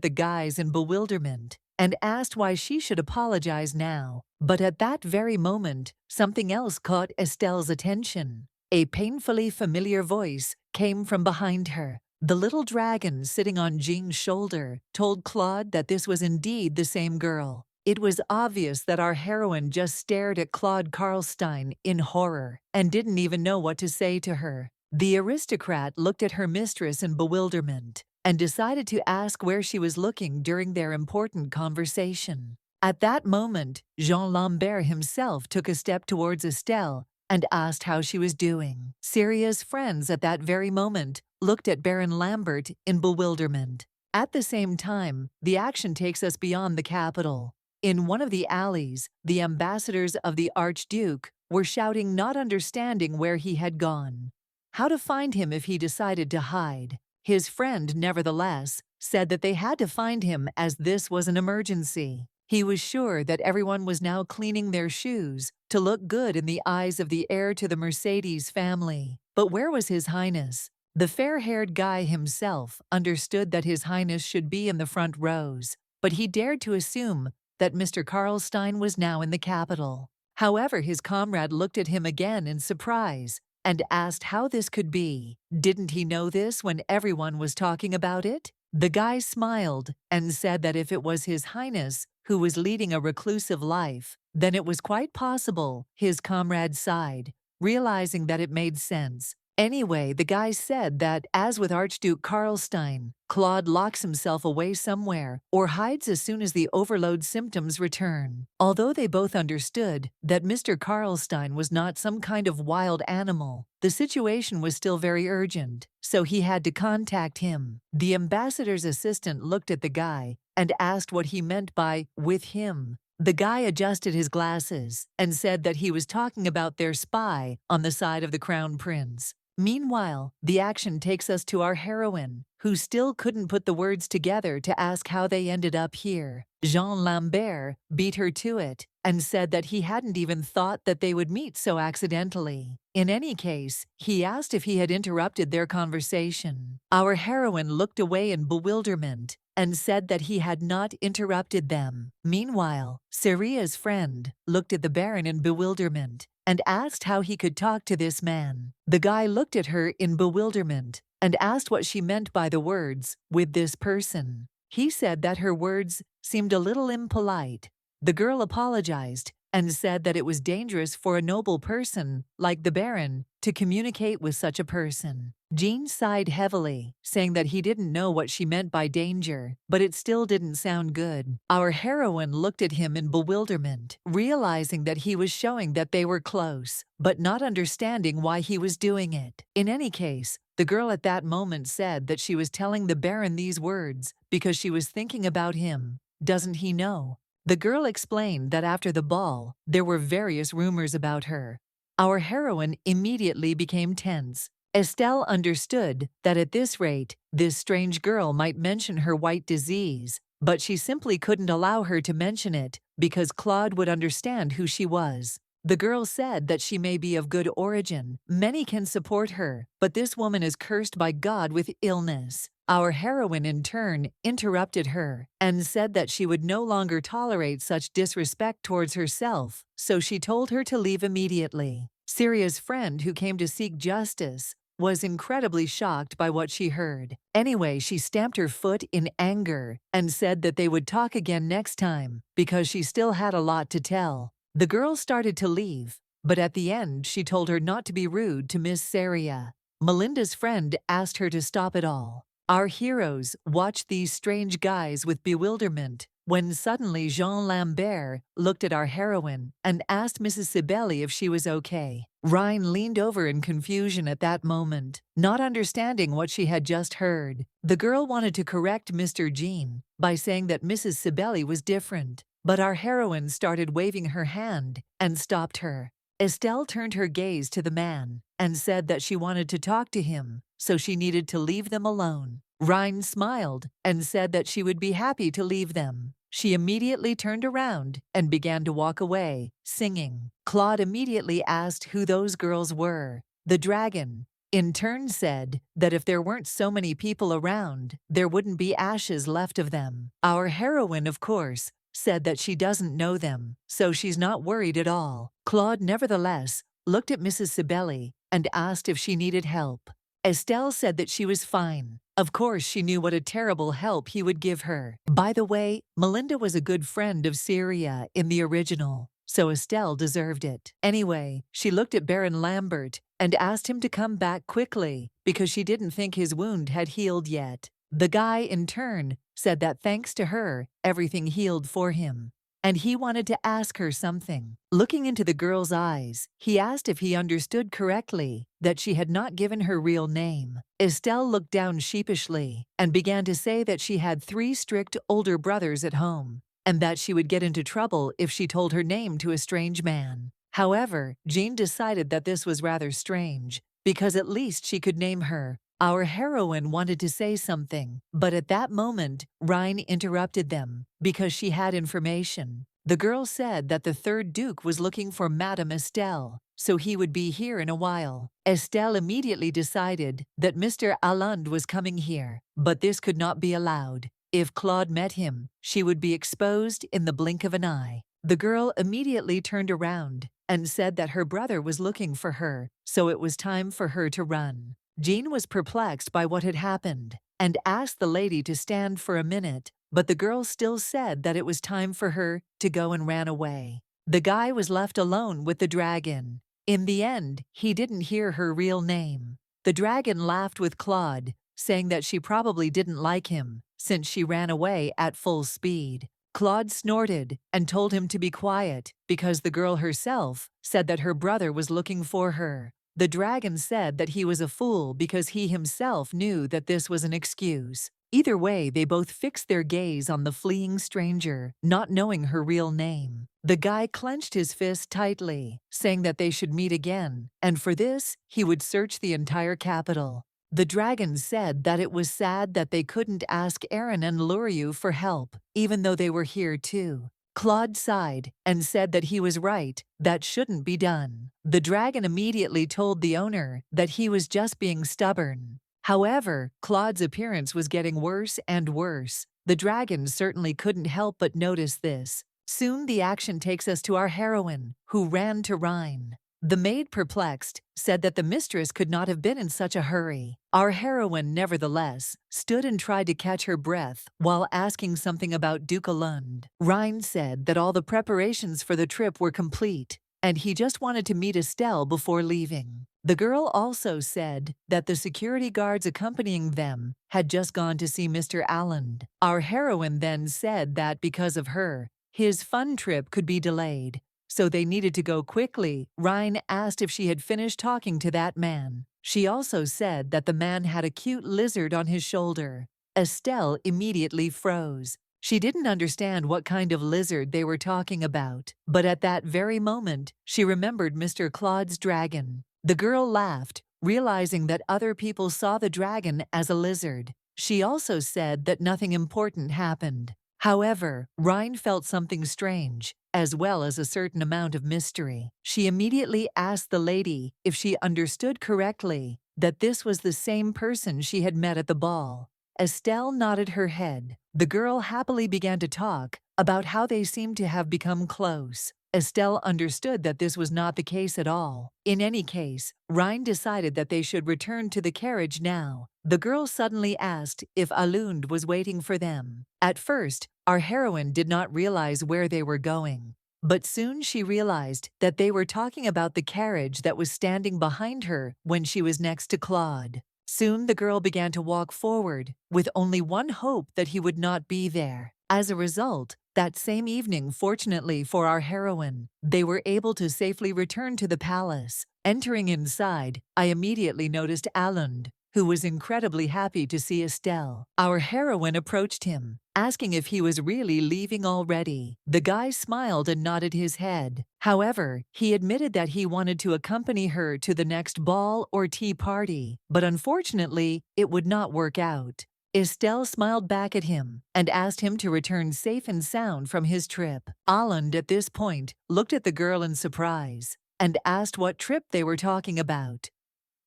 A: the guys in bewilderment and asked why she should apologize now. But at that very moment, something else caught Estelle's attention. A painfully familiar voice came from behind her. The little dragon sitting on Jean's shoulder told Claude that this was indeed the same girl. It was obvious that our heroine just stared at Claude Karlstein in horror and didn't even know what to say to her. The aristocrat looked at her mistress in bewilderment and decided to ask where she was looking during their important conversation. At that moment, Jean Lambert himself took a step towards Estelle and asked how she was doing. Syria's friends at that very moment looked at Baron Lambert in bewilderment. At the same time, the action takes us beyond the capital. In one of the alleys, the ambassadors of the Archduke were shouting, not understanding where he had gone, how to find him if he decided to hide. His friend, nevertheless, said that they had to find him as this was an emergency. He was sure that everyone was now cleaning their shoes to look good in the eyes of the heir to the Mercedes family. But where was His Highness? The fair-haired guy himself understood that His Highness should be in the front rows, but he dared to assume that Mr. Karlstein was now in the capital. However, his comrade looked at him again in surprise and asked how this could be. Didn't he know this when everyone was talking about it? The guy smiled and said that if it was His Highness who was leading a reclusive life, then it was quite possible. His comrade sighed, realizing that it made sense. Anyway, the guy said that, as with Archduke Karlstein, Claude locks himself away somewhere or hides as soon as the overload symptoms return. Although they both understood that Mr. Karlstein was not some kind of wild animal, the situation was still very urgent, so he had to contact him. The ambassador's assistant looked at the guy and asked what he meant by "with him." The guy adjusted his glasses and said that he was talking about their spy on the side of the Crown Prince. Meanwhile, the action takes us to our heroine, who still couldn't put the words together to ask how they ended up here. Jean Lambert beat her to it and said that he hadn't even thought that they would meet so accidentally. In any case, he asked if he had interrupted their conversation. Our heroine looked away in bewilderment and said that he had not interrupted them. Meanwhile, Syria's friend looked at the Baron in bewilderment and asked how he could talk to this man. The guy looked at her in bewilderment and asked what she meant by the words, "with this person." He said that her words seemed a little impolite. The girl apologized and said that it was dangerous for a noble person like the Baron to communicate with such a person. Jean sighed heavily, saying that he didn't know what she meant by danger, but it still didn't sound good. Our heroine looked at him in bewilderment, realizing that he was showing that they were close, but not understanding why he was doing it. In any case, the girl at that moment said that she was telling the Baron these words because she was thinking about him. Doesn't he know? The girl explained that after the ball, there were various rumors about her. Our heroine immediately became tense. Estelle understood that at this rate, this strange girl might mention her white disease but she simply couldn't allow her to mention it because Claude would understand who she was. The girl said that she may be of good origin, many can support her, but this woman is cursed by God with illness. Our heroine, in turn, interrupted her and said that she would no longer tolerate such disrespect towards herself, so she told her to leave immediately. Syria's friend, who came to seek justice, was incredibly shocked by what she heard. Anyway, she stamped her foot in anger and said that they would talk again next time because she still had a lot to tell. The girl started to leave, but at the end she told her not to be rude to Miss Syria. Melinda's friend asked her to stop it all. Our heroes watched these strange guys with bewilderment when suddenly Jean Lambert looked at our heroine and asked Mrs. Sibeli if she was okay. Rhine leaned over in confusion at that moment, not understanding what she had just heard. The girl wanted to correct Mr. Jean by saying that Mrs. Sibeli was different, but our heroine started waving her hand and stopped her. Estelle turned her gaze to the man and said that she wanted to talk to him, so she needed to leave them alone. Rhine smiled and said that she would be happy to leave them. She immediately turned around and began to walk away, singing. Claude immediately asked who those girls were. The dragon, in turn, said that if there weren't so many people around, there wouldn't be ashes left of them. Our heroine, of course, said that she doesn't know them, so she's not worried at all. Claude, nevertheless, looked at Mrs. Sibeli and asked if she needed help. Estelle said that she was fine. Of course, she knew what a terrible help he would give her. By the way, Melinda was a good friend of Syria in the original, so Estelle deserved it. Anyway, she looked at Baron Lambert and asked him to come back quickly because she didn't think his wound had healed yet. The guy, in turn, said that thanks to her, everything healed for him, and he wanted to ask her something. Looking into the girl's eyes, he asked if he understood correctly that she had not given her real name. Estelle looked down sheepishly and began to say that she had 3 strict older brothers at home, and that she would get into trouble if she told her name to a strange man. However, Jean decided that this was rather strange, because at least she could name her. Our heroine wanted to say something, but at that moment, Rhine interrupted them because she had information. The girl said that the 3rd Duke was looking for Madame Estelle, so he would be here in a while. Estelle immediately decided that Mr. Allende was coming here, but this could not be allowed. If Claude met him, she would be exposed in the blink of an eye. The girl immediately turned around and said that her brother was looking for her, so it was time for her to run. Jean was perplexed by what had happened and asked the lady to stand for a minute, but the girl still said that it was time for her to go and ran away. The guy was left alone with the dragon. In the end, he didn't hear her real name. The dragon laughed with Claude, saying that she probably didn't like him since she ran away at full speed. Claude snorted and told him to be quiet because the girl herself said that her brother was looking for her. The dragon said that he was a fool because he himself knew that this was an excuse. Either way, they both fixed their gaze on the fleeing stranger, not knowing her real name. The guy clenched his fist tightly, saying that they should meet again, and for this, he would search the entire capital. The dragon said that it was sad that they couldn't ask Aaron and Luriu for help, even though they were here too. Claude sighed and said that he was right, that shouldn't be done. The dragon immediately told the owner that he was just being stubborn. However, Claude's appearance was getting worse and worse. The dragon certainly couldn't help but notice this. Soon the action takes us to our heroine, who ran to Rhine. The maid, perplexed, said that the mistress could not have been in such a hurry. Our heroine, nevertheless, stood and tried to catch her breath while asking something about Duke Lund. Rhine said that all the preparations for the trip were complete, and he just wanted to meet Estelle before leaving. The girl also said that the security guards accompanying them had just gone to see Mr. Allende. Our heroine then said that because of her, his fun trip could be delayed, so they needed to go quickly. Rhine asked if she had finished talking to that man. She also said that the man had a cute lizard on his shoulder. Estelle immediately froze. She didn't understand what kind of lizard they were talking about, but at that very moment, she remembered Mr. Claude's dragon. The girl laughed, realizing that other people saw the dragon as a lizard. She also said that nothing important happened. However, Rhine felt something strange, as well as a certain amount of mystery. She immediately asked the lady if she understood correctly that this was the same person she had met at the ball. Estelle nodded her head. The girl happily began to talk about how they seemed to have become close. Estelle understood that this was not the case at all. In any case, Rhine decided that they should return to the carriage now. The girl suddenly asked if Alund was waiting for them. At first, our heroine did not realize where they were going. But soon she realized that they were talking about the carriage that was standing behind her when she was next to Claude. Soon the girl began to walk forward, with only one hope that he would not be there. As a result, that same evening, fortunately for our heroine, they were able to safely return to the palace. Entering inside, I immediately noticed Alund, who was incredibly happy to see Estelle. Our heroine approached him, asking if he was really leaving already. The guy smiled and nodded his head. However, he admitted that he wanted to accompany her to the next ball or tea party, but unfortunately, it would not work out. Estelle smiled back at him and asked him to return safe and sound from his trip. Alund, at this point, looked at the girl in surprise and asked what trip they were talking about.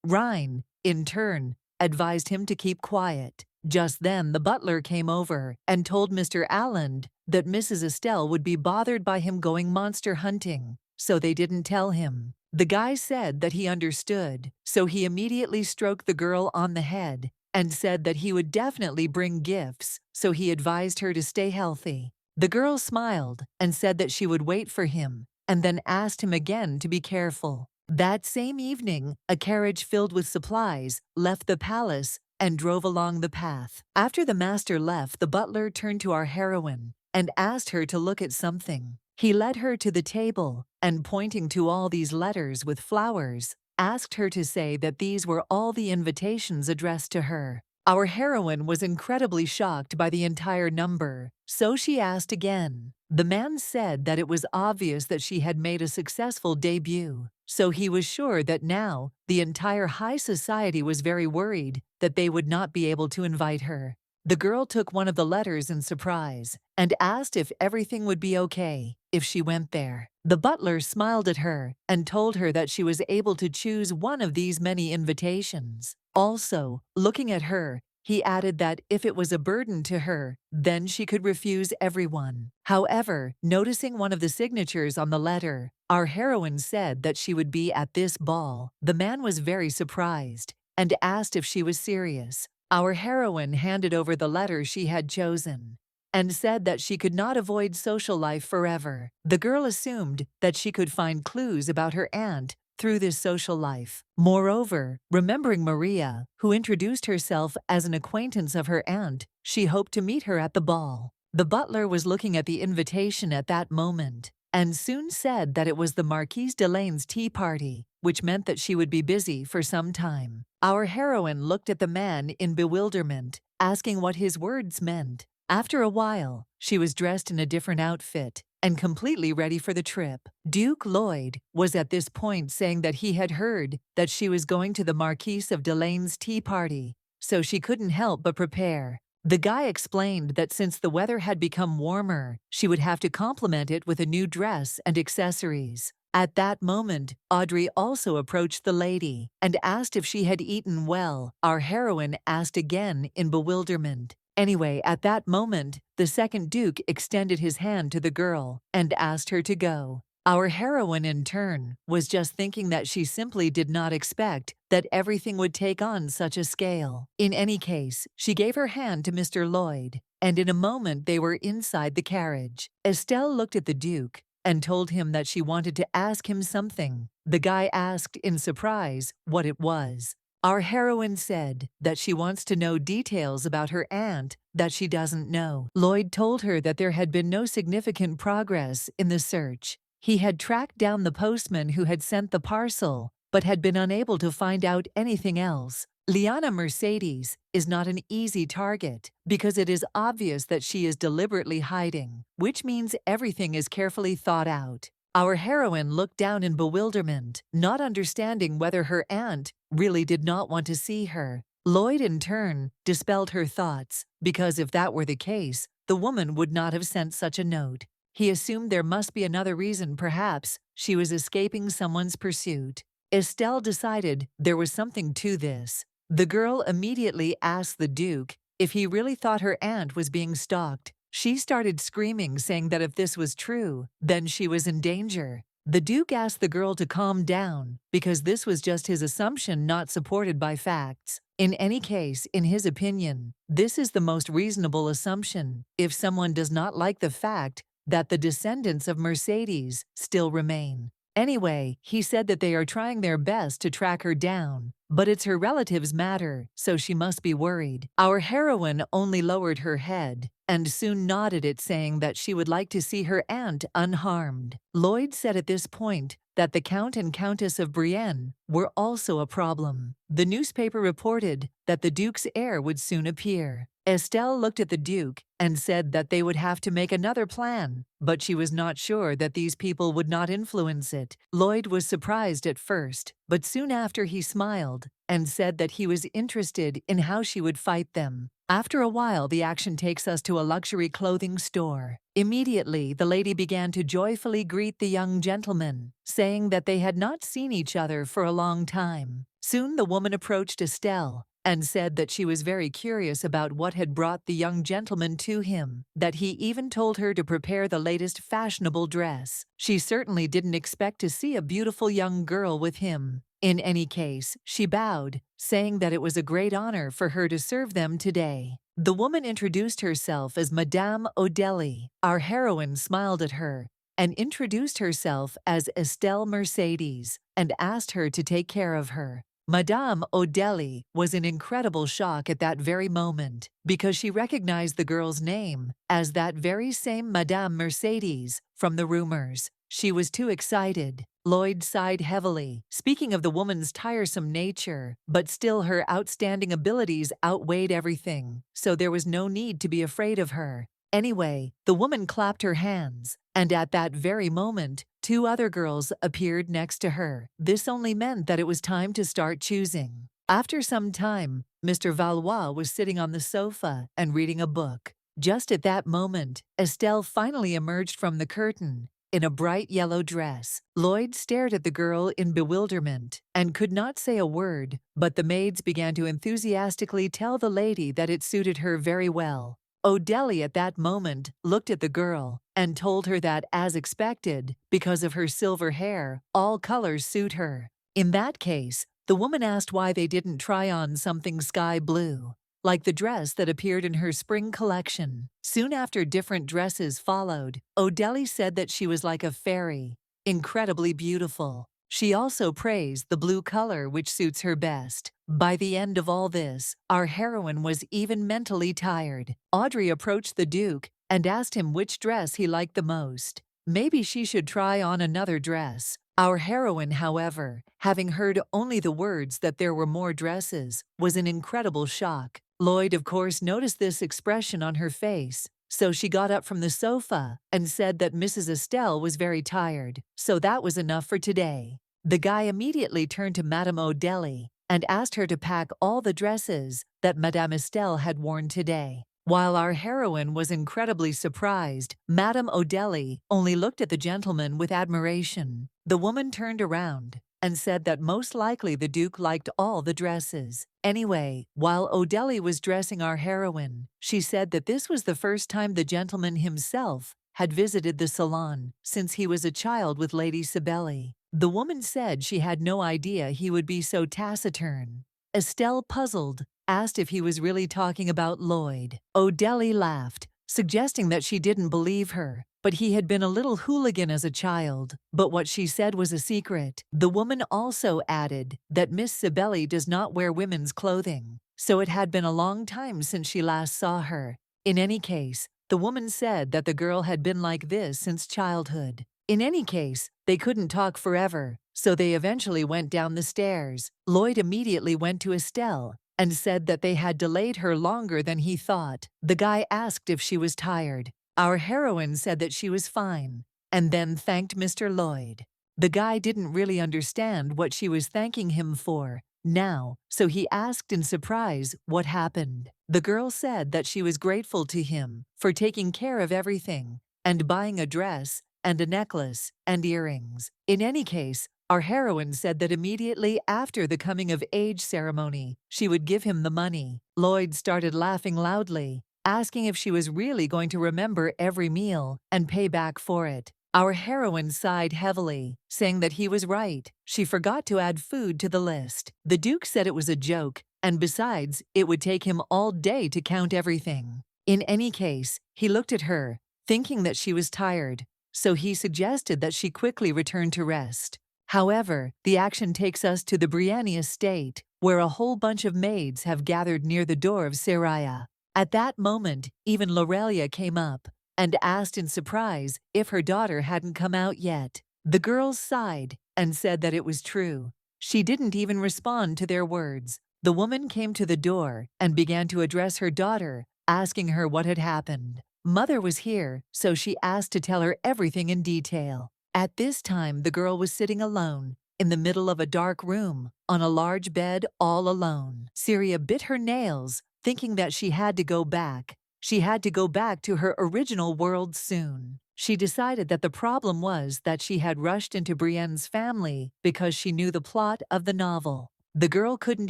A: Rhine, in turn, advised him to keep quiet. Just then, the butler came over and told Mr. Alund that Mrs. Estelle would be bothered by him going monster hunting, so they didn't tell him. The guy said that he understood, so he immediately stroked the girl on the head and said that he would definitely bring gifts, so he advised her to stay healthy. The girl smiled and said that she would wait for him, and then asked him again to be careful. That same evening, a carriage filled with supplies left the palace and drove along the path. After the master left, the butler turned to our heroine and asked her to look at something. He led her to the table and, pointing to all these letters with flowers, asked her to say that these were all the invitations addressed to her. Our heroine was incredibly shocked by the entire number, so she asked again. The man said that it was obvious that she had made a successful debut, so he was sure that now the entire high society was very worried that they would not be able to invite her. The girl took one of the letters in surprise and asked if everything would be okay if she went there. The butler smiled at her and told her that she was able to choose one of these many invitations. Also, looking at her, he added that if it was a burden to her, then she could refuse everyone. However, noticing one of the signatures on the letter, our heroine said that she would be at this ball. The man was very surprised and asked if she was serious. Our heroine handed over the letter she had chosen and said that she could not avoid social life forever. The girl assumed that she could find clues about her aunt through this social life. Moreover, remembering Maria, who introduced herself as an acquaintance of her aunt, she hoped to meet her at the ball. The butler was looking at the invitation at that moment and soon said that it was the Marquise Delaine's tea party, which meant that she would be busy for some time. Our heroine looked at the man in bewilderment, asking what his words meant. After a while, she was dressed in a different outfit and completely ready for the trip. Duke Lloyd was at this point saying that he had heard that she was going to the Marquise of Delaine's tea party, so she couldn't help but prepare. The guy explained that since the weather had become warmer, she would have to complement it with a new dress and accessories. At that moment, Audrey also approached the lady and asked if she had eaten well. Our heroine asked again in bewilderment. Anyway, at that moment, the second Duke extended his hand to the girl and asked her to go. Our heroine, in turn, was just thinking that she simply did not expect that everything would take on such a scale. In any case, she gave her hand to Mr. Lloyd, and in a moment they were inside the carriage. Estelle looked at the Duke and told him that she wanted to ask him something. The guy asked in surprise what it was. Our heroine said that she wants to know details about her aunt that she doesn't know. Lloyd told her that there had been no significant progress in the search. He had tracked down the postman who had sent the parcel, but had been unable to find out anything else. Liana Mercedes is not an easy target because it is obvious that she is deliberately hiding, which means everything is carefully thought out. Our heroine looked down in bewilderment, not understanding whether her aunt really did not want to see her. Lloyd, in turn, dispelled her thoughts, because if that were the case, the woman would not have sent such a note. He assumed there must be another reason, perhaps she was escaping someone's pursuit. Estelle decided there was something to this. The girl immediately asked the Duke if he really thought her aunt was being stalked. She started screaming, saying that if this was true, then she was in danger. The Duke asked the girl to calm down because this was just his assumption, not supported by facts. In any case, in his opinion, this is the most reasonable assumption if someone does not like the fact that the descendants of Mercedes still remain. Anyway, he said that they are trying their best to track her down, but it's her relatives matter, so she must be worried. Our heroine only lowered her head and soon nodded it, saying that she would like to see her aunt unharmed. Lloyd said at this point that the Count and Countess of Brienne were also a problem. The newspaper reported that the Duke's heir would soon appear. Estelle looked at the Duke and said that they would have to make another plan, but she was not sure that these people would not influence it. Lloyd was surprised at first, but soon after he smiled and said that he was interested in how she would fight them. After a while, the action takes us to a luxury clothing store. Immediately, the lady began to joyfully greet the young gentleman, saying that they had not seen each other for a long time. Soon the woman approached Estelle and said that she was very curious about what had brought the young gentleman to him, that he even told her to prepare the latest fashionable dress. She certainly didn't expect to see a beautiful young girl with him. In any case, she bowed, saying that it was a great honor for her to serve them today. The woman introduced herself as Madame O'Delly. Our heroine smiled at her and introduced herself as Estelle Mercedes and asked her to take care of her. Madame O'Delly was in incredible shock at that very moment because she recognized the girl's name as that very same Madame Mercedes from the rumors. She was too excited. Lloyd sighed heavily, speaking of the woman's tiresome nature, but still her outstanding abilities outweighed everything, so there was no need to be afraid of her. Anyway, the woman clapped her hands, and at that very moment, two other girls appeared next to her. This only meant that it was time to start choosing. After some time, Mr. Valois was sitting on the sofa and reading a book. Just at that moment, Estelle finally emerged from the curtain in a bright yellow dress. Lloyd stared at the girl in bewilderment and could not say a word, but the maids began to enthusiastically tell the lady that it suited her very well. O'Delly at that moment looked at the girl and told her that, as expected, because of her silver hair, all colors suit her. In that case, the woman asked why they didn't try on something sky blue, like the dress that appeared in her spring collection. Soon after, different dresses followed. O'Delly said that she was like a fairy, incredibly beautiful. She also praised the blue color, which suits her best. By the end of all this, our heroine was even mentally tired. Audrey approached the Duke and asked him which dress he liked the most. Maybe she should try on another dress. Our heroine, however, having heard only the words that there were more dresses, was in incredible shock. Lloyd, of course, noticed this expression on her face, so she got up from the sofa and said that Mrs. Estelle was very tired, so that was enough for today. The guy immediately turned to Madame O'Delly and asked her to pack all the dresses that Madame Estelle had worn today. While our heroine was incredibly surprised, Madame O'Delly only looked at the gentleman with admiration. The woman turned around and said that most likely the Duke liked all the dresses. Anyway, while O'Delly was dressing our heroine, she said that this was the first time the gentleman himself had visited the salon since he was a child with Lady Sibeli. The woman said she had no idea he would be so taciturn. Estelle, puzzled, asked if he was really talking about Lloyd. O'Delly laughed, suggesting that she didn't believe her, but he had been a little hooligan as a child. But what she said was a secret. The woman also added that Miss Sibeli does not wear women's clothing, so it had been a long time since she last saw her. In any case, the woman said that the girl had been like this since childhood. In any case, they couldn't talk forever, so they eventually went down the stairs. Lloyd immediately went to Estelle and said that they had delayed her longer than he thought. The guy asked if she was tired. Our heroine said that she was fine, and then thanked Mr. Lloyd. The guy didn't really understand what she was thanking him for, now, so he asked in surprise what happened. The girl said that she was grateful to him for taking care of everything and buying a dress and a necklace and earrings. In any case, our heroine said that immediately after the coming-of-age ceremony, she would give him the money. Lloyd started laughing loudly, asking if she was really going to remember every meal and pay back for it. Our heroine sighed heavily, saying that he was right. She forgot to add food to the list. The Duke said it was a joke, and besides, it would take him all day to count everything. In any case, he looked at her, thinking that she was tired, so he suggested that she quickly return to rest. However, the action takes us to the Brienne estate, where a whole bunch of maids have gathered near the door of Seraya. At that moment, even Lorelia came up and asked in surprise if her daughter hadn't come out yet. The girls sighed and said that it was true. She didn't even respond to their words. The woman came to the door and began to address her daughter, asking her what had happened. Mother was here, so she asked to tell her everything in detail. At this time, the girl was sitting alone, in the middle of a dark room, on a large bed all alone. Syria bit her nails, thinking that she had to go back. She had to go back to her original world soon. She decided that the problem was that she had rushed into Brienne's family because she knew the plot of the novel. The girl couldn't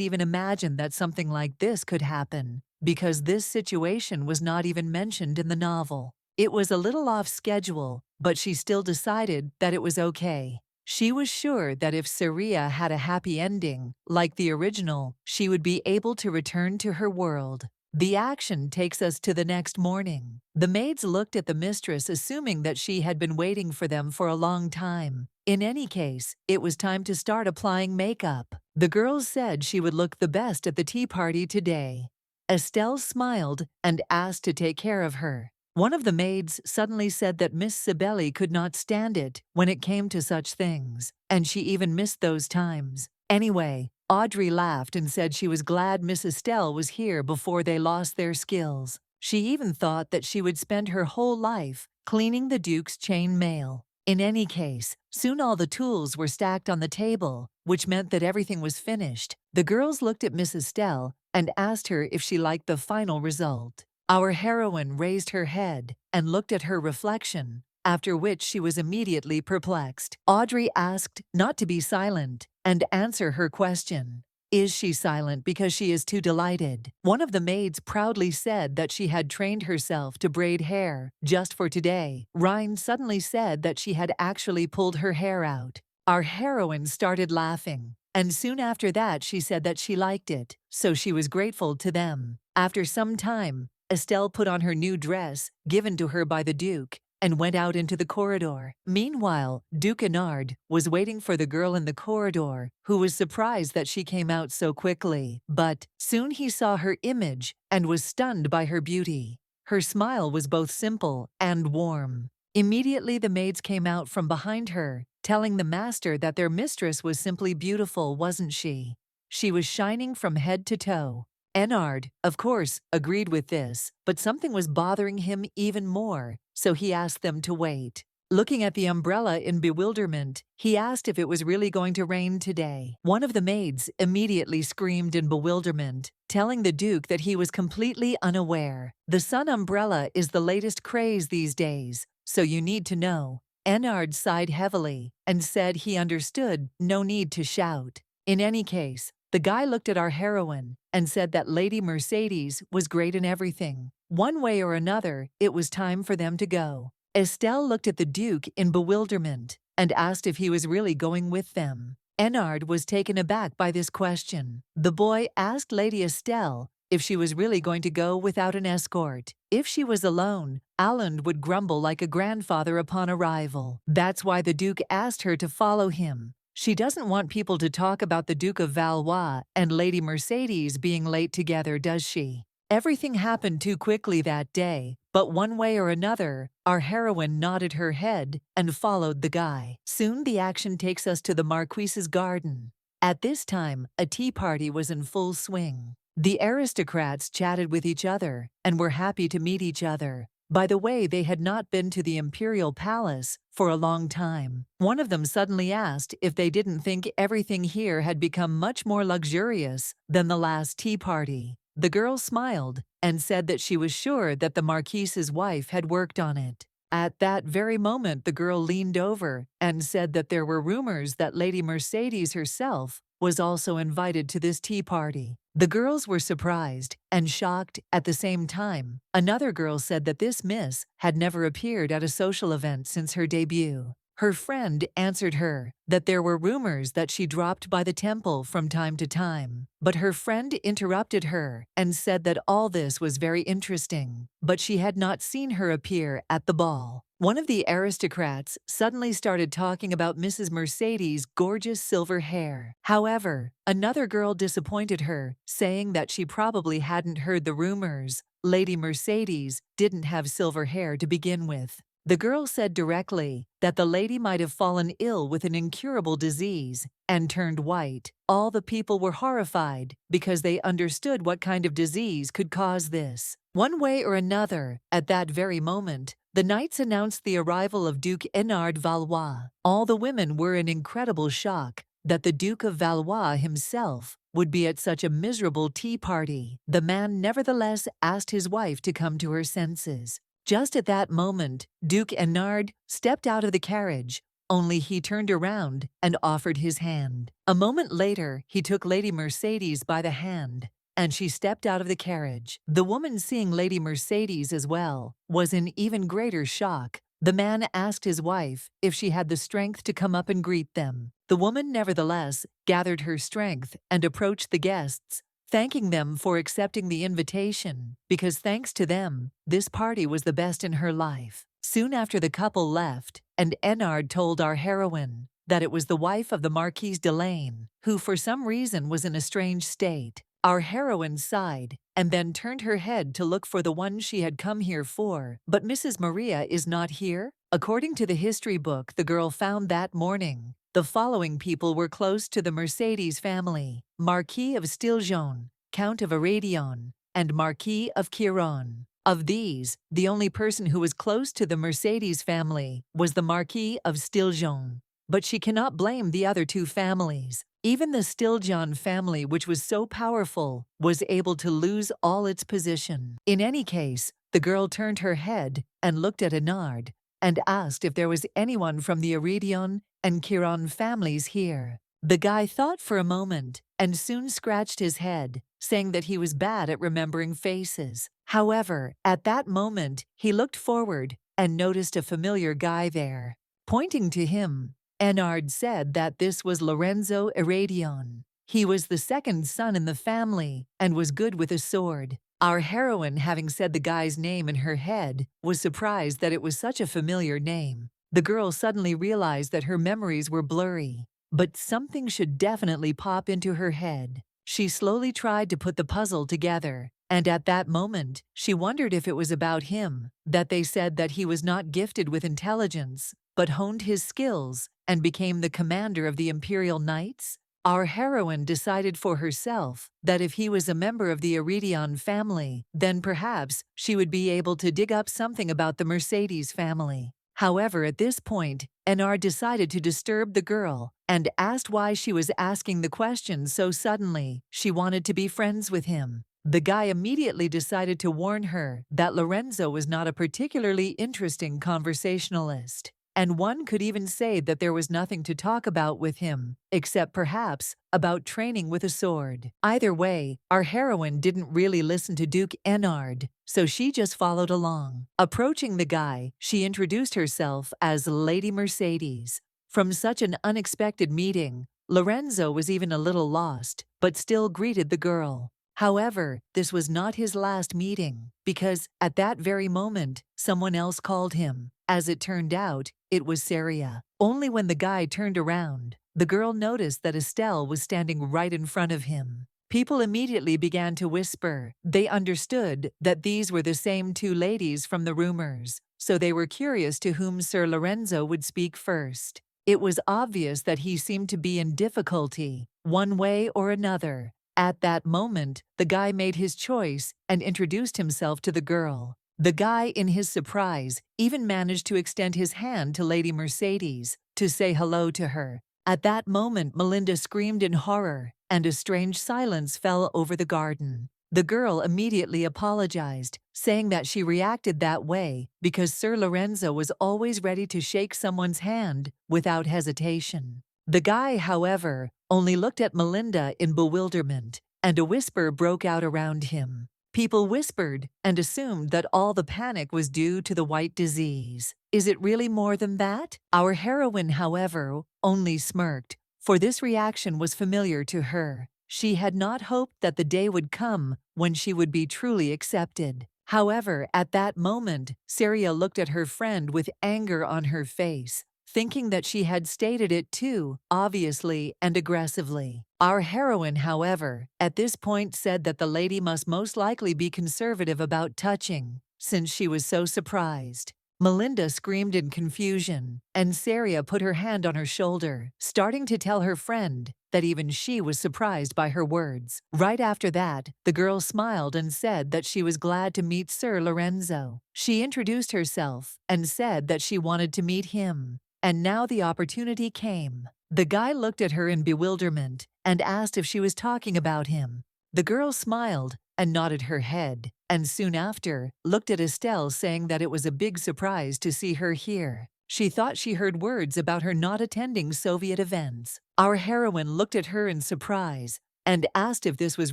A: even imagine that something like this could happen, because this situation was not even mentioned in the novel. It was a little off schedule, but she still decided that it was okay. She was sure that if Syria had a happy ending, like the original, she would be able to return to her world. The action takes us to the next morning. The maids looked at the mistress, assuming that she had been waiting for them for a long time. In any case, it was time to start applying makeup. The girls said she would look the best at the tea party today. Estelle smiled and asked to take care of her. One of the maids suddenly said that Miss Sibeli could not stand it when it came to such things, and she even missed those times. Anyway, Audrey laughed and said she was glad Miss Estelle was here before they lost their skills. She even thought that she would spend her whole life cleaning the Duke's chain mail. In any case, soon all the tools were stacked on the table, which meant that everything was finished. The girls looked at Miss Estelle and asked her if she liked the final result. Our heroine raised her head and looked at her reflection, after which she was immediately perplexed. Audrey asked not to be silent and answer her question. Is she silent because she is too delighted? One of the maids proudly said that she had trained herself to braid hair just for today. Rhine suddenly said that she had actually pulled her hair out. Our heroine started laughing, and soon after that she said that she liked it, so she was grateful to them. After some time, Estelle put on her new dress, given to her by the Duke, and went out into the corridor. Meanwhile, Duke Enard was waiting for the girl in the corridor, who was surprised that she came out so quickly. But soon he saw her image and was stunned by her beauty. Her smile was both simple and warm. Immediately the maids came out from behind her, telling the master that their mistress was simply beautiful, wasn't she? She was shining from head to toe. Enard, of course, agreed with this, but something was bothering him even more, so he asked them to wait. Looking at the umbrella in bewilderment, he asked if it was really going to rain today. One of the maids immediately screamed in bewilderment, telling the Duke that he was completely unaware. The sun umbrella is the latest craze these days, so you need to know. Enard sighed heavily and said he understood, no need to shout. In any case, the guy looked at our heroine and said that Lady Mercedes was great in everything. One way or another, it was time for them to go. Estelle looked at the Duke in bewilderment and asked if he was really going with them. Enard was taken aback by this question. The boy asked Lady Estelle if she was really going to go without an escort. If she was alone, Alan would grumble like a grandfather upon arrival. That's why the Duke asked her to follow him. She doesn't want people to talk about the Duke of Valois and Lady Mercedes being late together, does she? Everything happened too quickly that day, but one way or another, our heroine nodded her head and followed the guy. Soon the action takes us to the Marquise's garden. At this time, a tea party was in full swing. The aristocrats chatted with each other and were happy to meet each other, By the way, they had not been to the Imperial Palace for a long time. One of them suddenly asked if they didn't think everything here had become much more luxurious than the last tea party. The girl smiled and said that she was sure that the Marquise's wife had worked on it. At that very moment, the girl leaned over and said that there were rumors that Lady Mercedes herself was also invited to this tea party. The girls were surprised and shocked at the same time. Another girl said that this miss had never appeared at a social event since her debut. Her friend answered her that there were rumors that she dropped by the temple from time to time. But her friend interrupted her and said that all this was very interesting, but she had not seen her appear at the ball. One of the aristocrats suddenly started talking about Mrs. Mercedes' gorgeous silver hair. However, another girl disappointed her, saying that she probably hadn't heard the rumors. Lady Mercedes didn't have silver hair to begin with. The girl said directly that the lady might have fallen ill with an incurable disease and turned white. All the people were horrified because they understood what kind of disease could cause this. One way or another, at that very moment, the knights announced the arrival of Duke Enard Valois. All the women were in incredible shock that the Duke of Valois himself would be at such a miserable tea party. The man nevertheless asked his wife to come to her senses. Just at that moment, Duke Enard stepped out of the carriage, only he turned around and offered his hand. A moment later, he took Lady Mercedes by the hand, and she stepped out of the carriage. The woman, seeing Lady Mercedes as well, was in even greater shock. The man asked his wife if she had the strength to come up and greet them. The woman nevertheless gathered her strength and approached the guests, thanking them for accepting the invitation, because thanks to them, this party was the best in her life. Soon after the couple left, and Enard told our heroine that it was the wife of the Marquise de Lane, who for some reason was in a strange state. Our heroine sighed, and then turned her head to look for the one she had come here for. But Mrs. Maria is not here? According to the history book the girl found that morning, the following people were close to the Mercedes family: Marquis of Stiljon, Count of Aradion, and Marquis of Chiron. Of these, the only person who was close to the Mercedes family was the Marquis of Stiljon. But she cannot blame the other two families. Even the Stiljon family, which was so powerful, was able to lose all its position. In any case, the girl turned her head and looked at Enard and asked if there was anyone from the Aradion and Chiron families here. The guy thought for a moment and soon scratched his head, saying that he was bad at remembering faces. However, at that moment, he looked forward and noticed a familiar guy there. Pointing to him, Enard said that this was Lorenzo Aradion. He was the second son in the family and was good with a sword. Our heroine, having said the guy's name in her head, was surprised that it was such a familiar name. The girl suddenly realized that her memories were blurry, but something should definitely pop into her head. She slowly tried to put the puzzle together, and at that moment, she wondered if it was about him, that they said that he was not gifted with intelligence, but honed his skills and became the commander of the Imperial Knights. Our heroine decided for herself that if he was a member of the Aradion family, then perhaps she would be able to dig up something about the Mercedes family. However, at this point, Enard decided to disturb the girl and asked why she was asking the question so suddenly. She wanted to be friends with him. The guy immediately decided to warn her that Lorenzo was not a particularly interesting conversationalist, and one could even say that there was nothing to talk about with him, except perhaps about training with a sword. Either way, our heroine didn't really listen to Duke Enard, so she just followed along. Approaching the guy, she introduced herself as Lady Mercedes. From such an unexpected meeting, Lorenzo was even a little lost, but still greeted the girl. However, this was not his last meeting, because at that very moment, someone else called him. As it turned out, it was Saria. Only when the guy turned around, the girl noticed that Estelle was standing right in front of him. People immediately began to whisper. They understood that these were the same two ladies from the rumors, so they were curious to whom Sir Lorenzo would speak first. It was obvious that he seemed to be in difficulty, one way or another. At that moment, the guy made his choice and introduced himself to the girl. The guy, in his surprise, even managed to extend his hand to Lady Mercedes to say hello to her. At that moment, Melinda screamed in horror, and a strange silence fell over the garden. The girl immediately apologized, saying that she reacted that way because Sir Lorenzo was always ready to shake someone's hand without hesitation. The guy, however, only looked at Melinda in bewilderment, and a whisper broke out around him. People whispered and assumed that all the panic was due to the white disease. Is it really more than that? Our heroine, however, only smirked, for this reaction was familiar to her. She had not hoped that the day would come when she would be truly accepted. However, at that moment, Syria looked at her friend with anger on her face, thinking that she had stated it too obviously and aggressively. Our heroine, however, at this point said that the lady must most likely be conservative about touching, since she was so surprised. Melinda screamed in confusion, and Syria put her hand on her shoulder, starting to tell her friend that even she was surprised by her words. Right after that, the girl smiled and said that she was glad to meet Sir Lorenzo. She introduced herself and said that she wanted to meet him. And now the opportunity came. The guy looked at her in bewilderment and asked if she was talking about him. The girl smiled and nodded her head, and soon after looked at Estelle, saying that it was a big surprise to see her here. She thought she heard words about her not attending Soviet events. Our heroine looked at her in surprise and asked if this was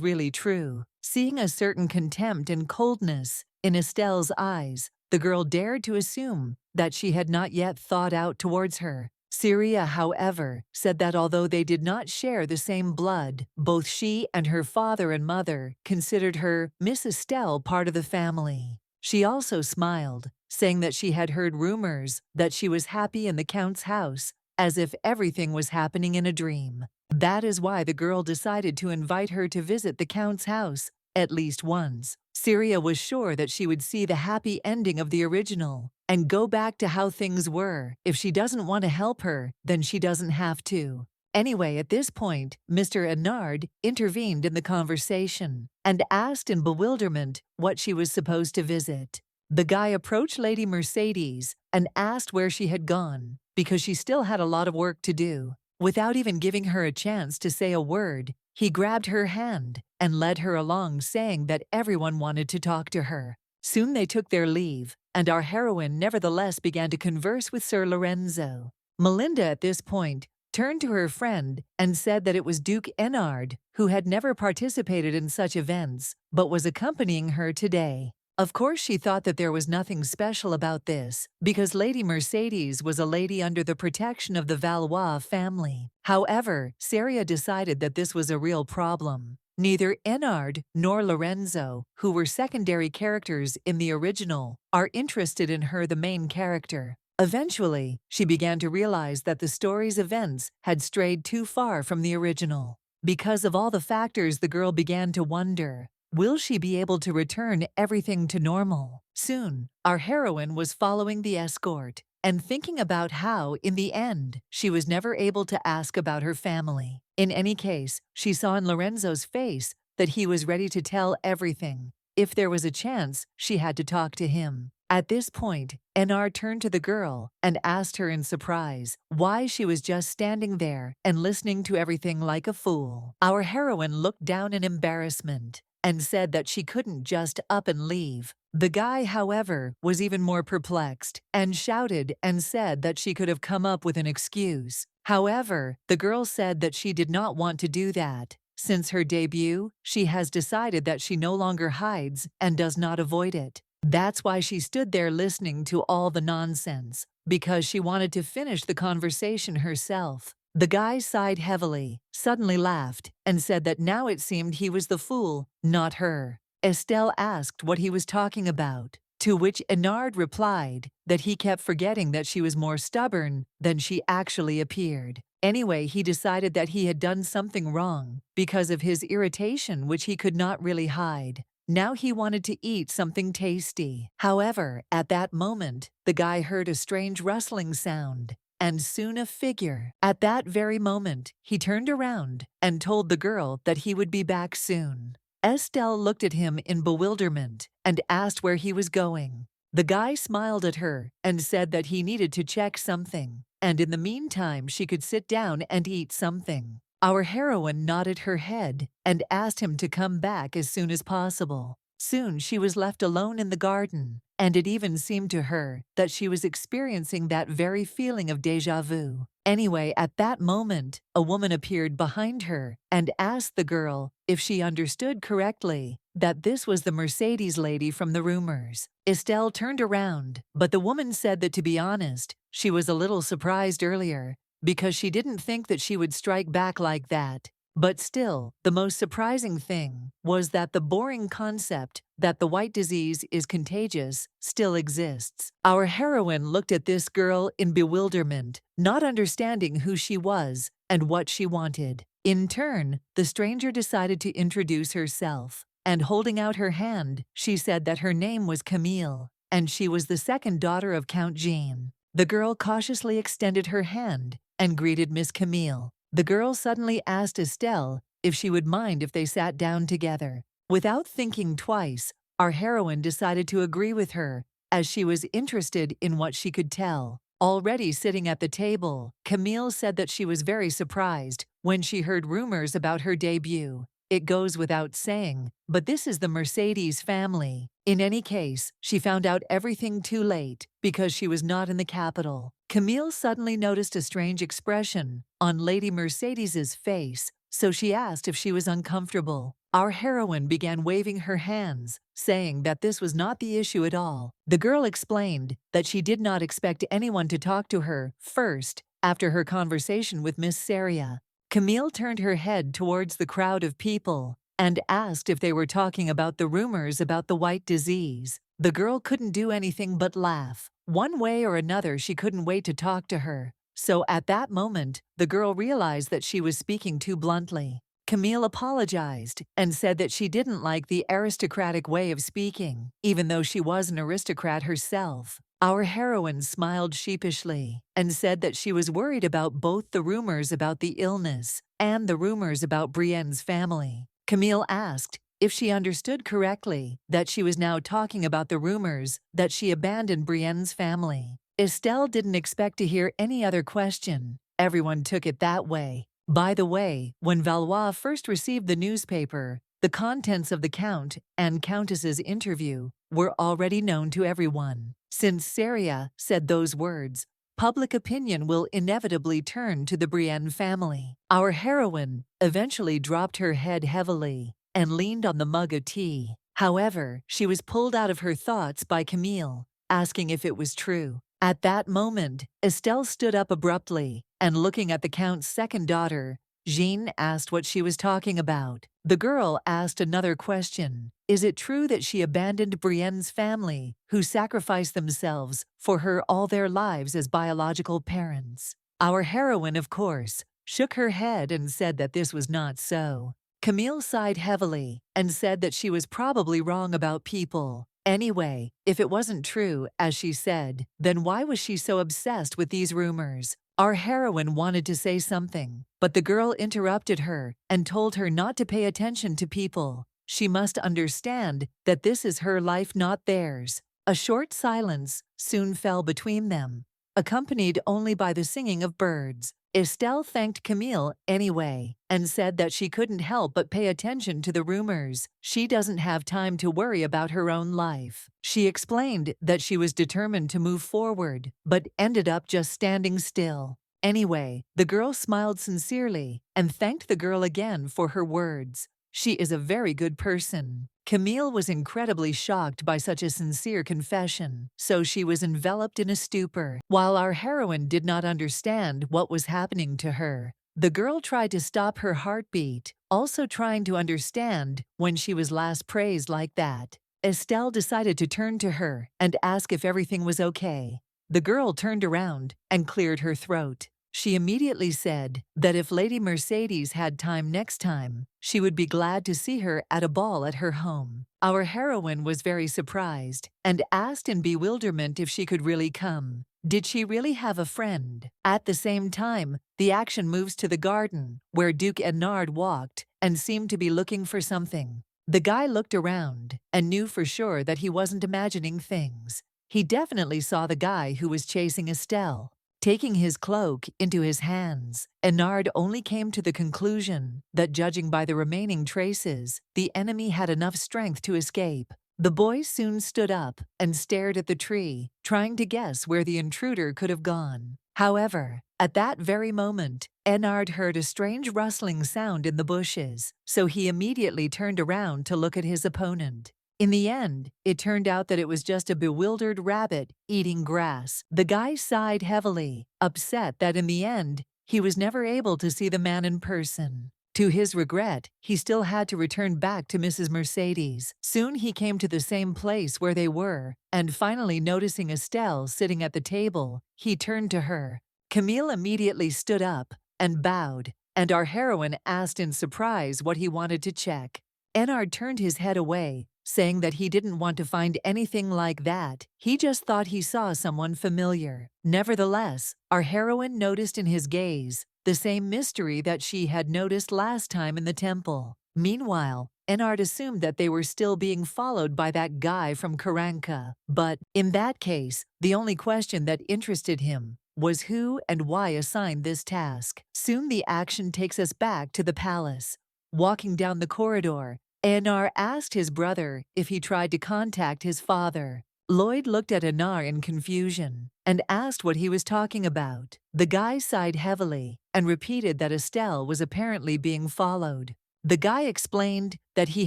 A: really true. Seeing a certain contempt and coldness in Estelle's eyes, the girl dared to assume that she had not yet thawed out towards her. Syria, however, said that although they did not share the same blood, both she and her father and mother considered her, Miss Estelle, part of the family. She also smiled, saying that she had heard rumors that she was happy in the Count's house, as if everything was happening in a dream. That is why the girl decided to invite her to visit the Count's house at least once. Syria was sure that she would see the happy ending of the original and go back to how things were. If she doesn't want to help her, then she doesn't have to. Anyway, at this point, Mr. Hennard intervened in the conversation and asked in bewilderment what she was supposed to visit. The guy approached Lady Mercedes and asked where she had gone, because she still had a lot of work to do. Without even giving her a chance to say a word, he grabbed her hand and led her along, saying that everyone wanted to talk to her. Soon they took their leave, and our heroine nevertheless began to converse with Sir Lorenzo. Melinda, at this point, turned to her friend and said that it was Duke Hennard, who had never participated in such events, but was accompanying her today. Of course, she thought that there was nothing special about this, because Lady Mercedes was a lady under the protection of the Valois family. However, Syria decided that this was a real problem. Neither Hennard nor Lorenzo, who were secondary characters in the original, are interested in her, the main character. Eventually, she began to realize that the story's events had strayed too far from the original. Because of all the factors, the girl began to wonder, will she be able to return everything to normal? Soon, our heroine was following the escort and thinking about how, in the end, she was never able to ask about her family. In any case, she saw in Lorenzo's face that he was ready to tell everything. If there was a chance, she had to talk to him. At this point, Hennard turned to the girl and asked her in surprise why she was just standing there and listening to everything like a fool. Our heroine looked down in embarrassment and said that she couldn't just up and leave. The guy, however, was even more perplexed and shouted and said that she could have come up with an excuse. However, the girl said that she did not want to do that. Since her debut, she has decided that she no longer hides and does not avoid it. That's why she stood there listening to all the nonsense, because she wanted to finish the conversation herself. The guy sighed heavily, suddenly laughed, and said that now it seemed he was the fool, not her. Estelle asked what he was talking about, to which Hennard replied that he kept forgetting that she was more stubborn than she actually appeared. Anyway, he decided that he had done something wrong because of his irritation, which he could not really hide. Now he wanted to eat something tasty. However, at that moment, the guy heard a strange rustling sound, and soon a figure. At that very moment, he turned around and told the girl that he would be back soon. Estelle looked at him in bewilderment and asked where he was going. The guy smiled at her and said that he needed to check something, and in the meantime she could sit down and eat something. Our heroine nodded her head and asked him to come back as soon as possible. Soon she was left alone in the garden, and it even seemed to her that she was experiencing that very feeling of déjà vu. Anyway, at that moment, a woman appeared behind her and asked the girl if she understood correctly that this was the Mercedes lady from the rumors. Estelle turned around, but the woman said that, to be honest, she was a little surprised earlier because she didn't think that she would strike back like that. But still, the most surprising thing was that the boring concept that the white disease is contagious still exists. Our heroine looked at this girl in bewilderment, not understanding who she was and what she wanted. In turn, the stranger decided to introduce herself, and holding out her hand, she said that her name was Camille, and she was the second daughter of Count Jean. The girl cautiously extended her hand and greeted Miss Camille. The girl suddenly asked Estelle if she would mind if they sat down together. Without thinking twice, our heroine decided to agree with her, as she was interested in what she could tell. Already sitting at the table, Camille said that she was very surprised when she heard rumors about her debut. It goes without saying, but this is the Mercedes family. In any case, she found out everything too late because she was not in the capital. Camille suddenly noticed a strange expression on Lady Mercedes's face, so she asked if she was uncomfortable. Our heroine began waving her hands, saying that this was not the issue at all. The girl explained that she did not expect anyone to talk to her first after her conversation with Miss Saria. Camille turned her head towards the crowd of people and asked if they were talking about the rumors about the white disease. The girl couldn't do anything but laugh. One way or another, she couldn't wait to talk to her. So at that moment, the girl realized that she was speaking too bluntly. Camille apologized and said that she didn't like the aristocratic way of speaking, even though she was an aristocrat herself. Our heroine smiled sheepishly and said that she was worried about both the rumors about the illness and the rumors about Brienne's family. Camille asked if she understood correctly that she was now talking about the rumors that she abandoned Brienne's family. Estelle didn't expect to hear any other question. Everyone took it that way. By the way, when Valois first received the newspaper, the contents of the Count and Countess's interview were already known to everyone. Since Saria said those words, public opinion will inevitably turn to the Brienne family. Our heroine eventually dropped her head heavily and leaned on the mug of tea. However, she was pulled out of her thoughts by Camille, asking if it was true. At that moment, Estelle stood up abruptly, and looking at the Count's second daughter, Jean asked what she was talking about. The girl asked another question. Is it true that she abandoned Brienne's family, who sacrificed themselves for her all their lives as biological parents? Our heroine, of course, shook her head and said that this was not so. Camille sighed heavily and said that she was probably wrong about people. Anyway, if it wasn't true, as she said, then why was she so obsessed with these rumors? Our heroine wanted to say something, but the girl interrupted her and told her not to pay attention to people. She must understand that this is her life, not theirs. A short silence soon fell between them, accompanied only by the singing of birds. Estelle thanked Camille anyway and said that she couldn't help but pay attention to the rumors. She doesn't have time to worry about her own life. She explained that she was determined to move forward, but ended up just standing still. Anyway, the girl smiled sincerely and thanked the girl again for her words. She is a very good person. Camille was incredibly shocked by such a sincere confession, so she was enveloped in a stupor. While our heroine did not understand what was happening to her, the girl tried to stop her heartbeat, also trying to understand when she was last praised like that. Estelle decided to turn to her and ask if everything was okay. The girl turned around and cleared her throat. She immediately said that if Lady Mercedes had time next time, she would be glad to see her at a ball at her home. Our heroine was very surprised and asked in bewilderment if she could really come. Did she really have a friend? At the same time, the action moves to the garden, where Duke Ednard walked and seemed to be looking for something. The guy looked around and knew for sure that he wasn't imagining things. He definitely saw the guy who was chasing Estelle. Taking his cloak into his hands, Enard only came to the conclusion that, judging by the remaining traces, the enemy had enough strength to escape. The boy soon stood up and stared at the tree, trying to guess where the intruder could have gone. However, at that very moment, Enard heard a strange rustling sound in the bushes, so he immediately turned around to look at his opponent. In the end, it turned out that it was just a bewildered rabbit eating grass. The guy sighed heavily, upset that in the end, he was never able to see the man in person. To his regret, he still had to return back to Mrs. Mercedes. Soon he came to the same place where they were, and finally noticing Estelle sitting at the table, he turned to her. Camille immediately stood up and bowed, and our heroine asked in surprise what he wanted to check. Enard turned his head away, saying that he didn't want to find anything like that. He just thought he saw someone familiar. Nevertheless, our heroine noticed in his gaze the same mystery that she had noticed last time in the temple. Meanwhile, Enard assumed that they were still being followed by that guy from Karanka. But, in that case, the only question that interested him was who and why assigned this task. Soon the action takes us back to the palace. Walking down the corridor, Anar asked his brother if he tried to contact his father. Lloyd looked at Anar in confusion and asked what he was talking about. The guy sighed heavily and repeated that Estelle was apparently being followed. The guy explained that he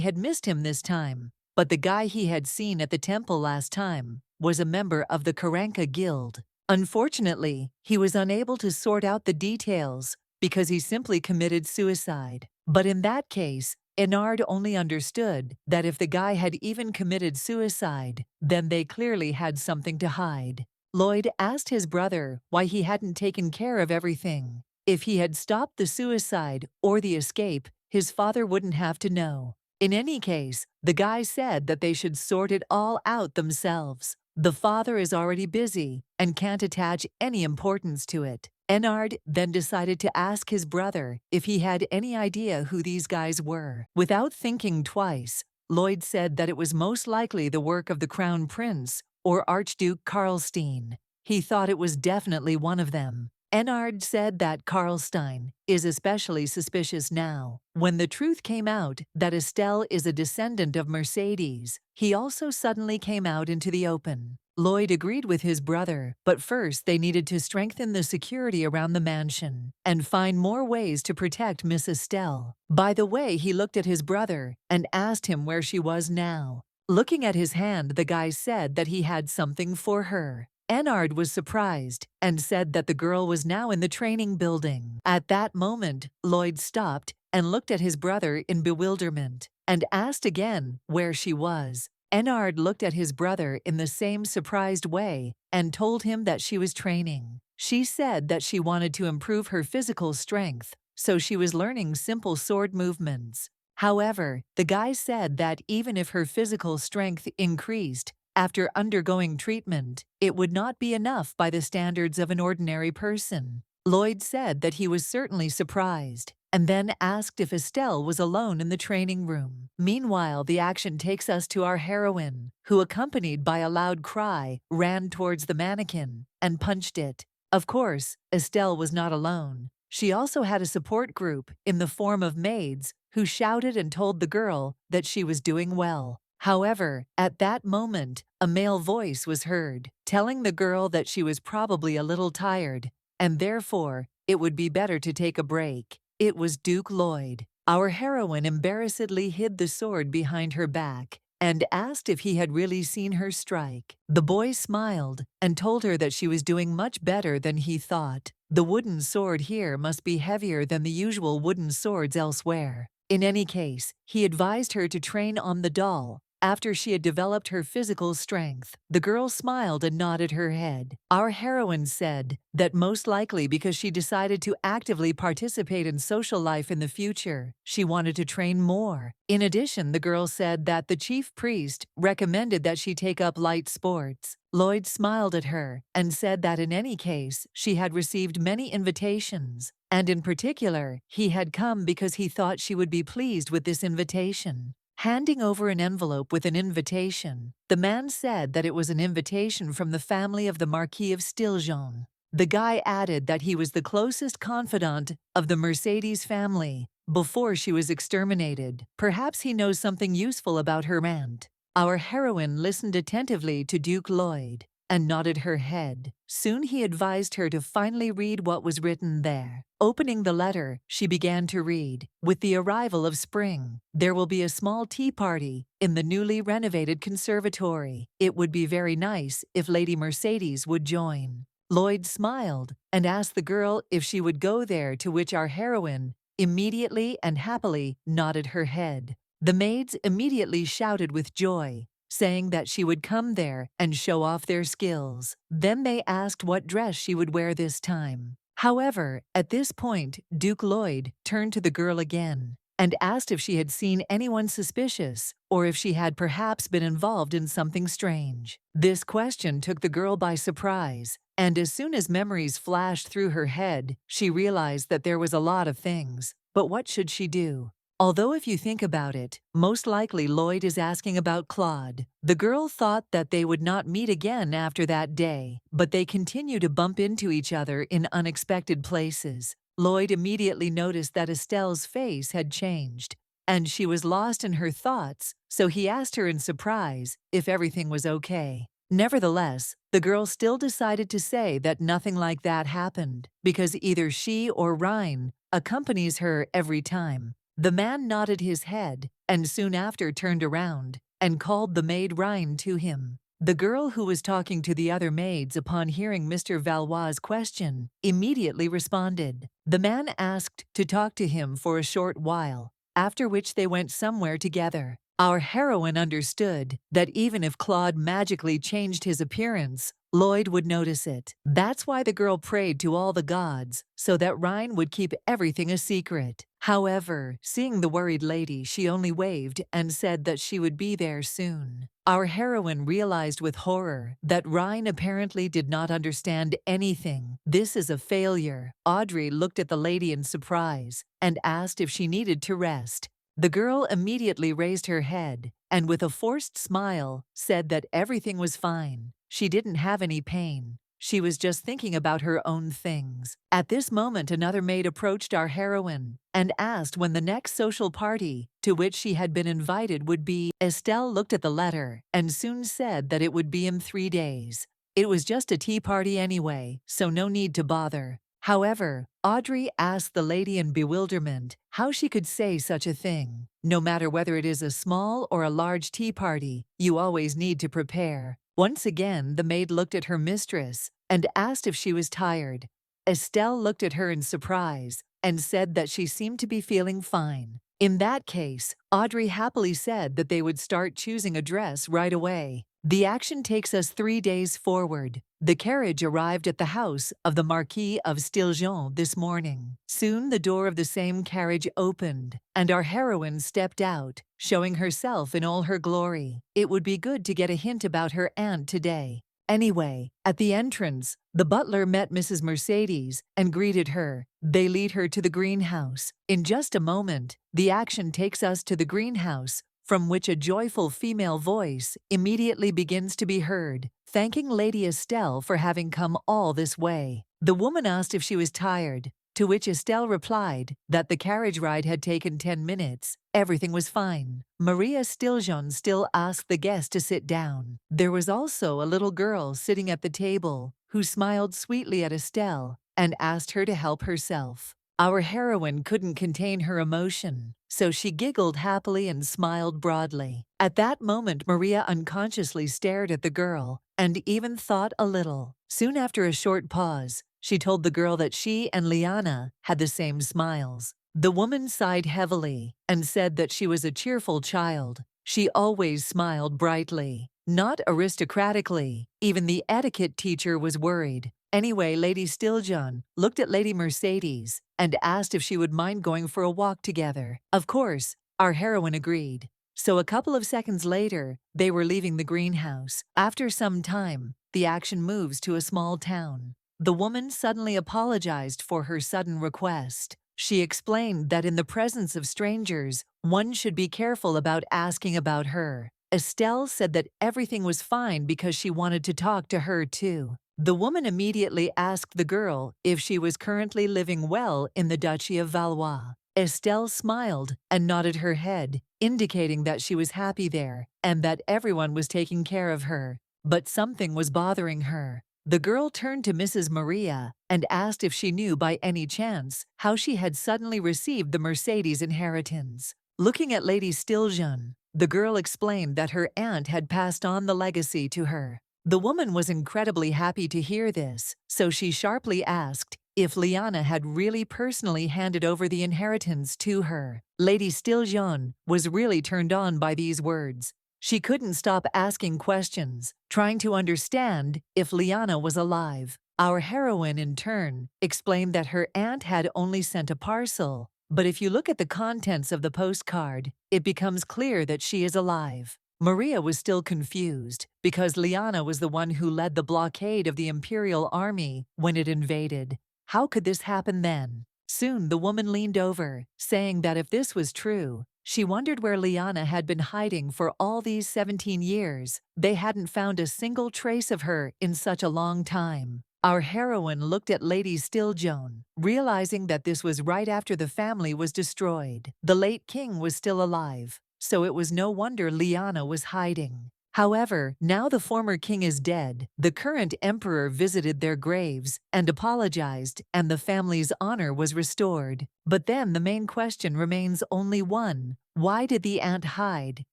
A: had missed him this time, but the guy he had seen at the temple last time was a member of the Karanka Guild. Unfortunately, he was unable to sort out the details because he simply committed suicide. But in that case, Enard only understood that if the guy had even committed suicide, then they clearly had something to hide. Lloyd asked his brother why he hadn't taken care of everything. If he had stopped the suicide or the escape, his father wouldn't have to know. In any case, the guy said that they should sort it all out themselves. The father is already busy and can't attach any importance to it. Enard then decided to ask his brother if he had any idea who these guys were. Without thinking twice, Lloyd said that it was most likely the work of the Crown Prince or Archduke Karlstein. He thought it was definitely one of them. Enard said that Karlstein is especially suspicious now. When the truth came out that Estelle is a descendant of Mercedes, he also suddenly came out into the open. Lloyd agreed with his brother, but first they needed to strengthen the security around the mansion and find more ways to protect Miss Estelle. By the way, he looked at his brother and asked him where she was now. Looking at his hand, the guy said that he had something for her. Enard was surprised and said that the girl was now in the training building. At that moment, Lloyd stopped and looked at his brother in bewilderment and asked again where she was. Enard looked at his brother in the same surprised way and told him that she was training. She said that she wanted to improve her physical strength, so she was learning simple sword movements. However, the guy said that even if her physical strength increased after undergoing treatment, it would not be enough by the standards of an ordinary person. Lloyd said that he was certainly surprised, and then asked if Estelle was alone in the training room. Meanwhile, the action takes us to our heroine, who, accompanied by a loud cry, ran towards the mannequin and punched it. Of course, Estelle was not alone. She also had a support group in the form of maids who shouted and told the girl that she was doing well. However, at that moment, a male voice was heard, telling the girl that she was probably a little tired, and therefore, it would be better to take a break. It was Duke Lloyd. Our heroine embarrassedly hid the sword behind her back and asked if he had really seen her strike. The boy smiled and told her that she was doing much better than he thought. The wooden sword here must be heavier than the usual wooden swords elsewhere. In any case, he advised her to train on the doll after she had developed her physical strength. The girl smiled and nodded her head. Our heroine said that most likely because she decided to actively participate in social life in the future, she wanted to train more. In addition, the girl said that the chief priest recommended that she take up light sports. Lloyd smiled at her and said that in any case, she had received many invitations, and in particular, he had come because he thought she would be pleased with this invitation. handing over an envelope with an invitation. The man said that it was an invitation from the family of the Marquis of Stiljon. The guy added that he was the closest confidant of the Mercedes family before she was exterminated. Perhaps he knows something useful about her aunt. Our heroine listened attentively to Duke Lloyd and nodded her head. Soon he advised her to finally read what was written there. Opening the letter, she began to read. With the arrival of spring, there will be a small tea party in the newly renovated conservatory. It would be very nice if Lady Mercedes would join. Lloyd smiled and asked the girl if she would go there, to which our heroine immediately and happily nodded her head. The maids immediately shouted with joy, saying that she would come there and show off their skills. Then they asked what dress she would wear this time. However, at this point, Duke Lloyd turned to the girl again and asked if she had seen anyone suspicious or if she had perhaps been involved in something strange. This question took the girl by surprise, and as soon as memories flashed through her head, she realized that there was a lot of things. But what should she do? Although if you think about it, most likely Lloyd is asking about Claude. The girl thought that they would not meet again after that day, but they continue to bump into each other in unexpected places. Lloyd immediately noticed that Estelle's face had changed, and she was lost in her thoughts, so he asked her in surprise if everything was okay. Nevertheless, the girl still decided to say that nothing like that happened, because either she or Rhine accompanies her every time. The man nodded his head and soon after turned around and called the maid Rhine to him. The girl, who was talking to the other maids upon hearing Mr. Valois' question, immediately responded. The man asked to talk to him for a short while, after which they went somewhere together. Our heroine understood that even if Claude magically changed his appearance, Lloyd would notice it. That's why the girl prayed to all the gods, so that Rhine would keep everything a secret. However, seeing the worried lady, she only waved and said that she would be there soon. Our heroine realized with horror that Rhine apparently did not understand anything. This is a failure. Audrey looked at the lady in surprise and asked if she needed to rest. The girl immediately raised her head and with a forced smile said that everything was fine. She didn't have any pain. She was just thinking about her own things. At this moment, another maid approached our heroine and asked when the next social party to which she had been invited would be. Estelle looked at the letter and soon said that it would be in 3 days. It was just a tea party anyway, so no need to bother. However, Audrey asked the lady in bewilderment how she could say such a thing. No matter whether it is a small or a large tea party, you always need to prepare. Once again, the maid looked at her mistress and asked if she was tired. Estelle looked at her in surprise and said that she seemed to be feeling fine. In that case, Audrey happily said that they would start choosing a dress right away. The action takes us 3 days forward. The carriage arrived at the house of the Marquis of Stiljon this morning. Soon the door of the same carriage opened, and our heroine stepped out, showing herself in all her glory. It would be good to get a hint about her aunt today. Anyway, at the entrance, the butler met Mrs. Mercedes and greeted her. They lead her to the greenhouse. In just a moment, the action takes us to the greenhouse, from which a joyful female voice immediately begins to be heard, thanking Lady Estelle for having come all this way. The woman asked if she was tired, to which Estelle replied that the carriage ride had taken 10 minutes. Everything was fine. Maria Stiljon still asked the guest to sit down. There was also a little girl sitting at the table who smiled sweetly at Estelle and asked her to help herself. Our heroine couldn't contain her emotion, so she giggled happily and smiled broadly. At that moment, Maria unconsciously stared at the girl and even thought a little. Soon after a short pause, she told the girl that she and Liana had the same smiles. The woman sighed heavily and said that she was a cheerful child. She always smiled brightly, not aristocratically. Even the etiquette teacher was worried. Anyway, Lady Stiljon looked at Lady Mercedes and asked if she would mind going for a walk together. Of course, our heroine agreed. So a couple of seconds later, they were leaving the greenhouse. After some time, the action moves to a small town. The woman suddenly apologized for her sudden request. She explained that in the presence of strangers, one should be careful about asking about her. Estelle said that everything was fine because she wanted to talk to her too. The woman immediately asked the girl if she was currently living well in the Duchy of Valois. Estelle smiled and nodded her head, indicating that she was happy there and that everyone was taking care of her. But something was bothering her. The girl turned to Mrs. Maria and asked if she knew by any chance how she had suddenly received the Mercedes inheritance. Looking at Lady Stiljon, the girl explained that her aunt had passed on the legacy to her. The woman was incredibly happy to hear this, so she sharply asked if Lyanna had really personally handed over the inheritance to her. Lady Stiljon was really turned on by these words. She couldn't stop asking questions, trying to understand if Lyanna was alive. Our heroine, in turn, explained that her aunt had only sent a parcel, but if you look at the contents of the postcard, it becomes clear that she is alive. Maria was still confused, because Lyanna was the one who led the blockade of the Imperial army when it invaded. How could this happen then? Soon the woman leaned over, saying that if this was true, she wondered where Lyanna had been hiding for all these 17 years. They hadn't found a single trace of her in such a long time. Our heroine looked at Lady Stiljon, realizing that this was right after the family was destroyed. The late king was still alive, so it was no wonder Lyanna was hiding. However, now the former king is dead, the current emperor visited their graves and apologized, and the family's honor was restored. But then the main question remains only one. Why did the aunt hide,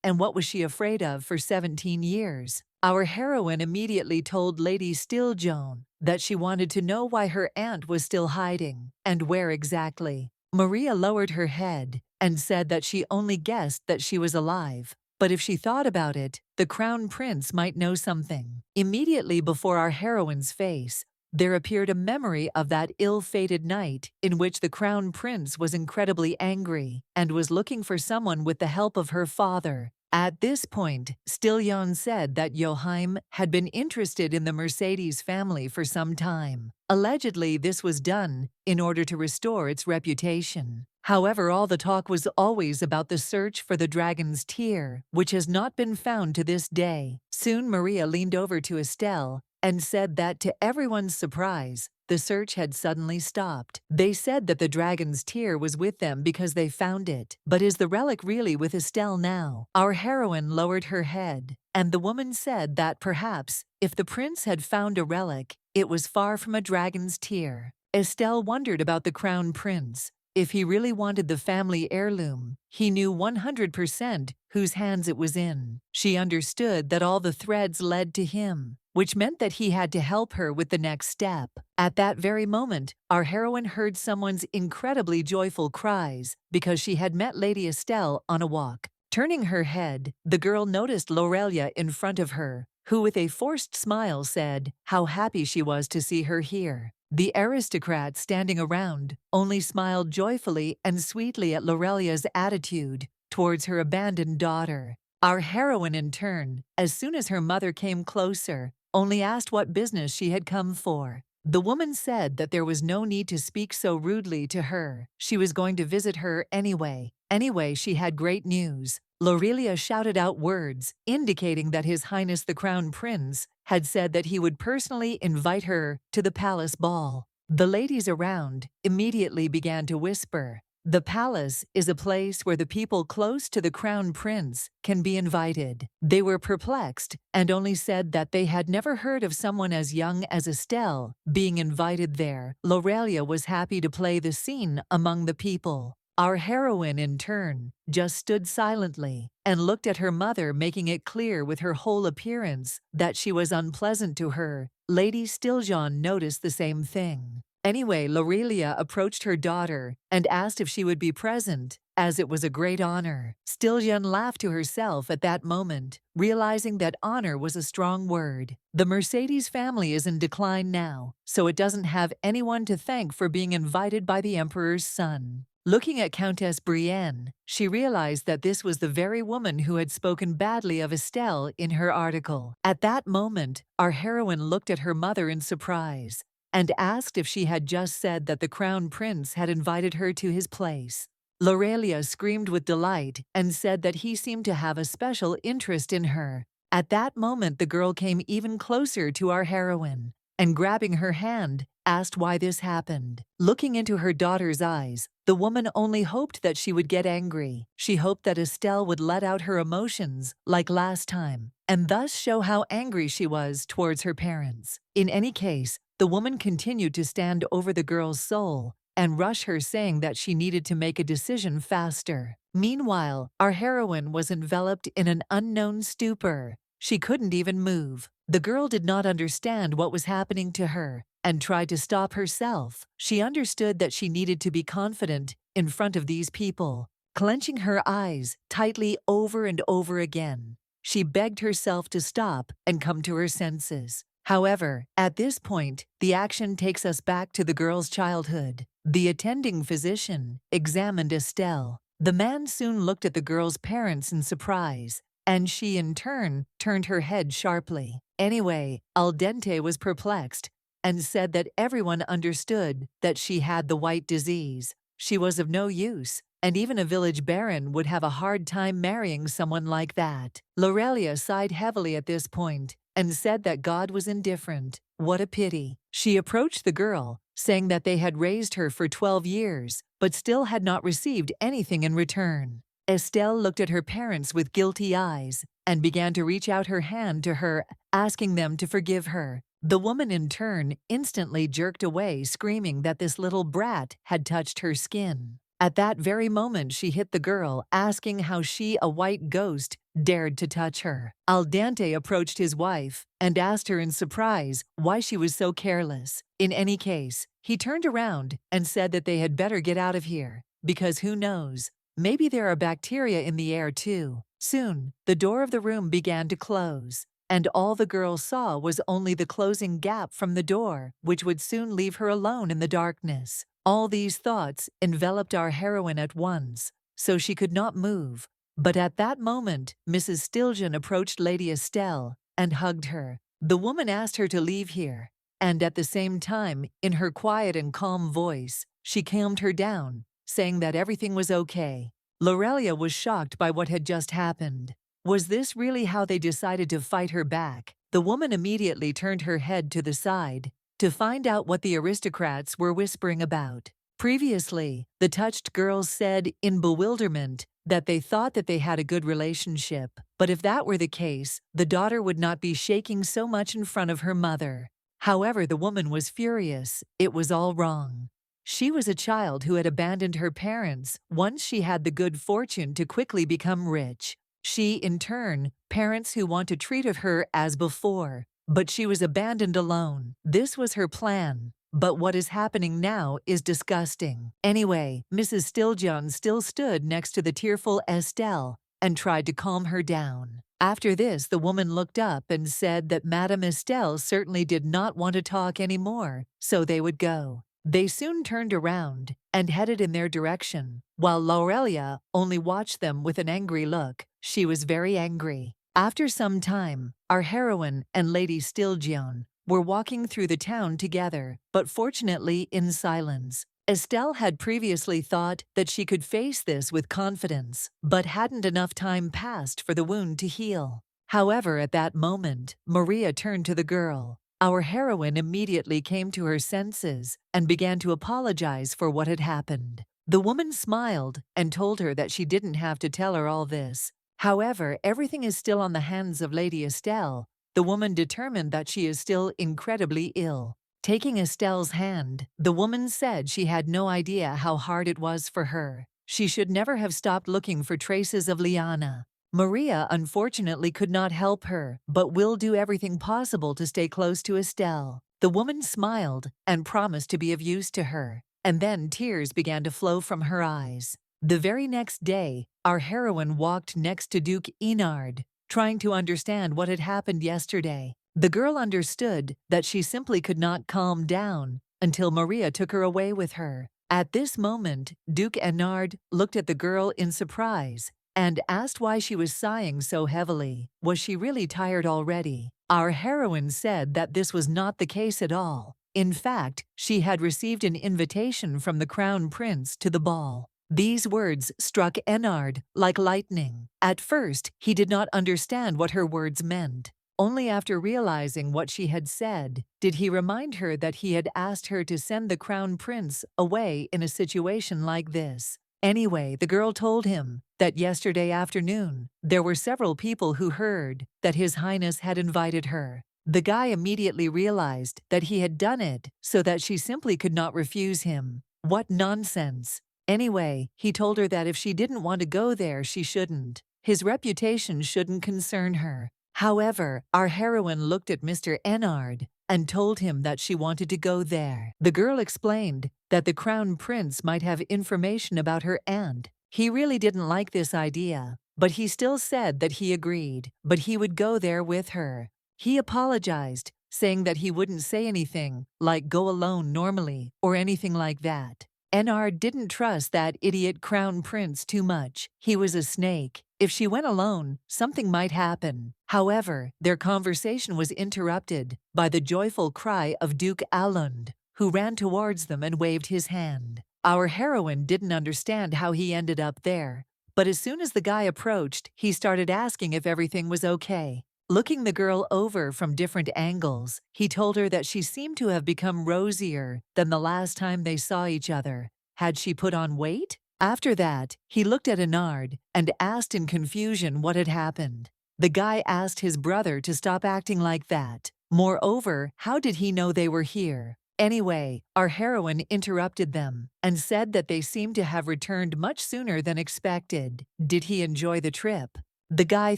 A: and what was she afraid of for 17 years? Our heroine immediately told Lady Stiljon that she wanted to know why her aunt was still hiding, and where exactly. Maria lowered her head and said that she only guessed that she was alive. But if she thought about it, the crown prince might know something. Immediately before our heroine's face, there appeared a memory of that ill-fated night in which the crown prince was incredibly angry and was looking for someone with the help of her father. At this point, Stiljon said that Joachim had been interested in the Mercedes family for some time. Allegedly, this was done in order to restore its reputation. However, all the talk was always about the search for the dragon's tear, which has not been found to this day. Soon Maria leaned over to Estelle and said that, to everyone's surprise, the search had suddenly stopped. They said that the dragon's tear was with them because they found it. But is the relic really with Estelle now? Our heroine lowered her head, and the woman said that perhaps, if the prince had found a relic, it was far from a dragon's tear. Estelle wondered about the crown prince. If he really wanted the family heirloom, he knew 100% whose hands it was in. She understood that all the threads led to him, which meant that he had to help her with the next step. At that very moment, our heroine heard someone's incredibly joyful cries because she had met Lady Estelle on a walk. Turning her head, the girl noticed Lorelia in front of her, who with a forced smile said how happy she was to see her here. The aristocrats standing around only smiled joyfully and sweetly at Lorelia's attitude towards her abandoned daughter. Our heroine, in turn, as soon as her mother came closer, only asked what business she had come for. The woman said that there was no need to speak so rudely to her. She was going to visit her anyway. Anyway, she had great news. Lorelia shouted out words, indicating that His Highness the Crown Prince had said that he would personally invite her to the palace ball. The ladies around immediately began to whisper. The palace is a place where the people close to the crown prince can be invited. They were perplexed and only said that they had never heard of someone as young as Estelle being invited there. Lorelia was happy to play the scene among the people. Our heroine, in turn, just stood silently and looked at her mother, making it clear with her whole appearance that she was unpleasant to her. Lady Stiljon noticed the same thing. Anyway, Lorelia approached her daughter and asked if she would be present, as it was a great honor. Stiljon laughed to herself at that moment, realizing that honor was a strong word. The Mercedes family is in decline now, so it doesn't have anyone to thank for being invited by the emperor's son. Looking at Countess Brienne, she realized that this was the very woman who had spoken badly of Estelle in her article. At that moment, our heroine looked at her mother in surprise. and asked if she had just said that the crown prince had invited her to his place. Lorelia screamed with delight and said that he seemed to have a special interest in her. At that moment, the girl came even closer to our heroine and, grabbing her hand, asked why this happened. Looking into her daughter's eyes, the woman only hoped that she would get angry. She hoped that Estelle would let out her emotions like last time, and thus show how angry she was towards her parents. In any case, the woman continued to stand over the girl's soul and rush her, saying that she needed to make a decision faster. Meanwhile, our heroine was enveloped in an unknown stupor. She couldn't even move. The girl did not understand what was happening to her and tried to stop herself. She understood that she needed to be confident in front of these people. Clenching her eyes tightly over and over again, she begged herself to stop and come to her senses. However, at this point, the action takes us back to the girl's childhood. The attending physician examined Estelle. The man soon looked at the girl's parents in surprise, and she in turn turned her head sharply. Anyway, Al dente was perplexed and said that everyone understood that she had the white disease. She was of no use, and even a village baron would have a hard time marrying someone like that. Lorelia sighed heavily at this point and said that God was indifferent. What a pity. She approached the girl, saying that they had raised her for 12 years, but still had not received anything in return. Estelle looked at her parents with guilty eyes and began to reach out her hand to her, asking them to forgive her. The woman in turn instantly jerked away, screaming that this little brat had touched her skin. At that very moment, she hit the girl, asking how she, a white ghost, dared to touch her. Al dente approached his wife and asked her in surprise why she was so careless. In any case, he turned around and said that they had better get out of here, because who knows, maybe there are bacteria in the air too. Soon, the door of the room began to close, and all the girl saw was only the closing gap from the door, which would soon leave her alone in the darkness. All these thoughts enveloped our heroine at once, so she could not move. But at that moment, Mrs. Stiljon approached Lady Estelle and hugged her. The woman asked her to leave here, and at the same time, in her quiet and calm voice, she calmed her down, saying that everything was okay. Lorelia was shocked by what had just happened. Was this really how they decided to fight her back? The woman immediately turned her head to the side to find out what the aristocrats were whispering about. Previously, the touched girls said in bewilderment that they thought that they had a good relationship, but if that were the case, the daughter would not be shaking so much in front of her mother. However, the woman was furious. It was all wrong. She was a child who had abandoned her parents once she had the good fortune to quickly become rich. She, in turn, parents who want to treat of her as before, but she was abandoned alone. This was her plan. But what is happening now is disgusting. Anyway, Mrs. Stiljon still stood next to the tearful Estelle and tried to calm her down. After this, the woman looked up and said that Madame Estelle certainly did not want to talk anymore, so they would go. They soon turned around and headed in their direction, while Lorelia only watched them with an angry look. She was very angry. After some time, our heroine and Lady Stiljon were walking through the town together, but fortunately in silence. Estelle had previously thought that she could face this with confidence, but hadn't enough time passed for the wound to heal. However, at that moment, Maria turned to the girl. Our heroine immediately came to her senses and began to apologize for what had happened. The woman smiled and told her that she didn't have to tell her all this. However, everything is still on the hands of Lady Estelle. The woman determined that she is still incredibly ill. Taking Estelle's hand, the woman said she had no idea how hard it was for her. She should never have stopped looking for traces of Liana. Maria unfortunately could not help her, but will do everything possible to stay close to Estelle. The woman smiled and promised to be of use to her, and then tears began to flow from her eyes. The very next day, our heroine walked next to Duke Enard, trying to understand what had happened yesterday. The girl understood that she simply could not calm down until Maria took her away with her. At this moment, Duke Enard looked at the girl in surprise and asked why she was sighing so heavily. Was she really tired already? Our heroine said that this was not the case at all. In fact, she had received an invitation from the crown prince to the ball. These words struck Ennard like lightning. At first, he did not understand what her words meant. Only after realizing what she had said did he remind her that he had asked her to send the crown prince away in a situation like this. Anyway, the girl told him that yesterday afternoon there were several people who heard that His Highness had invited her. The guy immediately realized that he had done it so that she simply could not refuse him. What nonsense! Anyway, he told her that if she didn't want to go there, she shouldn't. His reputation shouldn't concern her. However, our heroine looked at Mr. Ennard and told him that she wanted to go there. The girl explained that the crown prince might have information about her aunt. He really didn't like this idea, but he still said that he agreed, but he would go there with her. He apologized, saying that he wouldn't say anything like go alone normally or anything like that. Ennard didn't trust that idiot crown prince too much. He was a snake. If she went alone, something might happen. However, their conversation was interrupted by the joyful cry of Duke Allund, who ran towards them and waved his hand. Our heroine didn't understand how he ended up there, but as soon as the guy approached, he started asking if everything was okay. Looking the girl over from different angles, he told her that she seemed to have become rosier than the last time they saw each other. Had she put on weight? After that, he looked at Ennard and asked in confusion what had happened. The guy asked his brother to stop acting like that. Moreover, how did he know they were here? Anyway, our heroine interrupted them and said that they seemed to have returned much sooner than expected. Did he enjoy the trip? The guy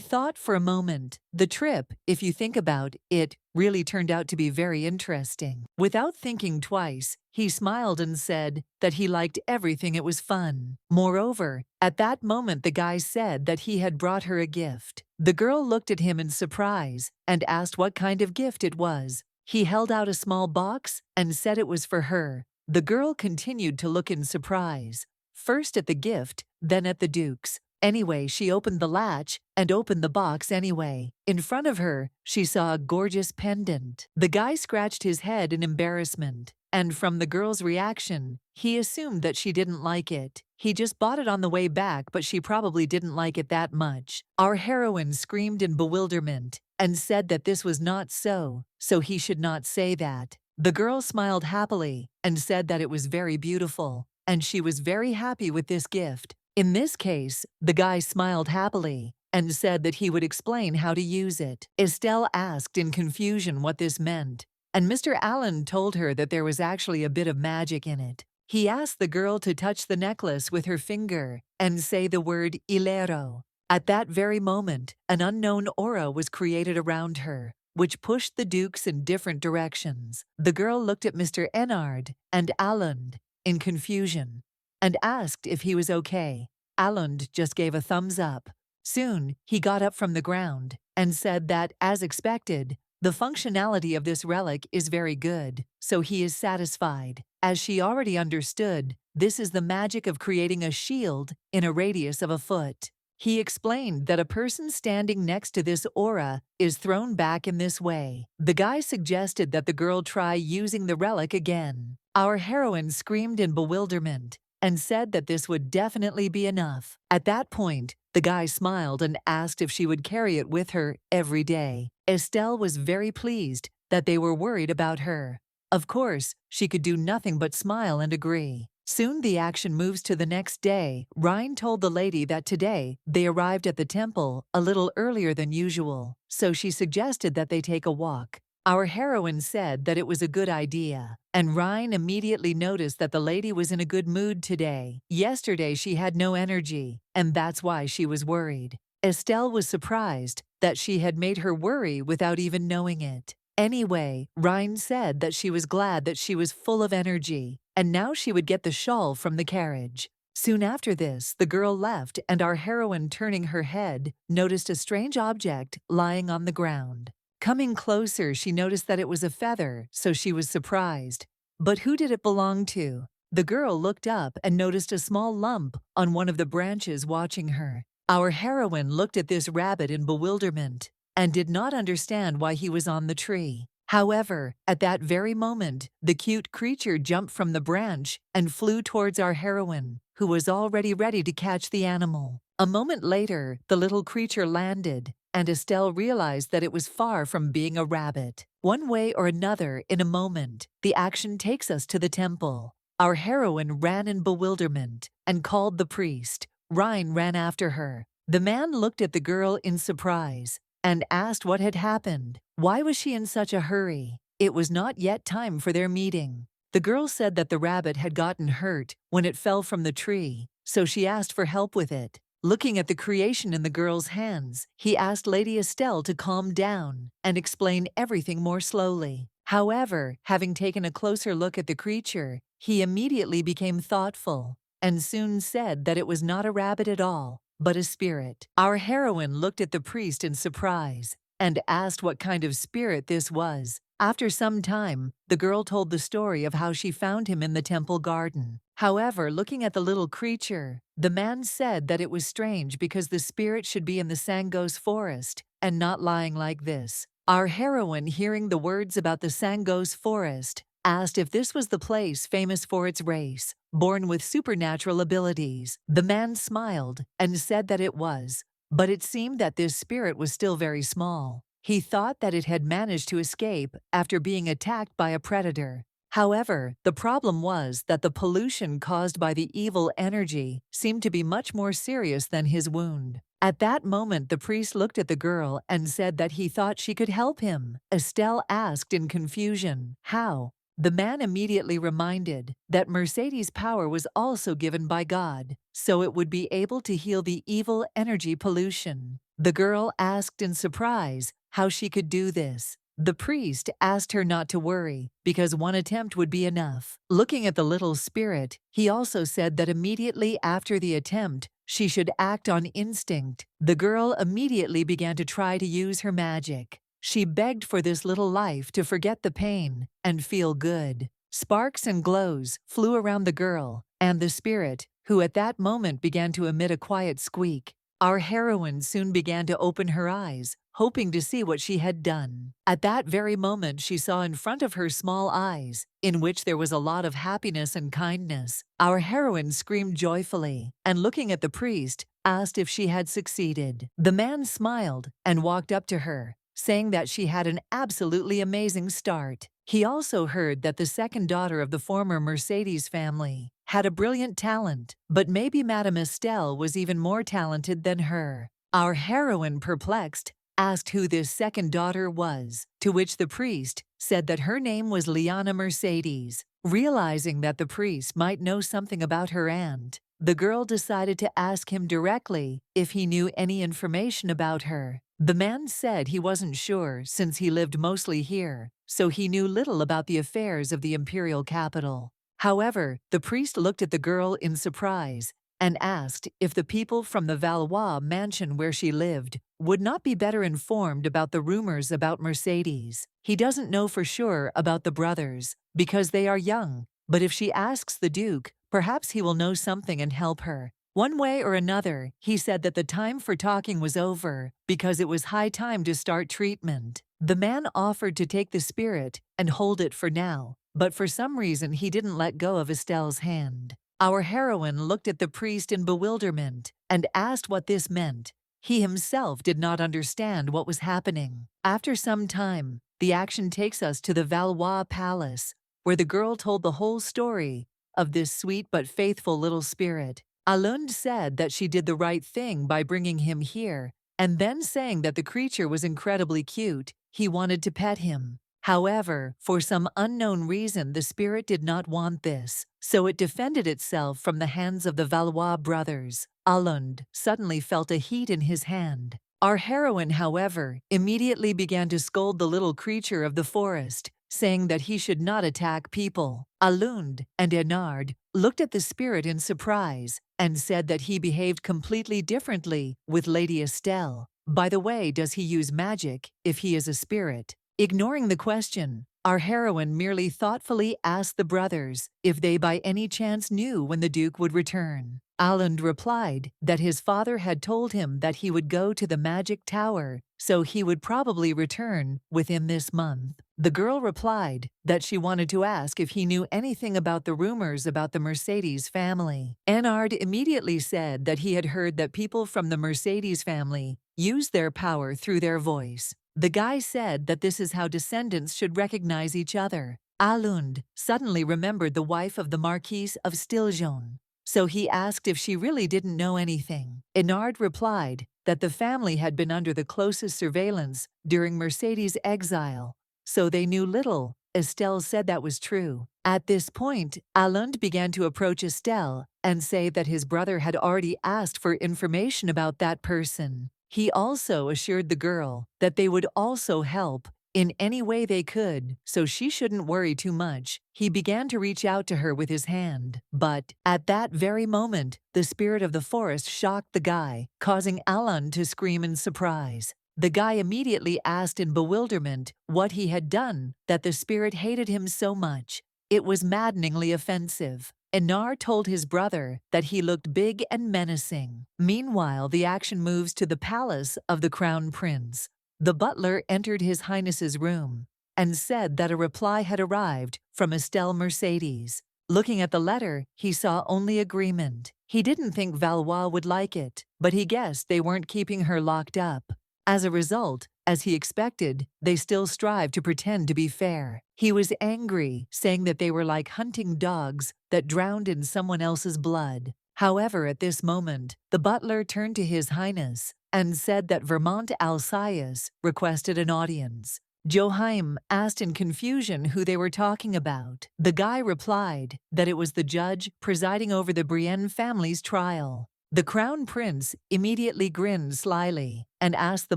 A: thought for a moment. The trip, if you think about it, really turned out to be very interesting. Without thinking twice, he smiled and said that he liked everything. It was fun. Moreover, at that moment the guy said that he had brought her a gift. The girl looked at him in surprise and asked what kind of gift it was. He held out a small box and said it was for her. The girl continued to look in surprise, first at the gift, then at the Duke's. Anyway, she opened the latch and opened the box anyway. In front of her, she saw a gorgeous pendant. The guy scratched his head in embarrassment, and from the girl's reaction, he assumed that she didn't like it. He just bought it on the way back, but she probably didn't like it that much. Our heroine screamed in bewilderment and said that this was not so he should not say that. The girl smiled happily and said that it was very beautiful, and she was very happy with this gift. In this case, the guy smiled happily and said that he would explain how to use it. Estelle asked in confusion what this meant, and Mr. Allen told her that there was actually a bit of magic in it. He asked the girl to touch the necklace with her finger and say the word Ilero. At that very moment, an unknown aura was created around her, which pushed the dukes in different directions. The girl looked at Mr. Ennard and Allund in confusion and asked if he was okay. Allund just gave a thumbs up. Soon, he got up from the ground and said that, as expected, the functionality of this relic is very good, so he is satisfied. As she already understood, this is the magic of creating a shield in a radius of a foot. He explained that a person standing next to this aura is thrown back in this way. The guy suggested that the girl try using the relic again. Our heroine screamed in bewilderment and said that this would definitely be enough. At that point, the guy smiled and asked if she would carry it with her every day. Estelle was very pleased that they were worried about her. Of course, she could do nothing but smile and agree. Soon the action moves to the next day. Rhine told the lady that today they arrived at the temple a little earlier than usual, so she suggested that they take a walk. Our heroine said that it was a good idea, and Rhine immediately noticed that the lady was in a good mood today. Yesterday she had no energy, and that's why she was worried. Estelle was surprised that she had made her worry without even knowing it. Anyway, Rhine said that she was glad that she was full of energy, and now she would get the shawl from the carriage. Soon after this, the girl left, and our heroine, turning her head, noticed a strange object lying on the ground. Coming closer, she noticed that it was a feather, so she was surprised. But who did it belong to? The girl looked up and noticed a small lump on one of the branches watching her. Our heroine looked at this rabbit in bewilderment and did not understand why he was on the tree. However, at that very moment, the cute creature jumped from the branch and flew towards our heroine, who was already ready to catch the animal. A moment later, the little creature landed, and Estelle realized that it was far from being a rabbit. One way or another, in a moment, the action takes us to the temple. Our heroine ran in bewilderment and called the priest. Rhine ran after her. The man looked at the girl in surprise and asked what had happened. Why was she in such a hurry? It was not yet time for their meeting. The girl said that the rabbit had gotten hurt when it fell from the tree, so she asked for help with it. Looking at the creation in the girl's hands, he asked Lady Estelle to calm down and explain everything more slowly. However, having taken a closer look at the creature, he immediately became thoughtful and soon said that it was not a rabbit at all, but a spirit. Our heroine looked at the priest in surprise and asked what kind of spirit this was. After some time, the girl told the story of how she found him in the temple garden. However, looking at the little creature, the man said that it was strange because the spirit should be in the Sangos forest and not lying like this. Our heroine, hearing the words about the Sangos forest, asked if this was the place famous for its race, born with supernatural abilities. The man smiled and said that it was, but it seemed that this spirit was still very small. He thought that it had managed to escape after being attacked by a predator. However, the problem was that the pollution caused by the evil energy seemed to be much more serious than his wound. At that moment, the priest looked at the girl and said that he thought she could help him. Estelle asked in confusion, "How?" The man immediately reminded that Mercedes' power was also given by God, so it would be able to heal the evil energy pollution. The girl asked in surprise how she could do this. The priest asked her not to worry, because one attempt would be enough. Looking at the little spirit, he also said that immediately after the attempt, she should act on instinct. The girl immediately began to try to use her magic. She begged for this little life to forget the pain and feel good. Sparks and glows flew around the girl and the spirit, who at that moment began to emit a quiet squeak. Our heroine soon began to open her eyes, hoping to see what she had done. At that very moment, she saw in front of her small eyes, in which there was a lot of happiness and kindness. Our heroine screamed joyfully, and looking at the priest, asked if she had succeeded. The man smiled and walked up to her, saying that she had an absolutely amazing start. He also heard that the second daughter of the former Mercedes family had a brilliant talent, but maybe Madame Estelle was even more talented than her. Our heroine, perplexed, asked who this second daughter was, to which the priest said that her name was Liana Mercedes. Realizing that the priest might know something about her aunt, the girl decided to ask him directly if he knew any information about her. The man said he wasn't sure since he lived mostly here, so he knew little about the affairs of the Imperial capital. However, the priest looked at the girl in surprise and asked if the people from the Valois mansion where she lived would not be better informed about the rumors about Mercedes. He doesn't know for sure about the brothers because they are young, but if she asks the Duke, perhaps he will know something and help her. One way or another, he said that the time for talking was over because it was high time to start treatment. The man offered to take the spirit and hold it for now, but for some reason he didn't let go of Estelle's hand. Our heroine looked at the priest in bewilderment and asked what this meant. He himself did not understand what was happening. After some time, the action takes us to the Valois Palace, where the girl told the whole story of this sweet but faithful little spirit. Alund said that she did the right thing by bringing him here, and then saying that the creature was incredibly cute. He wanted to pet him. However, for some unknown reason, the spirit did not want this, so it defended itself from the hands of the Valois brothers. Alund suddenly felt a heat in his hand. Our heroine, however, immediately began to scold the little creature of the forest, saying that he should not attack people. Alund and Enard looked at the spirit in surprise and said that he behaved completely differently with Lady Estelle. By the way, does he use magic if he is a spirit? Ignoring the question, our heroine merely thoughtfully asked the brothers if they by any chance knew when the Duke would return. Alund replied that his father had told him that he would go to the magic tower, so he would probably return within this month. The girl replied that she wanted to ask if he knew anything about the rumors about the Mercedes family. Enard immediately said that he had heard that people from the Mercedes family use their power through their voice. The guy said that this is how descendants should recognize each other. Alund suddenly remembered the wife of the Marquis of Stiljon, so he asked if she really didn't know anything. Enard replied that the family had been under the closest surveillance during Mercedes' exile, so they knew little. Estelle said that was true. At this point, Alund began to approach Estelle and say that his brother had already asked for information about that person. He also assured the girl that they would also help in any way they could, so she shouldn't worry too much. He began to reach out to her with his hand, but at that very moment, the spirit of the forest shocked the guy, causing Alund to scream in surprise. The guy immediately asked in bewilderment what he had done that the spirit hated him so much. It was maddeningly offensive. Enar told his brother that he looked big and menacing. Meanwhile, the action moves to the palace of the Crown Prince. The butler entered His Highness's room and said that a reply had arrived from Estelle Mercedes. Looking at the letter, he saw only agreement. He didn't think Valois would like it, but he guessed they weren't keeping her locked up. As a result, as he expected, they still strived to pretend to be fair. He was angry, saying that they were like hunting dogs that drowned in someone else's blood. However, at this moment, the butler turned to His Highness and said that Vermont Alsace requested an audience. Joachim asked in confusion who they were talking about. The guy replied that it was the judge presiding over the Brienne family's trial. The Crown Prince immediately grinned slyly and asked the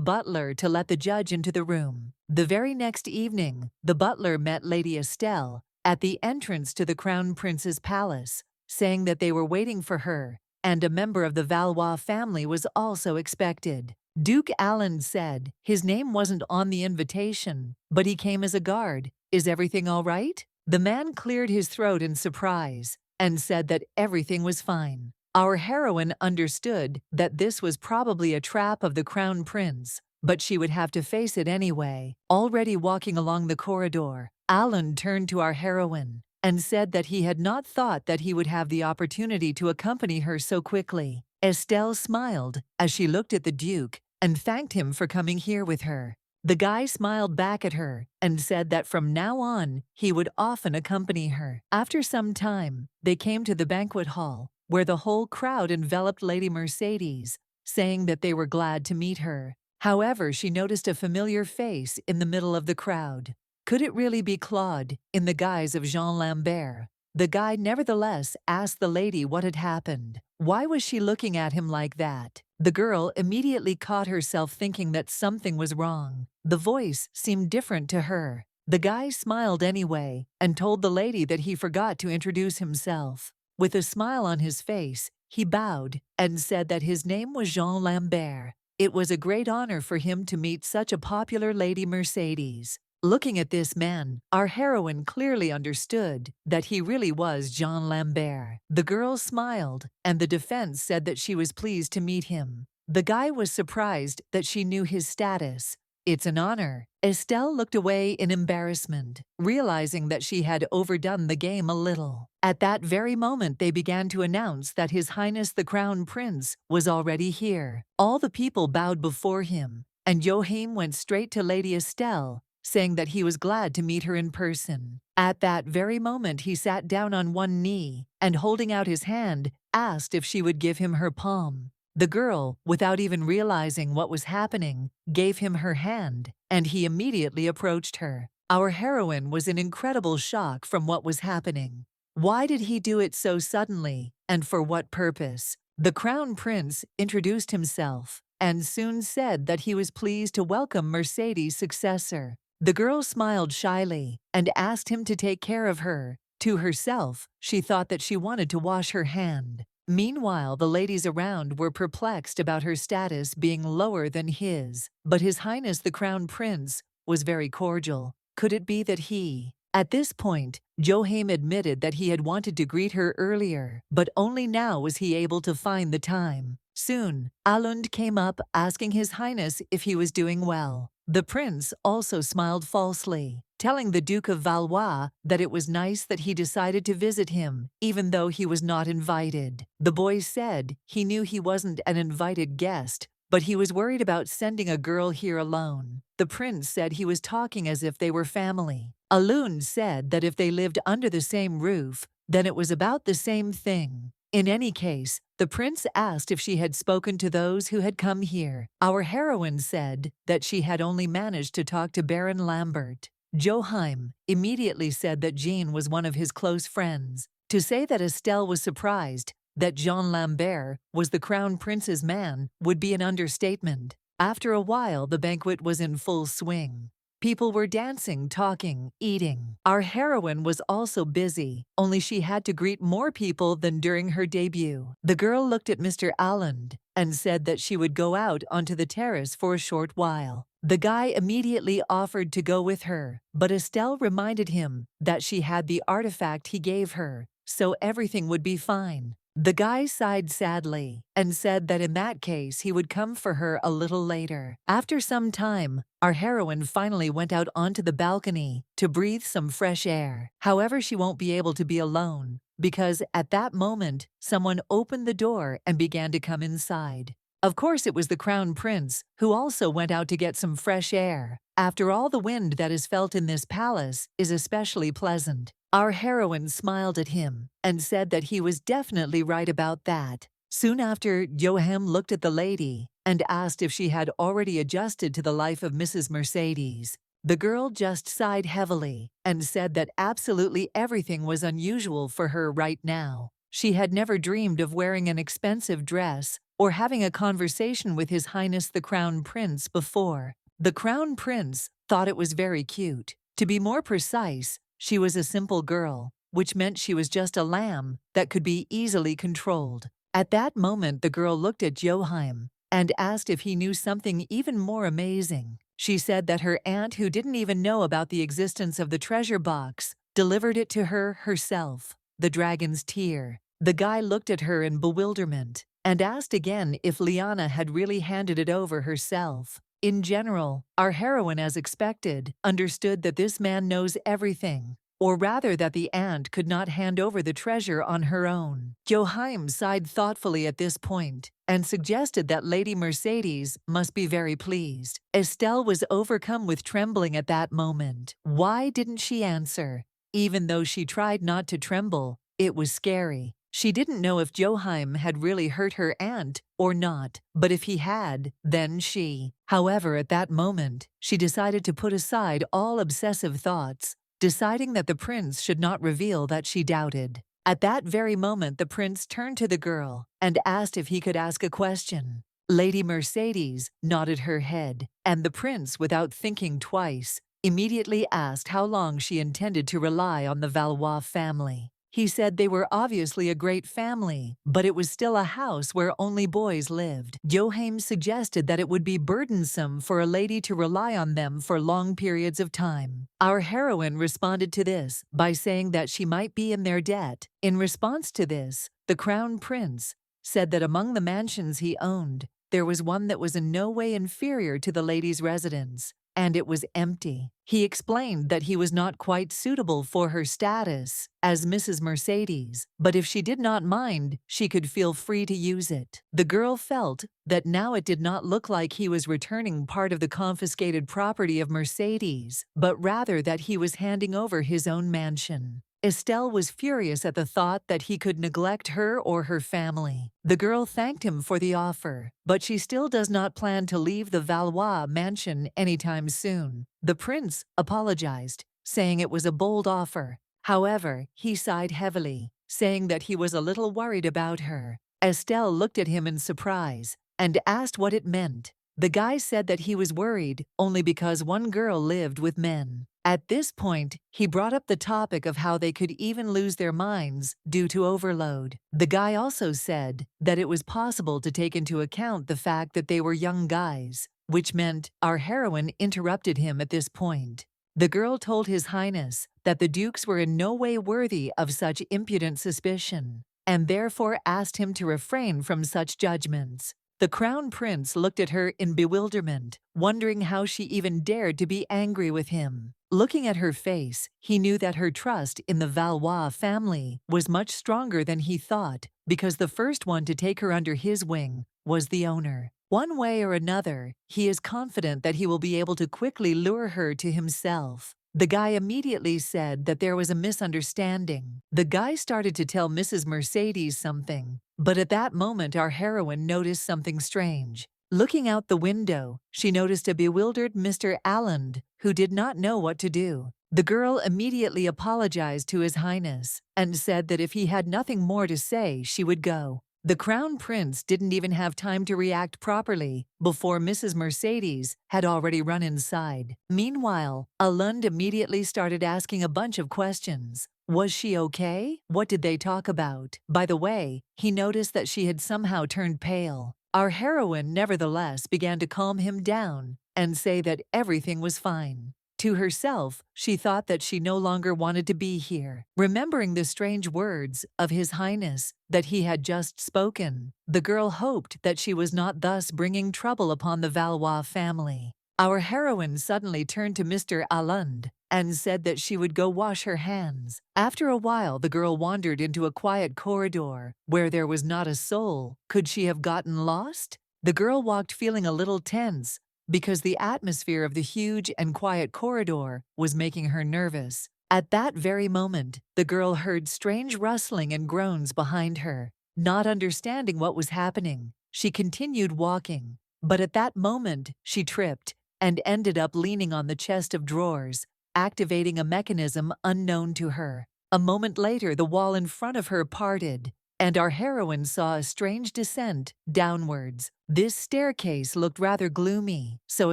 A: butler to let the judge into the room. The very next evening, the butler met Lady Estelle at the entrance to the Crown Prince's palace, saying that they were waiting for her, and a member of the Valois family was also expected. Duke Allen said his name wasn't on the invitation, but he came as a guard. Is everything all right? The man cleared his throat in surprise and said that everything was fine. Our heroine understood that this was probably a trap of the Crown Prince, but she would have to face it anyway. Already walking along the corridor, Alan turned to our heroine and said that he had not thought that he would have the opportunity to accompany her so quickly. Estelle smiled as she looked at the Duke and thanked him for coming here with her. The guy smiled back at her and said that from now on he would often accompany her. After some time, they came to the banquet hall, where the whole crowd enveloped Lady Mercedes, saying that they were glad to meet her. However, she noticed a familiar face in the middle of the crowd. Could it really be Claude, in the guise of Jean Lambert? The guy nevertheless asked the lady what had happened. Why was she looking at him like that? The girl immediately caught herself thinking that something was wrong. The voice seemed different to her. The guy smiled anyway and told the lady that he forgot to introduce himself. With a smile on his face, he bowed and said that his name was Jean Lambert. It was a great honor for him to meet such a popular Lady Mercedes. Looking at this man, our heroine clearly understood that he really was Jean Lambert. The girl smiled, and the defense said that she was pleased to meet him. The guy was surprised that she knew his status. It's an honor. Estelle looked away in embarrassment, realizing that she had overdone the game a little. At that very moment, they began to announce that His Highness the Crown Prince was already here. All the people bowed before him, and Joachim went straight to Lady Estelle, saying that he was glad to meet her in person. At that very moment, he sat down on one knee and, holding out his hand, asked if she would give him her palm. The girl, without even realizing what was happening, gave him her hand, and he immediately approached her. Our heroine was in incredible shock from what was happening. Why did he do it so suddenly, and for what purpose? The Crown Prince introduced himself and soon said that he was pleased to welcome Mercedes' successor. The girl smiled shyly and asked him to take care of her. To herself, she thought that she wanted to wash her hand. Meanwhile, the ladies around were perplexed about her status being lower than his, but His Highness the Crown Prince was very cordial. Could it be that he... At this point, Joachim admitted that he had wanted to greet her earlier, but only now was he able to find the time. Soon, Alund came up asking His Highness if he was doing well. The prince also smiled falsely. telling the Duke of Valois that it was nice that he decided to visit him, even though he was not invited. The boy said he knew he wasn't an invited guest, but he was worried about sending a girl here alone. The prince said he was talking as if they were family. Alun said that if they lived under the same roof, then it was about the same thing. In any case, the prince asked if she had spoken to those who had come here. Our heroine said that she had only managed to talk to Baron Lambert. Joachim immediately said that Jean was one of his close friends. To say that Estelle was surprised that Jean Lambert was the crown prince's man would be an understatement. After a while, the banquet was in full swing. People were dancing, talking, eating. Our heroine was also busy, only she had to greet more people than during her debut. The girl looked at Mr. Alland and said that she would go out onto the terrace for a short while. The guy immediately offered to go with her, but Estelle reminded him that she had the artifact he gave her, so everything would be fine. The guy sighed sadly and said that in that case he would come for her a little later. After some time, our heroine finally went out onto the balcony to breathe some fresh air. However, she won't be able to be alone, because at that moment, someone opened the door and began to come inside. Of course, it was the crown prince, who also went out to get some fresh air. After all, the wind that is felt in this palace is especially pleasant. Our heroine smiled at him and said that he was definitely right about that. Soon after, Joachim looked at the lady and asked if she had already adjusted to the life of Mrs. Mercedes. The girl just sighed heavily and said that absolutely everything was unusual for her right now. She had never dreamed of wearing an expensive dress or having a conversation with His Highness the Crown Prince before. The Crown Prince thought it was very cute. To be more precise, she was a simple girl, which meant she was just a lamb that could be easily controlled. At that moment, the girl looked at Joachim and asked if he knew something even more amazing. She said that her aunt, who didn't even know about the existence of the treasure box, delivered it to her herself. The dragon's tear. The guy looked at her in bewilderment and asked again if Liana had really handed it over herself. In general, our heroine, as expected, understood that this man knows everything, or rather that the aunt could not hand over the treasure on her own. Joachim sighed thoughtfully at this point and suggested that Lady Mercedes must be very pleased. Estelle was overcome with trembling at that moment. Why didn't she answer? Even though she tried not to tremble, it was scary. She didn't know if Joachim had really hurt her aunt or not, but if he had, then she. However, at that moment, she decided to put aside all obsessive thoughts, deciding that the prince should not reveal that she doubted. At that very moment, the prince turned to the girl and asked if he could ask a question. Lady Mercedes nodded her head, and the prince, without thinking twice, immediately asked how long she intended to rely on the Valois family. He said they were obviously a great family, but it was still a house where only boys lived. Joachim suggested that it would be burdensome for a lady to rely on them for long periods of time. Our heroine responded to this by saying that she might be in their debt. In response to this, the crown prince said that among the mansions he owned, there was one that was in no way inferior to the lady's residence, and it was empty. He explained that he was not quite suitable for her status as Mrs. Mercedes, but if she did not mind, she could feel free to use it. The girl felt that now it did not look like he was returning part of the confiscated property of Mercedes, but rather that he was handing over his own mansion. Estelle was furious at the thought that he could neglect her or her family. The girl thanked him for the offer, but she still does not plan to leave the Valois mansion anytime soon. The prince apologized, saying it was a bold offer. However, he sighed heavily, saying that he was a little worried about her. Estelle looked at him in surprise and asked what it meant. The guy said that he was worried only because one girl lived with men. At this point, he brought up the topic of how they could even lose their minds due to overload. The guy also said that it was possible to take into account the fact that they were young guys, which meant our heroine interrupted him at this point. The girl told His Highness that the dukes were in no way worthy of such impudent suspicion, and therefore asked him to refrain from such judgments. The crown prince looked at her in bewilderment, wondering how she even dared to be angry with him. Looking at her face, he knew that her trust in the Valois family was much stronger than he thought, because the first one to take her under his wing was the owner. One way or another, he is confident that he will be able to quickly lure her to himself. The guy immediately said that there was a misunderstanding. The guy started to tell Mrs. Mercedes something, but at that moment our heroine noticed something strange. Looking out the window, she noticed a bewildered Mr. Alland, who did not know what to do. The girl immediately apologized to His Highness and said that if he had nothing more to say, she would go. The crown prince didn't even have time to react properly before Mrs. Mercedes had already run inside. Meanwhile, Alund immediately started asking a bunch of questions. Was she okay? What did they talk about? By the way, he noticed that she had somehow turned pale. Our heroine, nevertheless, began to calm him down and say that everything was fine. To herself, she thought that she no longer wanted to be here. Remembering the strange words of His Highness that he had just spoken, the girl hoped that she was not thus bringing trouble upon the Valois family. Our heroine suddenly turned to Mr. Alund and said that she would go wash her hands. After a while, the girl wandered into a quiet corridor where there was not a soul. Could she have gotten lost? The girl walked feeling a little tense, because the atmosphere of the huge and quiet corridor was making her nervous. At that very moment, the girl heard strange rustling and groans behind her. Not understanding what was happening, she continued walking. But at that moment, she tripped and ended up leaning on the chest of drawers, activating a mechanism unknown to her. A moment later, the wall in front of her parted, and our heroine saw a strange descent downwards. This staircase looked rather gloomy, so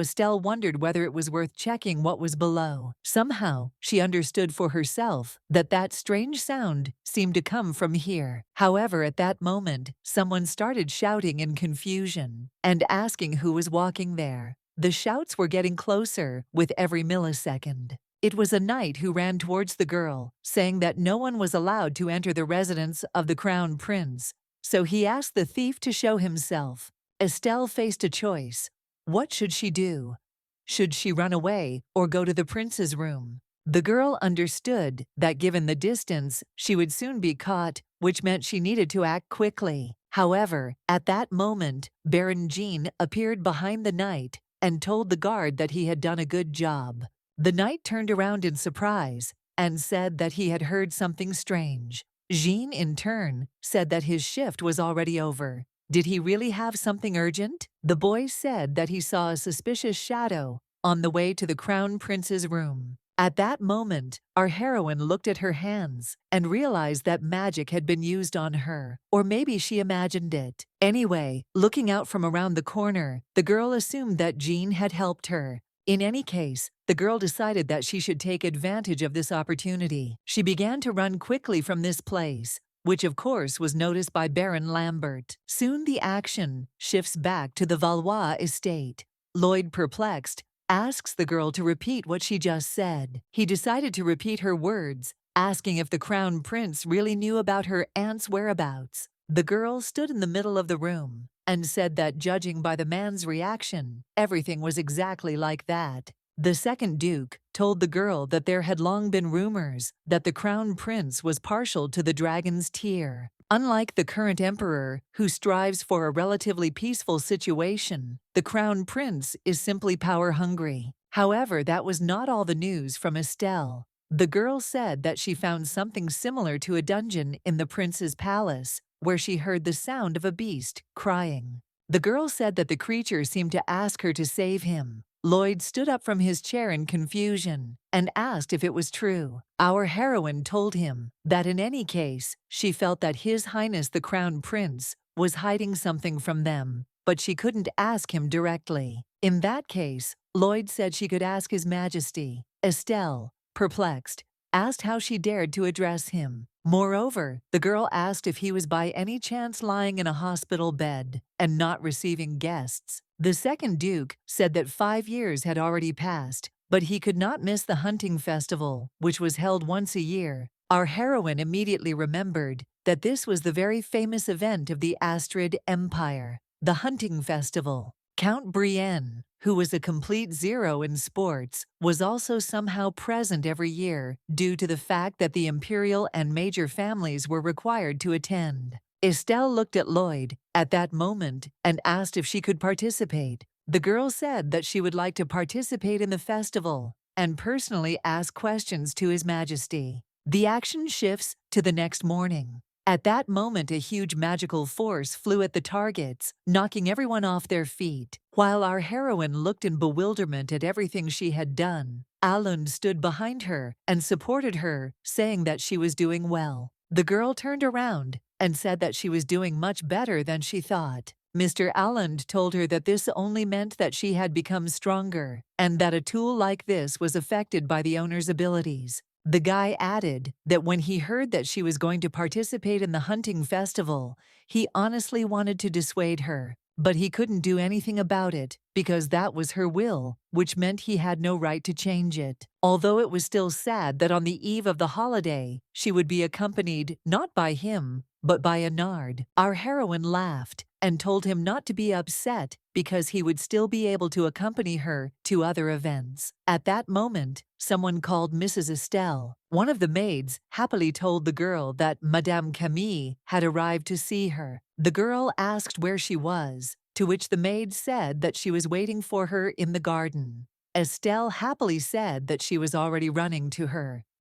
A: Estelle wondered whether it was worth checking what was below. Somehow, she understood for herself that that strange sound seemed to come from here. However, at that moment, someone started shouting in confusion and asking who was walking there. The shouts were getting closer with every millisecond. It was a knight who ran towards the girl, saying that no one was allowed to enter the residence of the crown prince, so he asked the thief to show himself. Estelle faced a choice. What should she do? Should she run away or go to the prince's room? The girl understood that given the distance, she would soon be caught, which meant she needed to act quickly. However, at that moment, Baron Jean appeared behind the knight and told the guard that he had done a good job. The knight turned around in surprise and said that he had heard something strange. Jean, in turn, said that his shift was already over. Did he really have something urgent? The boy said that he saw a suspicious shadow on the way to the crown prince's room. At that moment, our heroine looked at her hands and realized that magic had been used on her, or maybe she imagined it. Anyway, looking out from around the corner, the girl assumed that Jean had helped her. In any case, the girl decided that she should take advantage of this opportunity. She began to run quickly from this place, which of course was noticed by Baron Lambert. Soon the action shifts back to the Valois estate. Lloyd, perplexed, asks the girl to repeat what she just said. He decided to repeat her words, asking if the crown prince really knew about her aunt's whereabouts. The girl stood in the middle of the room and said that judging by the man's reaction, everything was exactly like that. The second duke told the girl that there had long been rumors that the crown prince was partial to the dragon's tear. Unlike the current emperor, who strives for a relatively peaceful situation, the crown prince is simply power-hungry. However, that was not all the news from Estelle. The girl said that she found something similar to a dungeon in the prince's palace, where she heard the sound of a beast crying. The girl said that the creature seemed to ask her to save him. Lloyd stood up from his chair in confusion and asked if it was true. Our heroine told him that in any case, she felt that His Highness the Crown Prince was hiding something from them, but she couldn't ask him directly. In that case, Lloyd said she could ask His Majesty. Estelle, perplexed, asked how she dared to address him. Moreover, the girl asked if he was by any chance lying in a hospital bed and not receiving guests. The second duke said that 5 years had already passed, but he could not miss the hunting festival, which was held once a year. Our heroine immediately remembered that this was the very famous event of the Astrid Empire. The hunting festival. Count Brienne, who was a complete zero in sports, was also somehow present every year due to the fact that the Imperial and major families were required to attend. Estelle looked at Lloyd at that moment and asked if she could participate. The girl said that she would like to participate in the festival and personally ask questions to His Majesty. The action shifts to the next morning. At that moment, a huge magical force flew at the targets, knocking everyone off their feet. While our heroine looked in bewilderment at everything she had done, Alund stood behind her and supported her, saying that she was doing well. The girl turned around and said that she was doing much better than she thought. Mr. Alund told her that this only meant that she had become stronger, and that a tool like this was affected by the owner's abilities. The guy added that when he heard that she was going to participate in the hunting festival, he honestly wanted to dissuade her, but he couldn't do anything about it because that was her will, which meant he had no right to change it. Although it was still sad that on the eve of the holiday, she would be accompanied not by him, but by Anard. Our heroine laughed and told him not to be upset because he would still be able to accompany her to other events. At that moment, someone called Mrs. Estelle. One of the maids happily told the girl that Madame Camille had arrived to see her. The girl asked where she was, to which the maid said that she was waiting for her in the garden. Estelle happily said that she was already running to her.